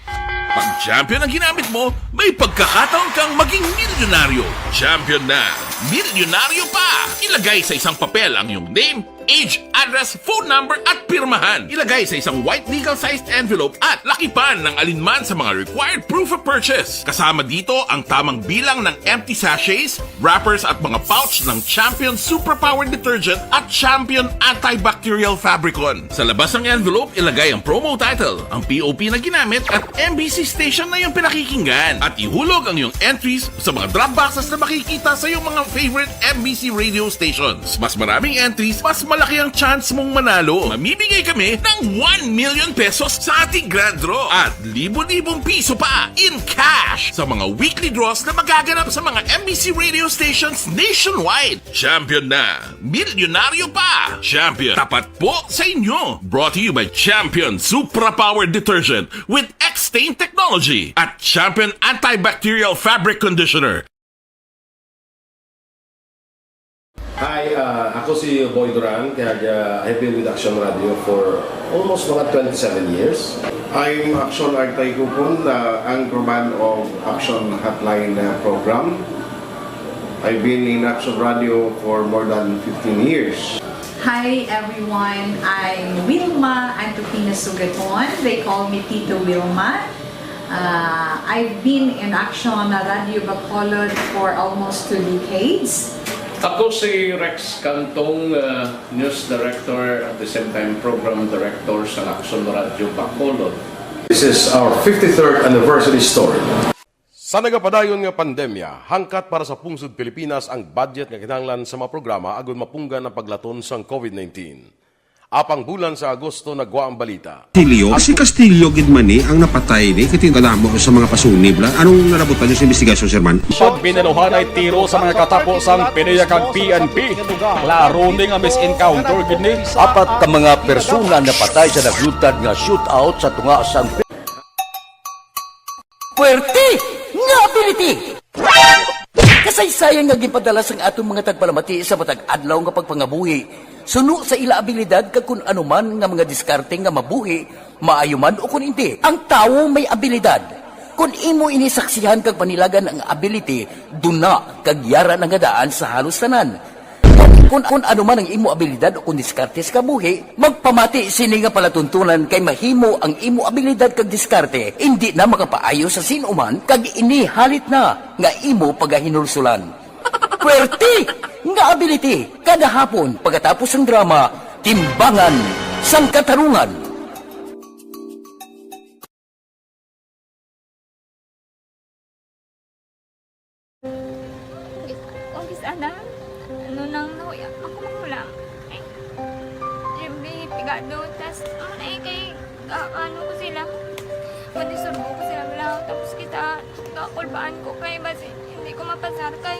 pag champion ang ginamit mo, may pagkakataon kang maging milyonaryo. Champion na, milyonaryo pa! Ilagay sa isang papel ang iyong name, age, address, phone number at pirmahan. Ilagay sa isang white legal-sized envelope at lakipan ng alinman sa mga required proof of purchase. Kasama dito ang tamang bilang ng empty sachets, wrappers at mga pouch ng Champion Superpower Detergent at Champion Antibacterial Fabricon. Sa labas ng envelope, ilagay ang promo title, ang POP na ginamit at MBC station na yung pinakikinggan. At ihulog ang iyong entries sa mga drop boxes na makikita sa iyong mga favorite MBC radio stations. Mas maraming entries, mas malaki ang chance mong manalo. Mamimigay kami ng 1 million pesos sa ating grand draw at libo-libong piso pa in cash sa mga weekly draws na magaganap sa mga MBC radio stations nationwide. Champion na, milyonaryo pa. Champion, tapat po sa inyo. Brought to you by Champion Supra Powered Detergent with X-Stain Technology at Champion Antibacterial Fabric Conditioner. Hi, ako si Boy Duran, kaya I've been with Action Radio for almost mga 27 years. I'm Action Artay Kupon, anchorman of Action Hotline program. I've been in Action Radio for more than 15 years. Hi everyone, I'm Wilma Antopina Sugaton. They call me Tito Wilma. I've been in Action Radio Bacolod for almost 2 decades. Ako si Rex Cantong, News Director at the same time Program Director sa Action Radio Bacolod. This is our 53rd anniversary story. Sa nagapadayon nga pandemya, hangkat para sa pungsod Pilipinas ang budget nga kinahanglan sa mga programa agon mapunggan ang paglaton sang COVID-19. Apang bulan sa Agosto nagwa ang balita. Castillo, si Castillo gid man ni ang napatay ni kitinggalamo sa mga pasunib la. Anong narabutan niyo sa investigasyon, Sir Man? Siya binaluhan ay tiro sa mga katapos ang PDEA kag PNP. Klaro ni nga misencounter gid ni. Apat ka mga persona napatay sa naglutad nga shootout sa tunga sang Puwerte nga ability! Kasaysayan nga gipadala sang atong mga tagpalamati sa matag adlaw nga pagpangabuhi. Suno sa ila abilidad kag kun anuman nga mga diskarte nga mabuhi, maayo man o kun hindi. Ang tawo may abilidad. Kung imo inisaksihan kag panilagan ang ability, duna kag yara nga daan sa halos tanan. Kung anuman ang imo abilidad o kun diskarte sa kabuhi, magpamati sini nga palatuntunan kay mahimo ang imo abilidad kag diskarte, hindi na makapaayo sa sinuman kag ini halit na nga imo pagahinulsulan. Puwerte nga ability kada hapon pagkatapos ng drama, Timbangan sang Katarungan. Kung sana, ano nang nahuya, ako mangulang. Eh, siyempre, pigado, tas, kay, ano ko sila, manisurbo ko sila lang, tapos kita, kakulbaan ko kay, basi, hindi ko mapasar kay.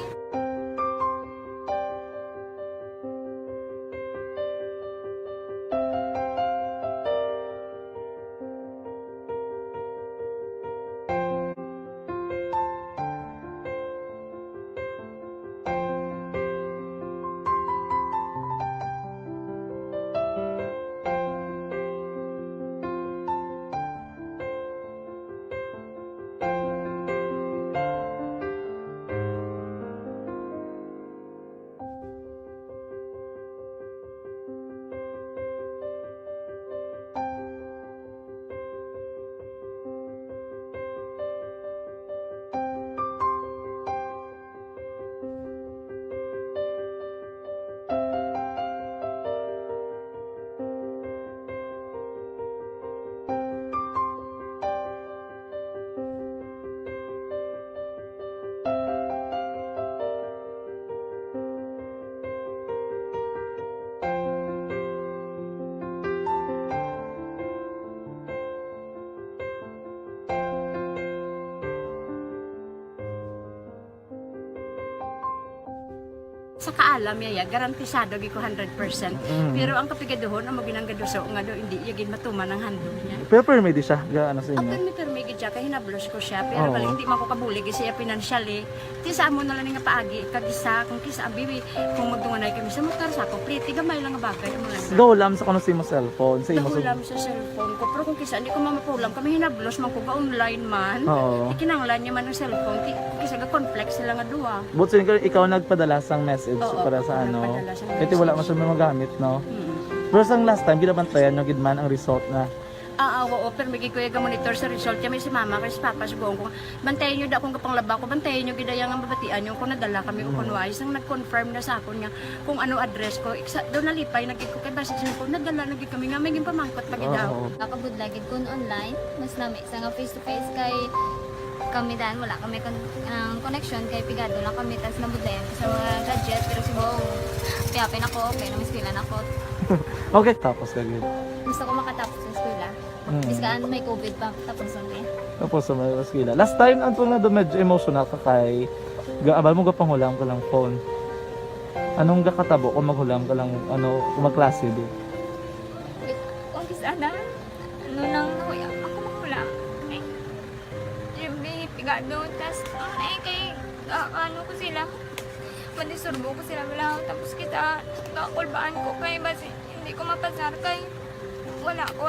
Sa kaalam yaya, garantisado gi ko 100%. Pero ang kapigaduhon ang maginanggaduso nga do hindi yagin matuman ang handog niya. Pero permedi siya, gaano sa inyo? Permi gid siya kay hinablos ko siya pero bali hindi man ko kabulig siya financially. Ti sa amo na lang nga paagi kagisa kung kisa bibi kung magdunganay kami sa motor sa ko pliti gamay lang nga bagay mo lang. Dolam sa kuno sa imo cellphone, sa imo Dolam sa cellphone ko pero kung kisa hindi ko mapulam kami hinablos man ko ga online man. Ikinanglan niya man ang cellphone ti kisa ga complex sila nga duwa. But sin ikaw nagpadala sang message para sa ano. Ito wala man siya magamit, no? Pero sang last time ginabantayan nyo gid man ang result na. Oo, pero may kuya ga monitor sa result kami si mama kay si papa si buong ko. Bantayan niyo da akong kapanglaba ko, bantayan niyo gid yang ang babatian yung kung nadala kami o kunwais ang nag-confirm na sa akon nga kung ano address ko. Daw nalipay nagid ko kay basi ko nadala nagid kami nga may gimpamangkot pa gid daw. Nakabudlagid kun online, mas nami sa nga face to face kay kami dahil wala kami connection kay pigado lang kami tas nabudlayan ko sa mga gadget pero si Bong piyapin ako okay na miskilan ako. Okay, tapos kagid. Gusto ko makatapos sa eskwela. Biskaan may COVID pa tapos ulit. Tapos sa mga eskwela. Last time anto na do medyo emotional ka kay abal mo gapanghulam ka lang phone. Anong gakatabo kung maghulam ka lang kung magklase di? Kung sana, ano nang nahuya, ako makulang. Eh, siyempre, pigado, tas, kay, ano ko sila, madisurbo ko sila lang, tapos kita, kakulbaan ko kay, basi, hindi ko mapasar kay, wala ko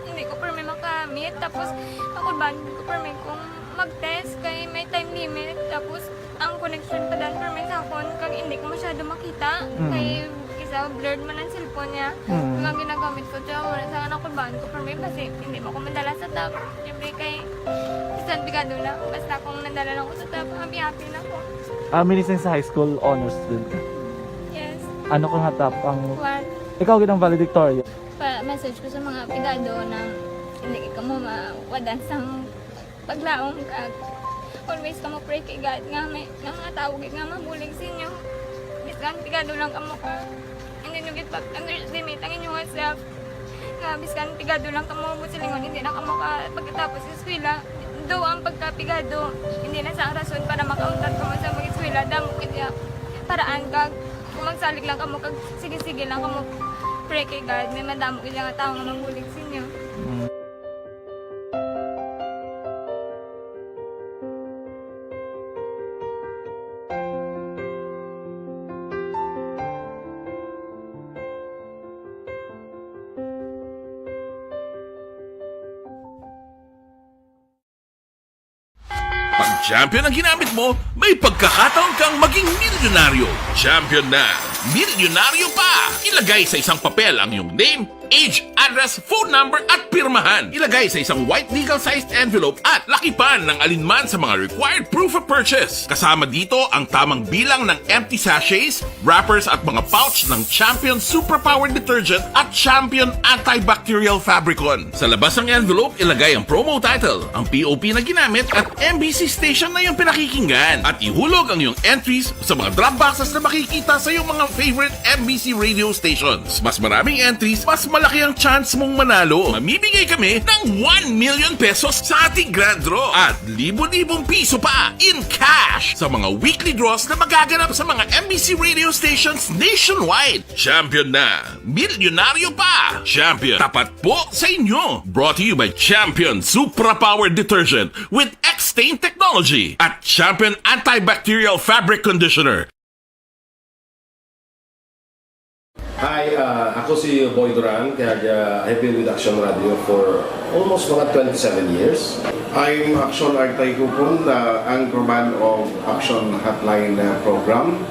hindi ko permi makamit, tapos, kakulbaan ko permi kung mag-test kay may time limit, tapos, ang connection pa dan permi sa akon, kag hindi ko masyado makita, kay, kisa blurred man ang cellphone niya. Ang ginagamit ko siya, wala sa anak ko baan ko for me kasi hindi mo ako mandala sa top. Siyempre kay isang bigado lang. Basta kung nandala lang ko sa top, happy na ako. Minising sa high school honors student ka? Yes. Ano kang hatap ang... What? Ikaw ginang valedictorian? Message ko sa mga bigado na hindi ka mo mawadan sang paglaong kag always ka mo pray kay God nga may mga tawag nga mabulig sa inyo. Biskan bigado lang ka mo ka. Hindi nyo git underestimate ang inyong self. Nga, biskan pigado lang ka mo silingon, hindi na ka mo pagkatapos sa eskwela. Do ang pagkapigado, hindi na sa rason para makauntat ka mo sa mga eskwela. Damo kaya paraan ka, kung magsalig lang ka mo, kag sige-sige lang ka mo pray kay God, may madamo kaya nga tao nga mabulig sa inyo. Pag champion ang ginamit mo, may pagkakataon kang maging milyonaryo. Champion na! Milyonaryo pa! Ilagay sa isang papel ang iyong name, age, address, phone number at pirmahan. Ilagay sa isang white legal-sized envelope at lakipan ng alinman sa mga required proof of purchase. Kasama dito ang tamang bilang ng empty sachets, wrappers at mga pouch ng Champion Superpower Detergent at Champion Antibacterial Fabricon. Sa labas ng envelope, ilagay ang promo title, ang POP na ginamit at MBC station na yung pinakikinggan. At ihulog ang iyong entries sa mga drop boxes na makikita sa iyong mga favorite MBC radio stations. Mas maraming entries, mas malaki ang chance mong manalo. Mamimigay kami ng 1 million pesos sa ating grand draw at libo-libong piso pa in cash sa mga weekly draws na magaganap sa mga MBC radio stations nationwide. Champion na! Milyonaryo pa! Champion, tapat po sa inyo! Brought to you by Champion Supra Power Detergent with X-Stain Technology at Champion Antibacterial Fabric Conditioner. Hi, ako si Boy Duran, kaya I've been with Action Radio for almost mga 27 years. I'm Action Artay Kupon, anchorman of Action Hotline program.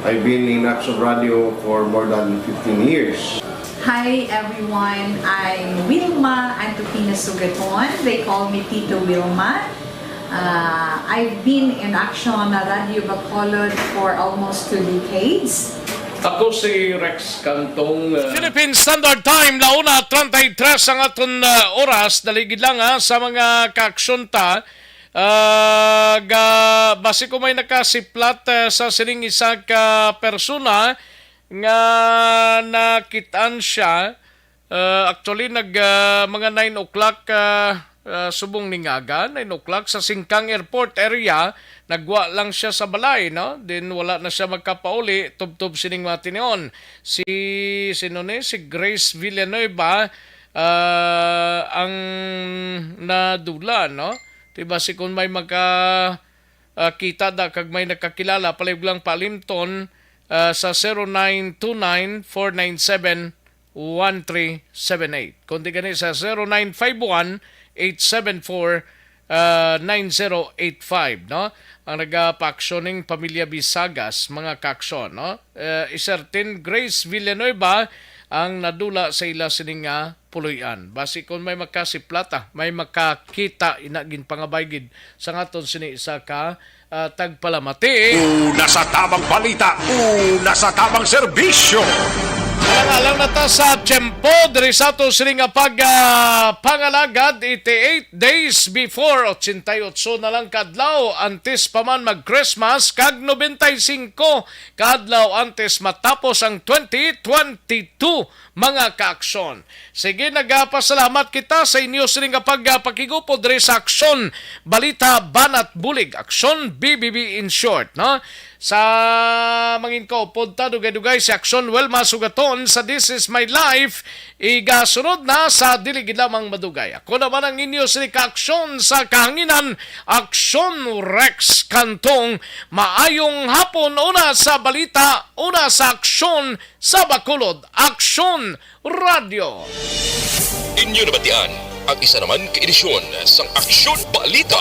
I've been in Action Radio for more than 15 years. Hi everyone, I'm Wilma Antopina Sugaton. They call me Tito Wilma. I've been in Action Radio Bacolod for almost 2 decades. Ako si Rex Cantong. Philippine Standard Time, launa 33 ang aton oras. Daligid lang sa mga kaaksyon-ta. Basi ko may nakasiplat sa sining isa ka persona nga nakitaan siya. Actually, mga 9 o'clock subong ningaga, 9 o'clock sa Singkang Airport area. Nagwa lang siya sa balay, no? Then wala na siya magkapauli, tub-tub sining matinion. Si Grace Villanueva ang nadula, no? Diba si kung may kita da kag may nakakilala palayog lang palimton sa 0929-497-1378. Kundi gani sa 0951-874-9085, no? Ang nagpa-actioning Pamilya Bisagas, mga kaksyon, no? Isertin Grace Villanueva ang nadula sa ila sining puluyan. Basi kung may makasiplata, may makakita inagin pangabaygid sa ngaton sini isa ka tagpalamati. Una sa tamang balita, una sa tamang serbisyo. Alang na ta sa tiyempo, diri sa to sila nga pangalagad, 88 days before, 88 na lang kadlaw, antes pa man mag-Christmas, kag 95 kadlaw antes matapos ang 2022 mga kaaksyon. Sige, nagpasalamat kita sa inyo sila nga pagpakigupo diri sa Aksyon Balita Banat Bulig, Aksyon BBB in short, no? Sa mangin ko, punta dugay-dugay si Aksyon Welma Sugaton sa This Is My Life, igasunod na sa Diligid Lamang Madugay. Ako naman ang inyo si Aksyon sa Kahanginan, Aksyon Rex Kantong. Maayong hapon, una sa balita, una sa aksyon sa Bacolod, Aksyon Radio. Inyo nabatian ang isa naman ka edisyon sa Aksyon Balita